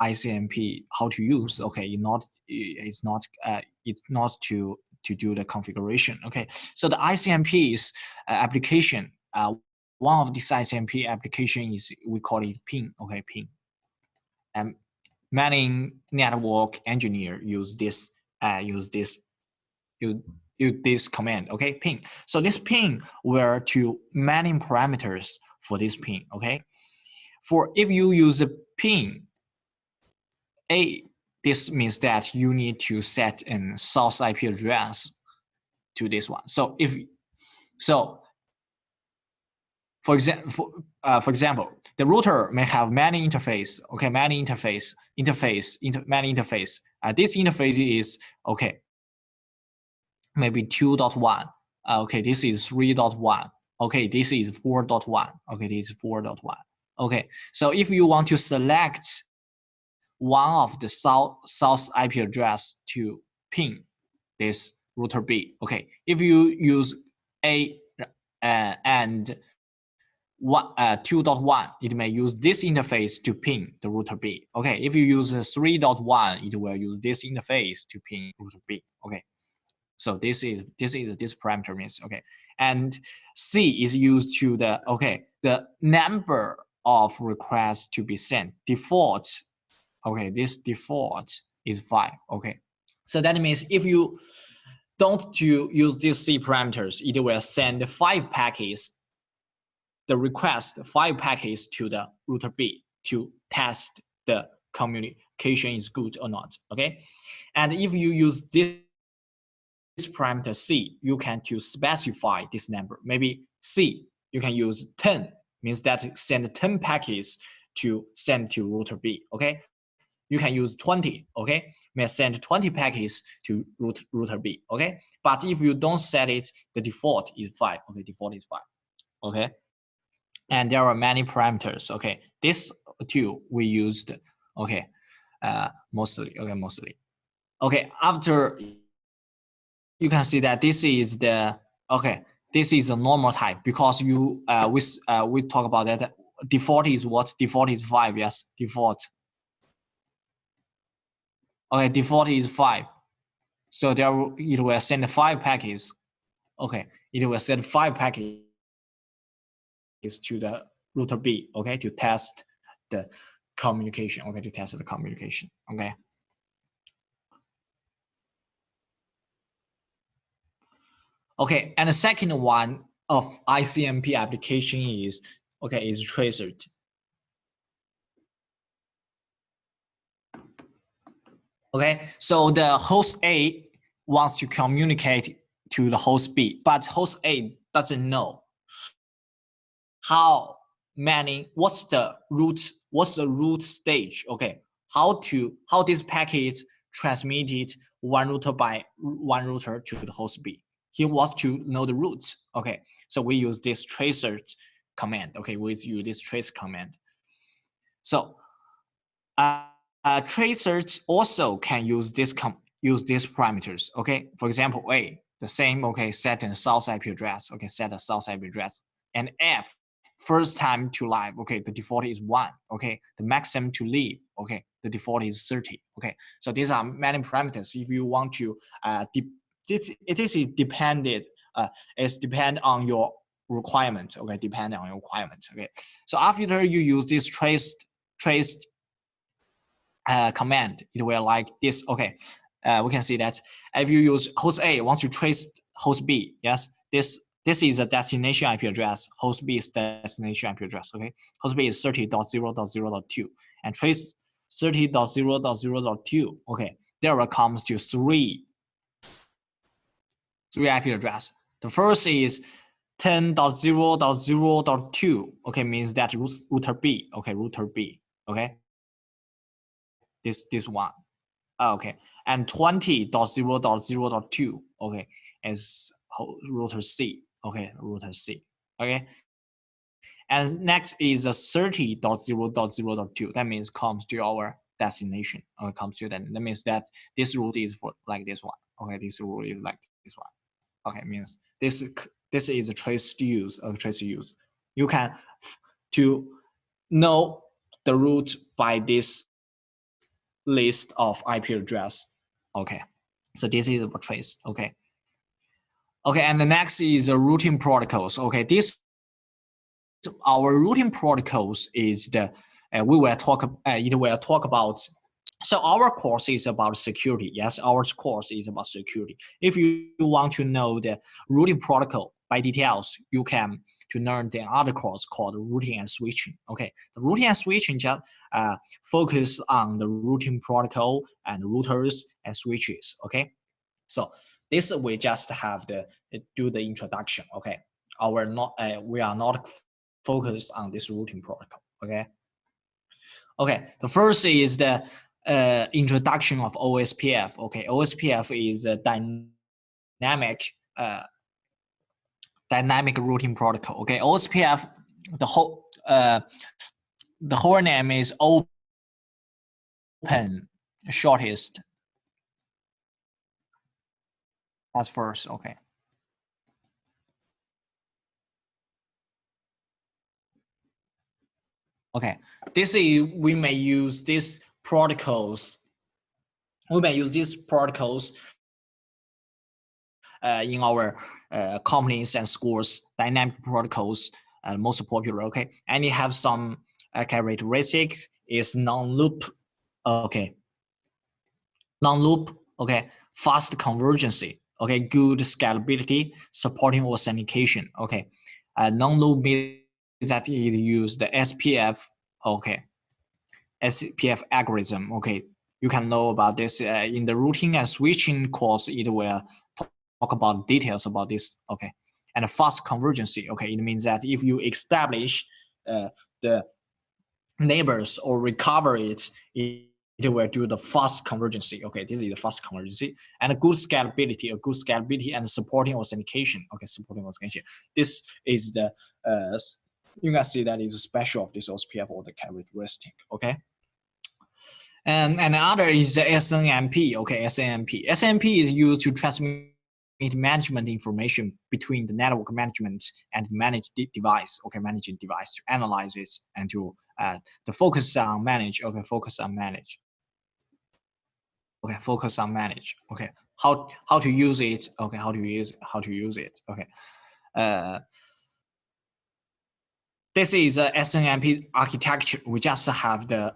ICMP, how to use. Okay, it's not to do the configuration. Okay, so the ICMP is application. One of these ICMP application is, we call it ping. Okay, ping. And many network engineer use this command. Okay, ping. So this ping were to many parameters for this ping. Okay, for if you use a ping, this means that you need to set an source IP address to this one. So for example, the router may have many interface. Okay, many interface. This interface is okay, maybe 2.1. Okay, this is 3.1. Okay, this is 4.1. Okay, this is 4.1. Okay, so if you want to select one of the source IP address to ping this router B. Okay, if you use A and 2.1, it may use this interface to ping the router B. Okay, if you use 3.1, it will use this interface to ping router B. Okay, so this parameter means. Okay, and C is used to the number of requests to be sent. Default. Okay, this default is 5. Okay, so that means if you don't use these C parameters, it will send 5 packets, the request 5 packets to the router B to test the communication is good or not. Okay, and if you use this parameter C, you can to specify this number. Maybe C, you can use 10, means that send 10 packets to send to router B. Okay, you can use 20. Okay, may send 20 packets to router B. Okay, but if you don't set it, the default is 5. Okay, default is 5. Okay, and there are many parameters. Okay, this two we used. Okay, mostly. Okay, mostly. Okay, after you can see that this is the this is a normal type, because you we talk about that. Default is what? Default is 5. Yes, default. Okay, default is 5. So there it will send 5 packets. Okay, it will send 5 packets to the router B. Okay, to test the communication. Okay, to test the communication. Okay. Okay, and the second one of ICMP application is tracer. Okay, so the host A wants to communicate to the host B, but host A doesn't know what's the root stage. Okay, how this packet transmitted one router by one router to the host B. He wants to know the roots. Okay, so we use this tracer command. Okay, we use this trace command. So tracers also can use these parameters. Okay, for example, A, the same. Okay, set a source IP address. Okay, set a source IP address. And F, first time to live. Okay, the default is 1. Okay, the maximum to leave. Okay, the default is 30. Okay, so these are many parameters. If you want to, it is dependent. It's depend on your requirement. Okay, depend on your requirement. Okay, so after you use this traced command, it will like this. Okay, we can see that if you use host A wants to trace host B, yes, this is a destination IP address. Host B is destination IP address. Okay, host B is 30.0.0.2 and trace 30.0.0.2. Okay, there comes to three IP address. The first is 10.0.0.2. Okay, means that router B. Okay, router B. Okay, this one. Okay, and 20.0.0.2. Okay, is router C. Okay, router C. Okay, and next is a 30.0.0.2. That means comes to our destination. Or comes to that. That means that this route is for like this one. Okay, this route is like this one. Okay, means this is a trace use of trace use. You can to know the route by this list of IP address. Okay, so this is for trace. Okay. Okay, and the next is the routing protocols. Okay, this our routing protocols is the we will talk it will talk about. So our course is about security. Yes, our course is about security. If you want to know the routing protocol by details, you can to learn the other course called routing and switching. Okay, the routing and switching just focus on the routing protocol and routers and switches. Okay, so this we just have the do the introduction. Okay, our not we are not focused on this routing protocol. Okay. Okay, the first is the introduction of OSPF. Okay, OSPF is a dynamic routing protocol. Okay, OSPF, the whole name is open shortest. That's first. Okay. Okay, this is we may use these protocols. We may use these protocols in our companies and schools. Dynamic protocols most popular. Okay, and it have some characteristics. Is non-loop. Okay, non-loop. Okay, fast convergency. Okay, good scalability, supporting authentication. Okay, non-loop means that it use the SPF. Okay, SPF algorithm. Okay, you can know about this in the routing and switching course. It will talk about details about this. Okay, and fast convergency. Okay, it means that if you establish the neighbors or recover it, it will do the fast convergency. Okay, this is the fast convergency and a good scalability and supporting authentication. Okay, supporting authentication. This is the you can see that is special of this OSPF or the characteristic. Okay. And another is the SNMP. Okay, SNMP. SNMP is used to transmit management information between the network management and managed device. Okay, managing device to analyze it and to focus on manage. Okay, focus on manage. Okay, focus on manage. Okay, how to use it. Okay, how to use it. Okay, this is a SNMP architecture. We just have the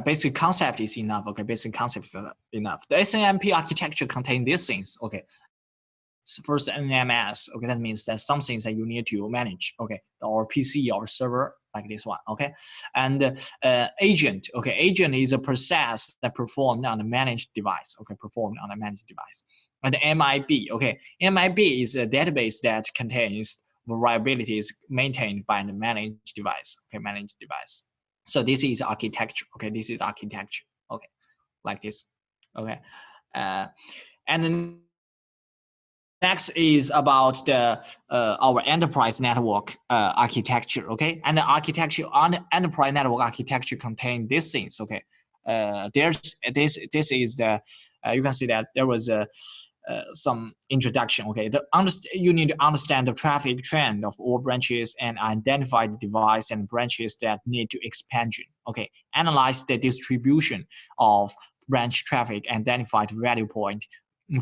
basic concept is enough. Okay, basic concept is enough. The SNMP architecture contains these things. Okay, so first NMS. Okay, that means that some things that you need to manage. Okay, or PC or server like this one. Okay, and agent. Okay, agent is a process that performed on a managed device. Okay, performed on a managed device. And MIB. Okay, MIB is a database that contains variabilities maintained by the managed device. Okay, managed device. So this is architecture. Okay, this is architecture. Okay, like this. Okay, and then next is about the our enterprise network architecture. Okay, and the architecture on enterprise network architecture contain these things. Okay, there's this is the you can see that there was a some introduction. Okay, you need to understand the traffic trend of all branches and identify the device and branches that need to expansion. Okay, analyze the distribution of branch traffic, identify the value point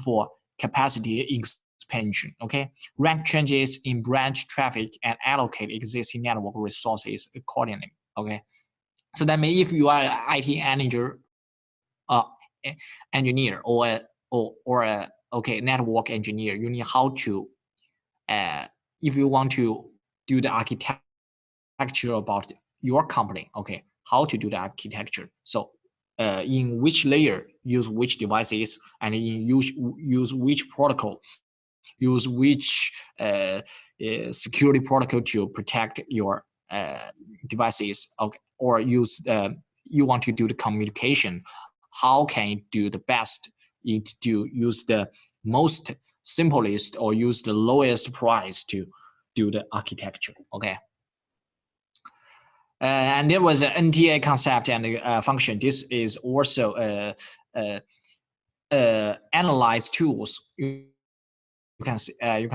for capacity expansion. Okay, rank changes in branch traffic and allocate existing network resources accordingly. Okay, so that means if you are an IT manager, engineer, or a okay network engineer, you need how to if you want to do the architecture about your company. Okay, how to do the architecture. So in which layer use which devices and in use which protocol use which security protocol to protect your devices, okay, or use you want to do the communication. How can you do the best? You to use the most simplest or use the lowest price to do the architecture. Okay. And there was an NTA concept and function. This is also analyze tools. You can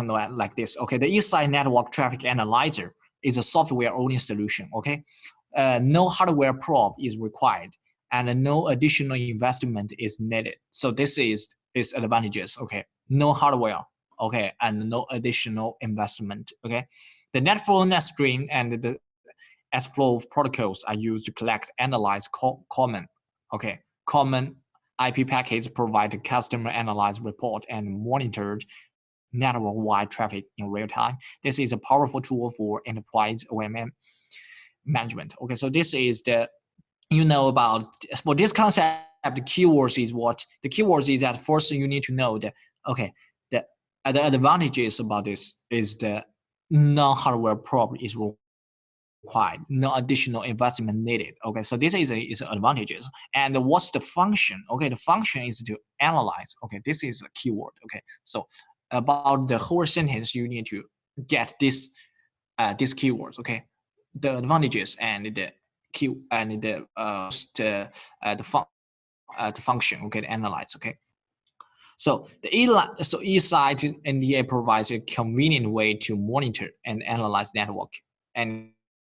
know it like this. Okay, the Eastside Network Traffic Analyzer is a software-only solution. Okay, no hardware probe is required, and no additional investment is needed. So this is its advantages. Okay, no hardware. Okay, and no additional investment. Okay, the NetFlow, NetStream, and the S-Flow protocols are used to collect, analyze common IP packets, provide customer analyze report, and monitored network-wide traffic in real time. This is a powerful tool for enterprise OMM management. Okay, so this is the, about, for this concept, the keywords is what? The keywords is that first you need to know that, okay, the advantages about this is the non-hardware probe is required, no additional investment needed. Okay, so this is advantages. And what's the function? Okay, the function is to analyze. Okay, this is a keyword. Okay, so about the whole sentence, you need to get this these keywords. Okay, the advantages and the key and the function. Okay, the analyze. Okay. So the Eastside NDA provides a convenient way to monitor and analyze network, and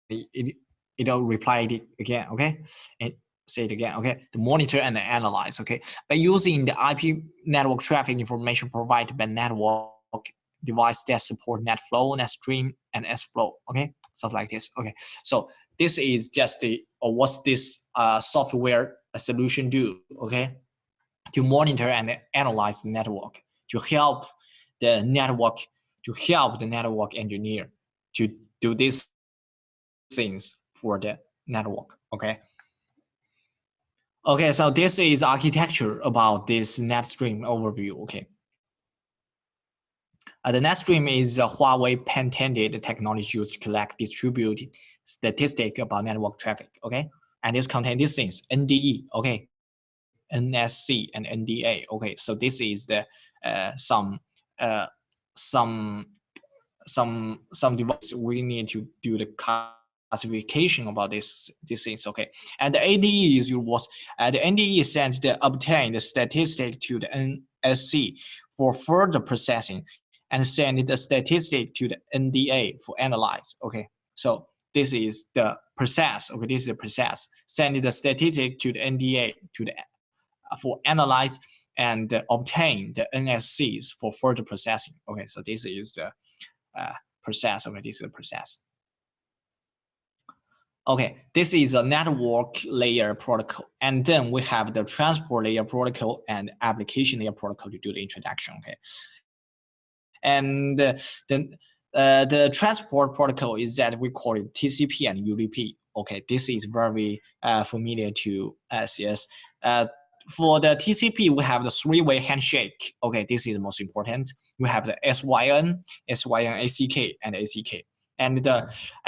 it'll reply it again. Okay, and say it again. Okay, the monitor and the analyze. Okay, by using the IP network traffic information provided by network device that support NetFlow, NetStream, and S-Flow. Okay, stuff like this. Okay, so this is just the what's this software solution do? Okay, to monitor and analyze the network, to help the network engineer to do these things for the network. Okay. Okay, so this is architecture about this NetStream overview. Okay. The NetStream is a Huawei patented technology used to collect distributed statistics about network traffic. Okay, and this contains these things: NDE. Okay. NSC and NDA. Okay, so this is the some device we need to do the classification about these things. Okay, and the ADE is what the NDE sends the obtained statistic to the NSC for further processing, and send the statistic to the NDA for analyze. Okay, so this is the process. Okay, this is the process. Send the statistic to the NDA to the for analyze and obtain the NSCs for further processing. Okay, so this is the process. Okay, this is the process. Okay, this is a network layer protocol, and then we have the transport layer protocol and application layer protocol to do the introduction. Okay, and then the transport protocol is that we call it TCP and UDP. Okay, this is very familiar to us. Yes. For the TCP, we have the three-way handshake. Okay, this is the most important. We have the SYN, ACK, and ACK. And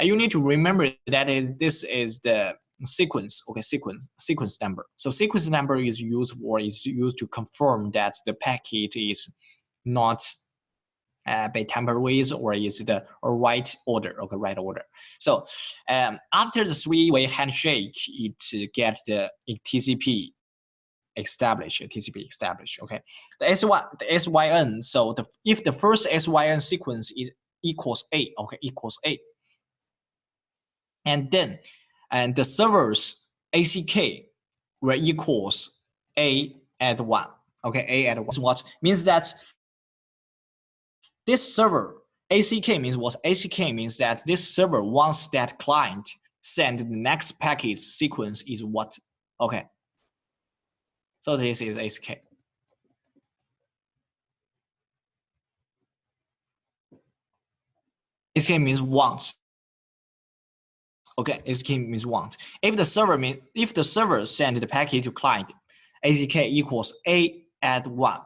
you need to remember that this is the sequence. Okay, sequence number. So sequence number is used to confirm that the packet is not by tamper with, or is the right order. Okay, right order. So after the three-way handshake, it gets the TCP established. Okay, the SYN. So if the first SYN sequence is equals A, okay, equals A, and then the server's ACK will equals A at 1. Okay, A at 1. What means that this server ACK means what? ACK means that this server wants that client send the next packet sequence is what? Okay. So this is ACK. ACK means wants. Okay, ACK means want. If the server send the packet to client, ACK equals A at 1.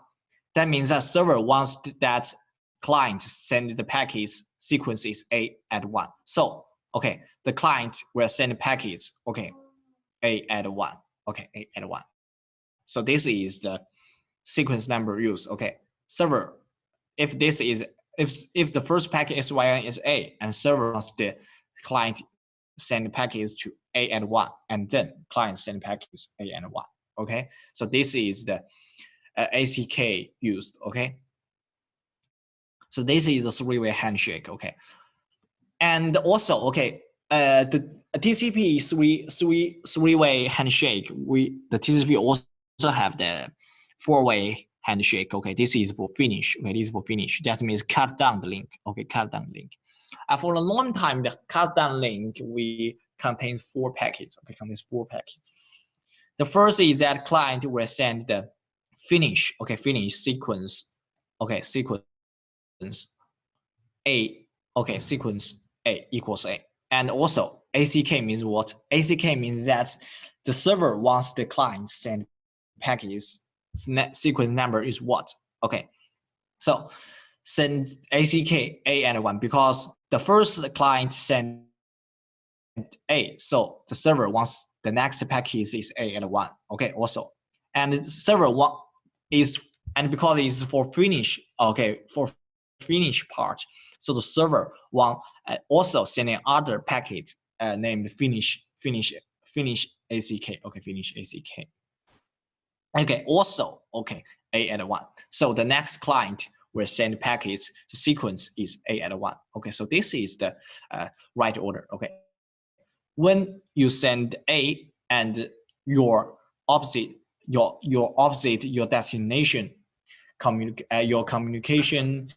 That means that server wants that client send the packet sequences A at 1. So, okay, the client will send packets, okay, A at 1, okay, A at 1. So this is the sequence number used, okay. Server, if this is, if the first packet SYN is A, and server wants the client send packets to A at 1, and then client send packets A at 1, okay. So this is the ACK used, okay. So this is the three-way handshake, okay. And also, okay, the TCP three-way handshake. The TCP also have the four-way handshake. Okay, this is for finish. Okay, this is for finish. That means cut down the link. Okay, cut down the link. For a long time, the cut down link contains 4 packets. Okay, contains 4 packets. The first is that client will send the finish. Okay, finish sequence. Okay, sequence A. Okay, sequence A equals A. And also ACK means what? ACK means that the server wants the client send packages. Sequence number is what? Okay, so send ACK A and 1 because the first client sent A, so the server wants the next package is A and 1. Okay, also, and the server is, and because it's for finish. Okay, for finish part, so the server want also sending other packet named finish ACK. Okay, finish ACK. Okay, also, okay, A at 1. So the next client will send packets. The sequence is A at 1. Okay, so this is the right order. Okay, when you send A and your opposite, your destination, your communication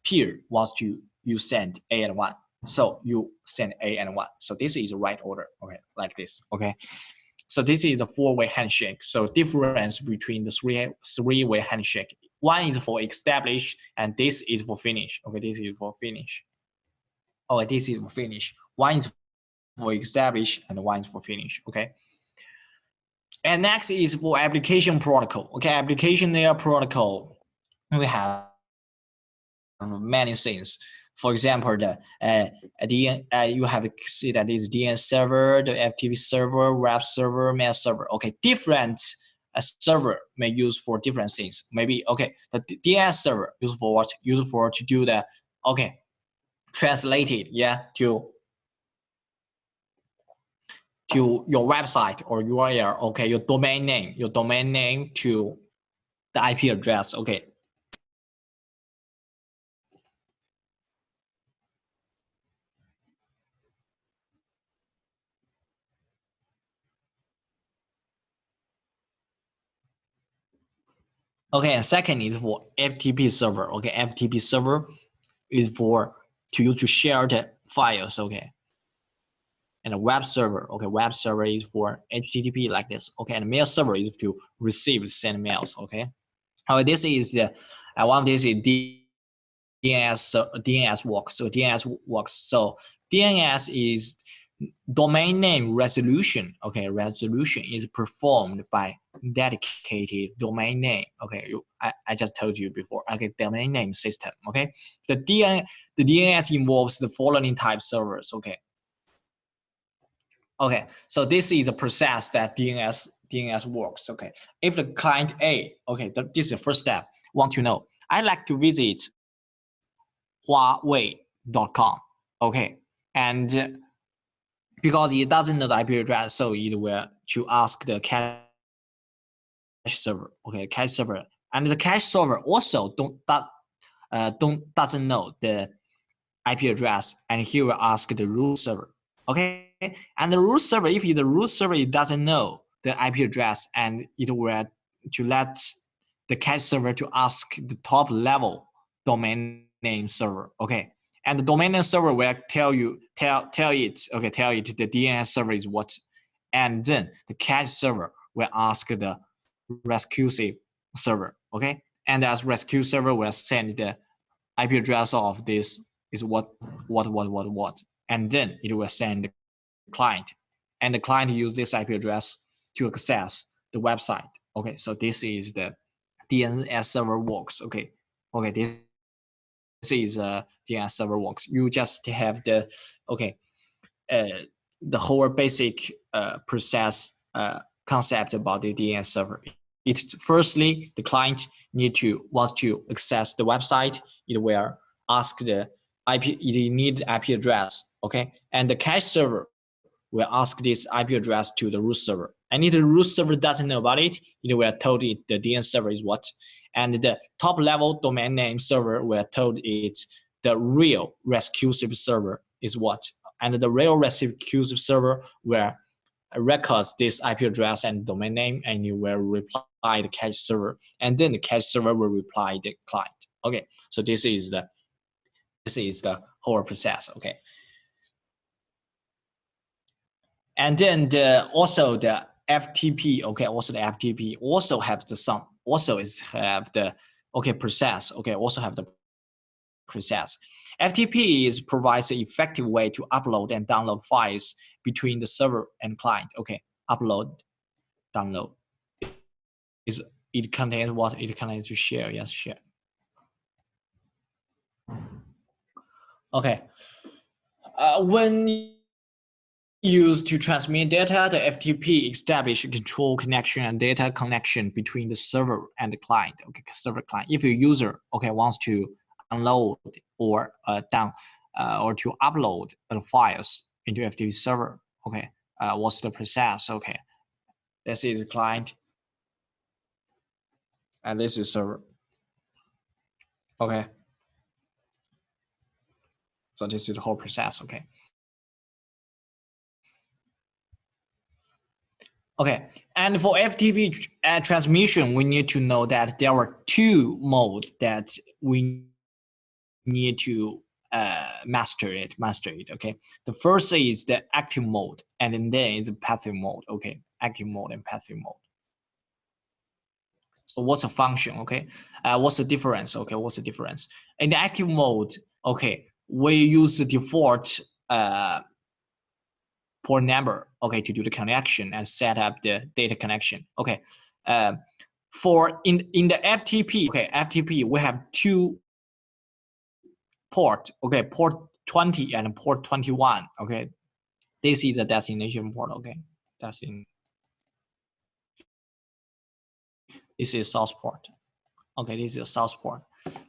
peer wants to you send A and 1. So you send A and 1. So this is the right order. Okay, like this. Okay. So this is a 4-way handshake. So difference between the three-way handshake. One is for establish, and this is for finish. Okay, this is for finish. Oh, this is for finish. One is for establish, and one is for finish. Okay. And next is for application protocol. Okay, application layer protocol. We have many things. For example, you have to see that is DNS server, the FTP server, web server, mail server. Okay, different server may use for different things. Maybe okay, the DNS server used for what? Used for to do the okay, translated to your website or URL. Okay, your domain name to the IP address. Okay. Okay, and second is for FTP server. Okay, FTP server is for to use to share the files. Okay, and a web server. Okay, web server is for HTTP like this. Okay, and mail server is to receive send mails. Okay, this is the this is DNS works. So DNS works. So DNS is domain name resolution. Okay, resolution is performed by dedicated domain name. Okay, I just told you before. Okay, domain name system. Okay, the DNS involves the following type servers. Okay. Okay, so this is a process that DNS works. Okay, if the client A, okay, this is the first step. Want to know? I like to visit Huawei.com. Okay, and because it doesn't know the IP address, so it will to ask the cache server. Okay, cache server, and the cache server also doesn't know the IP address, and he will ask the root server. Okay, and the root server, if the root server it doesn't know the IP address, and it will to let the cache server to ask the top level domain name server. Okay, and the domain name server will tell it the DNS server is what, and then the cache server will ask the recursive server. Okay, and as recursive server will send the IP address of this is what, and then it will send the client, and the client use this IP address to access the website. Okay, so this is the DNS server works. Okay, this is DNS server works. You just have the the whole basic process concept about the DNS server. It's firstly the client wants to access the website. It will ask the IP. It need IP address, okay, and the cache server will ask this IP address to the root server. And if the root server doesn't know about it, it will told it the DNS server is what, and the top level domain name server will told it the real recursive server is what, and the real recursive server will records this IP address and domain name, and you will reply the cache server, and then the cache server will reply the client. Okay, so this is the whole process. Okay, and then also the FTP. Okay, also the FTP also have the process. Okay, also have the process. FTP provides an effective way to upload and download files between the server and client. Okay, upload, download. It contains what? It contains to share. Yes, share. Okay. When used to transmit data, the FTP establish a control connection and data connection between the server and the client. Okay, server client. If a user wants to unload or or to upload the files into FTP server, what's the process? Okay, this is client and this is server. Okay, so this is the whole process. Okay, and for FTP transmission, we need to know that there are two modes that we need to master it. Okay, the first is the active mode, and then is the passive mode. Okay, active mode and passive mode. So what's the function? Okay, what's the difference? Okay, what's the difference? In the active mode, okay, we use the default port number, okay, to do the connection and set up the data connection. Okay, for in the FTP, okay, FTP we have two port, okay, port 20 and port 21. Okay, this is the destination port. Okay, this is source port. Okay, this is a source port.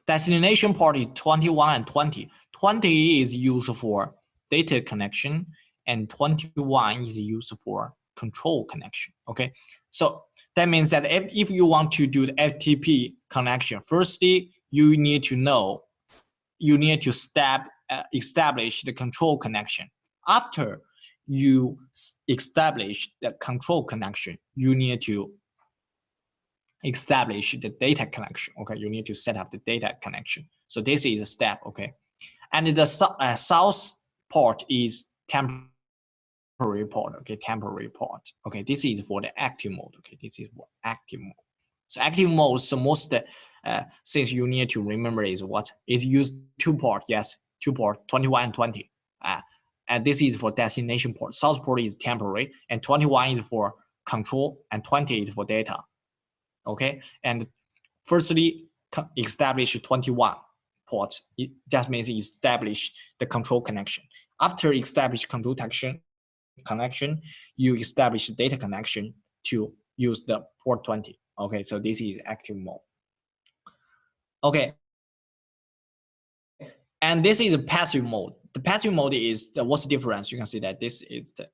Destination port is 21 and 20. 20 is used for data connection, and 21 is used for control connection. Okay, so that means that if you want to do the FTP connection, firstly you need to establish the control connection. After you establish the control connection, you need to establish the data connection. Okay, you need to set up the data connection. So this is a step. Okay, and the source port is temporary port. Okay, temporary port. Okay, this is for the active mode. Okay, this is for active mode. So active mode, so most things you need to remember is what it used two port. Yes, two port 21 and 20. And this is for destination port. Source port is temporary, and 21 is for control, and 20 is for data. Okay, and firstly establish 21 port. It just means establish the control connection. After establish control connection, you establish data connection to use the port 20. Okay, so this is active mode. Okay, and this is a passive mode. The passive mode is what's the difference? You can see that this is the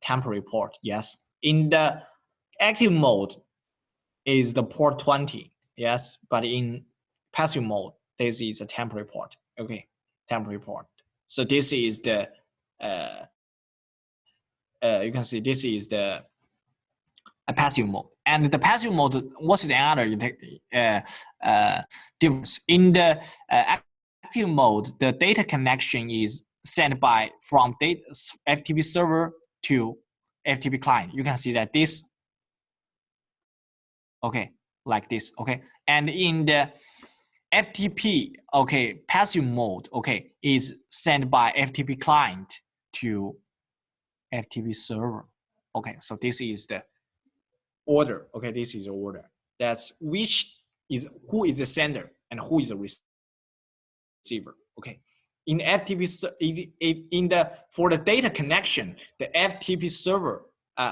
temporary port. Yes, in the active mode is the port 20. Yes, but in passive mode, this is a temporary port. Okay, temporary port. So this is the you can see this is the passive mode. And the passive mode, what's the other difference? In the active mode, the data connection is sent from FTP server to FTP client. You can see that this, okay, like this. Okay, and in the FTP, okay, passive mode, okay, is sent by FTP client to FTP server. Okay, so this is the order. Okay, this is the order. That's who is the sender and who is the receiver. receiver. Okay, in FTP for the data connection, the FTP server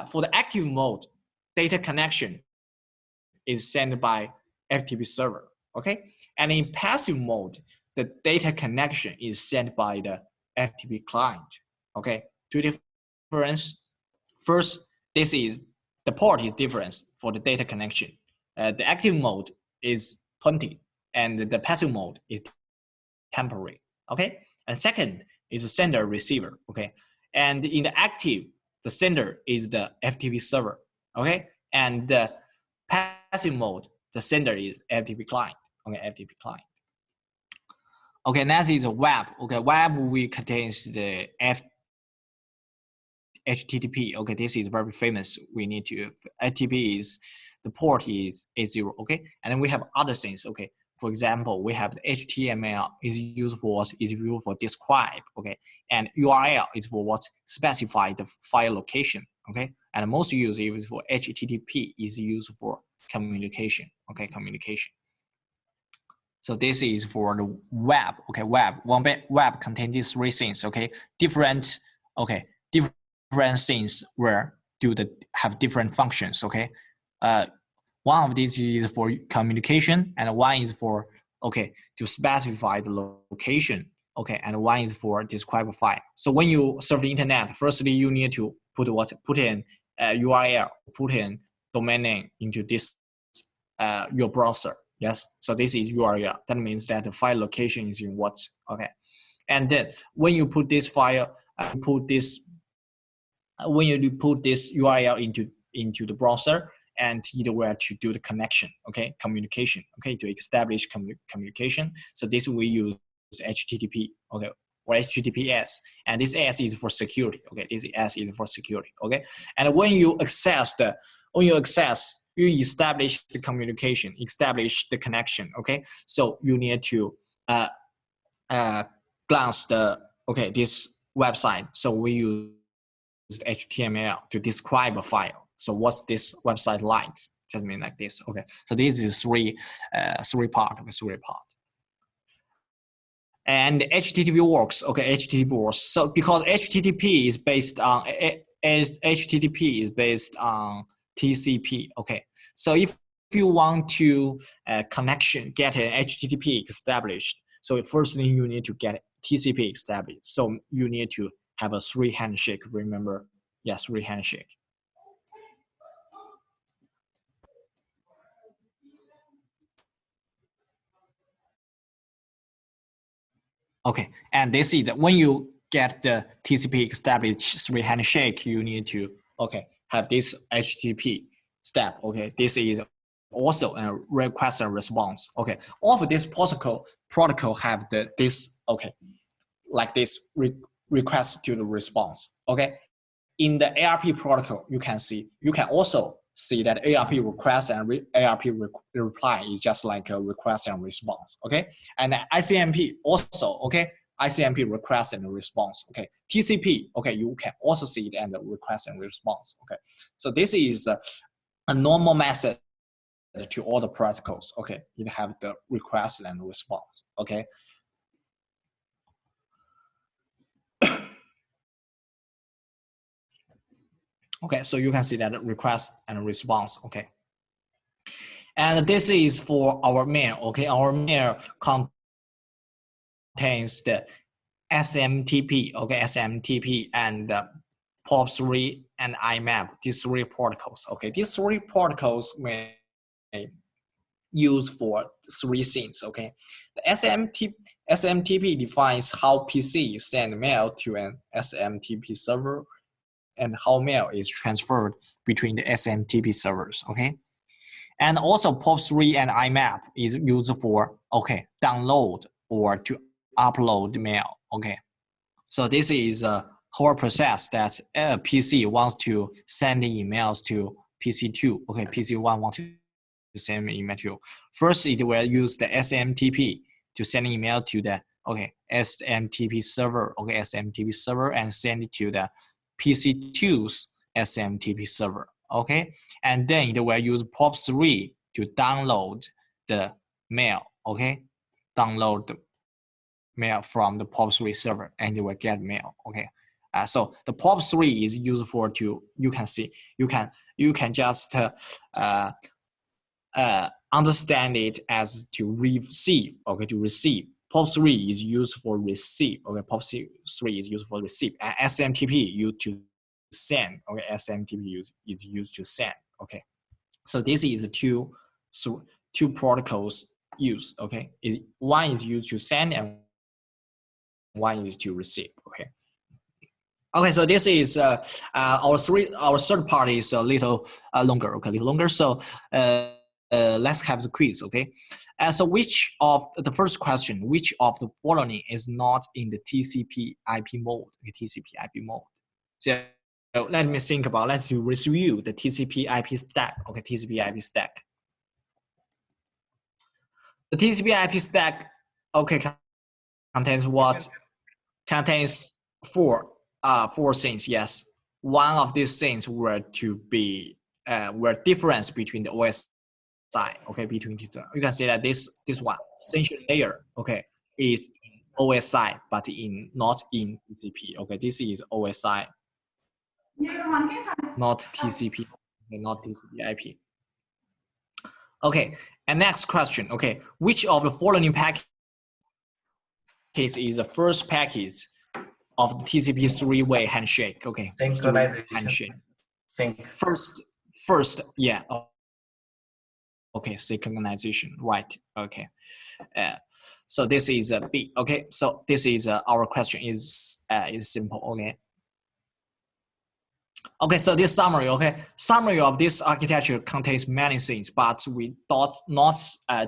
for the active mode, data connection is sent by FTP server. Okay, and in passive mode, the data connection is sent by the FTP client. Okay, two difference. First, this is the port is different for the data connection. The active mode is 20 and the passive mode is temporary. Okay, and second is the sender receiver. Okay, and in the active, the sender is the FTP server. Okay, and the passive mode, the sender is FTP client. Okay, FTP client. Okay, next is a web. Okay, web we contains the HTTP. Okay, this is very famous. We need to HTTP is the port is 80. Okay, and then we have other things. Okay, for example, we have the HTML is used for describe. Okay, and URL is for what specify the file location. Okay, and most used is for HTTP is used for communication. Okay, communication. So this is for the web. Okay, web. Web contains these three things. Okay, different. Okay, different things where have different functions. Okay, one of these is for communication, and one is for to specify the location. Okay, and one is for describe a file. So when you surf the internet, firstly you need to put in URL, put in domain name into this your browser. Yes, so this is URL. That means that the file location is in what? Okay, and then when you put this file, when you put this URL into the browser, and either where to do the connection, okay, communication, okay, to establish communication. So this we use HTTP, okay, or HTTPS, and this S is for security. Okay, this S is for security. Okay, and when you you establish the communication, establish the connection. Okay, so you need to glance this website. So we use HTML to describe a file. So what's this website like? Just mean like this. Okay, so this is three part. And HTTP works. Okay, HTTP works. So because HTTP is based on TCP. Okay, so if you want to get an HTTP established, so firstly you need to get TCP established. So you need to have a 3 handshake. Remember, yes, 3 handshake. Okay, and this is when you get the TCP established 3 handshake, you need to have this HTTP step. Okay, this is also a request and response. Okay, all of this protocol have this like this request to the response. Okay, in the ARP protocol, you can also see that ARP request and ARP reply is just like a request and response. Okay, and ICMP also. Okay, ICMP request and response. Okay, TCP. Okay, you can also see it and the request and response. Okay, so this is a normal method to all the protocols. Okay, you have the request and response. Okay. Okay, so you can see that request and response. Okay, and this is for our mail. Okay, our mail contains the SMTP. Okay, SMTP and POP3 and IMAP. These 3 protocols. Okay, these 3 protocols may use for 3 things. Okay, the SMTP defines how PC send mail to an SMTP server, and how mail is transferred between the SMTP servers. Okay, and also POP3 and IMAP is used for download or to upload mail. Okay, so this is a whole process that a PC wants to send emails to PC2. Okay, PC1 wants to send email to. First, it will use the SMTP to send email to the SMTP server. Okay, SMTP server, and send it to the PC2's SMTP server. Okay, and then it will use POP3 to download the mail. Okay, download mail from the POP3 server, and you will get mail. Okay. So the POP3 is used for you can just understand it as to receive. Okay, to receive. POP3 is used for receive. Okay, POP3 is used for receive. And SMTP used to send. Okay, SMTP is used to send. Okay, so this is two protocols used. Okay, one is used to send and one is to receive. Okay. Okay, so this is our third part is a little longer. Okay, a little longer. So let's have the quiz. Okay, so which of the first question? Which of the following is not in the TCP/IP mode? Okay, TCP/IP mode. So let me think about. Let's review the TCP/IP stack. Okay, TCP/IP stack. The TCP/IP stack. Okay, contains what? Contains four things. Yes, one of these things were to be difference between the OSI. Okay, between these, you can say that this one essential layer. Okay, is in OSI but not in TCP. Okay, this is OSI, not TCP. Okay, not TCP/IP. Okay, and next question. Okay, which of the following package is the first package of the TCP three-way handshake? Okay, Synchronization. handshake. Sync. First, yeah. Okay, synchronization, right? Okay, so this is a B. Okay, so this is our question is simple. Okay. Okay, so this summary. Okay, summary of this architecture contains many things, but we thought not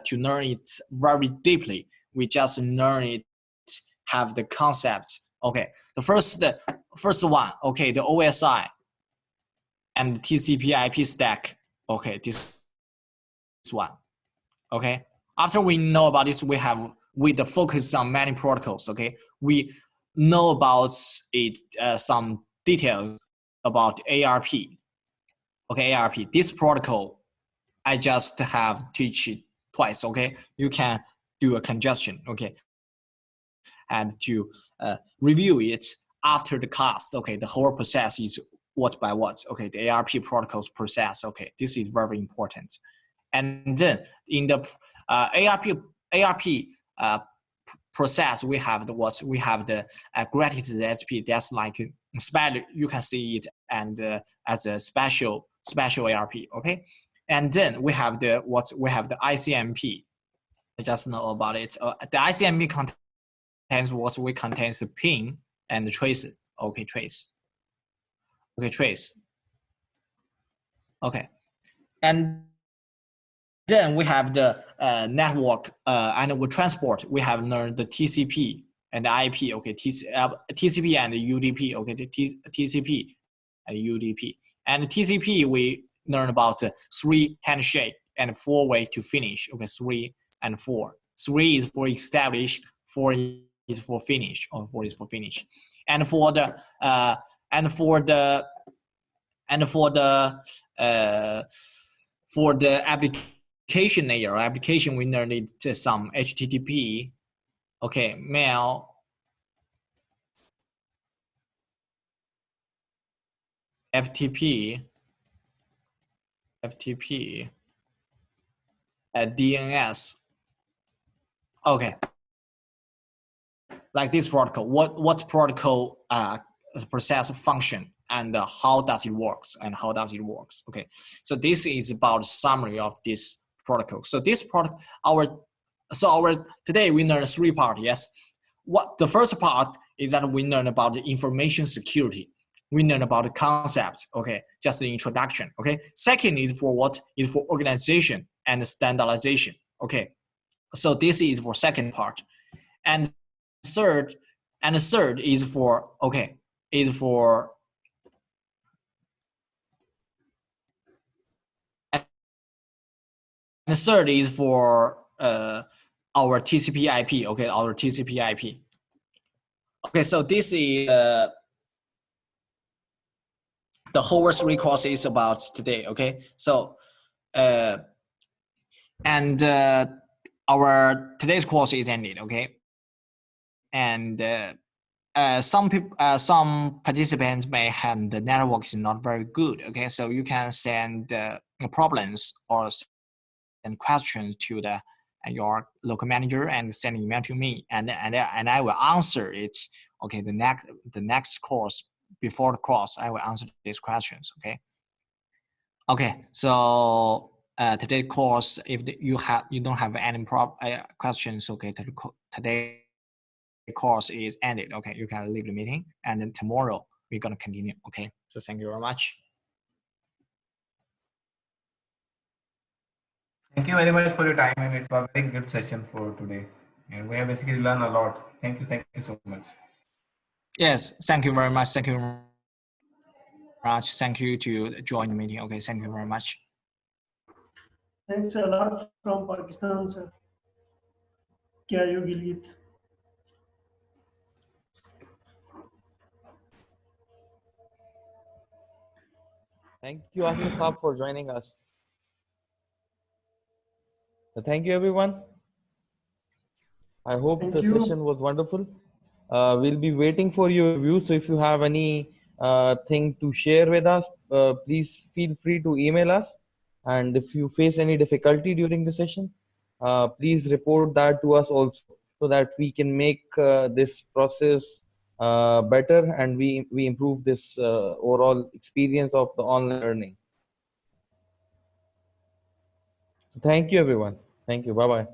to learn it very deeply. We just learn it, have the concept. Okay, the first one. Okay, the OSI and the TCP/IP stack. Okay, this one. Okay, after we know about this, with the focus on many protocols. Okay, we know about it some details about ARP. Okay, ARP. This protocol I just have teach it twice. Okay, you can do a congestion. Okay, and to review it after the class. Okay, the whole process is what by what. Okay, the ARP protocols process. Okay, this is very important. And then in the ARP process, we have the Gratuitous ARP. That's like special. You can see it and as a special ARP. Okay, and then we have the ICMP. I just know about it. The ICMP contains contains the ping and the trace. Okay, trace. Okay, trace. Okay, and then we have the network and with transport. We have learned the TCP and the IP. Okay, TCP and the UDP. Okay, the TCP and UDP. And TCP we learn about the 3 handshake and 4-way to finish. Okay, 3 and 4. 3 is for establish, 4 is for finish, or 4 is for finish. And for the application layer, we learned some HTTP, okay, mail, FTP, DNS. Okay, like this protocol. What protocol process function and how does it works Okay, so this is about summary of this protocol. So this product, today we learned 3 parts. Yes, what the first part is that we learn about the information security. We learn about the concept. Okay, just the introduction. Okay, second is for what is for organization and standardization. Okay, so this is for second part, and third is for and the third is for our TCP/IP. Okay, our TCP/IP. Okay, so this is the whole 3 courses about today. Okay, so and our today's course is ended. Okay, and some people, some participants may have the network is not very good. Okay, so you can send problems or send questions to the your local manager and send an email to me, and I will answer it. Okay, the next course before the course, I will answer these questions. Okay. Okay, so today's course, if you don't have any questions, okay, today course is ended. Okay, you can leave the meeting, and then tomorrow we're gonna continue. Okay, so thank you very much. Thank you very much for your time, and it's a very good session for today. And we have basically learned a lot. Thank you so much. Yes, thank you very much. Thank you very much. Thank you to join the meeting. Okay, thank you very much. Thanks a lot from Pakistan, sir. क्या you Gilgit? Thank you, Asif Saab, for joining us. Thank you, everyone. I hope Thank the you. session was wonderful. We'll be waiting for your review. So if you have any thing to share with us, please feel free to email us. And if you face any difficulty during the session, please report that to us also, so that we can make this process better, and we improve this overall experience of the online learning. Thank you, everyone. Thank you. Bye-bye.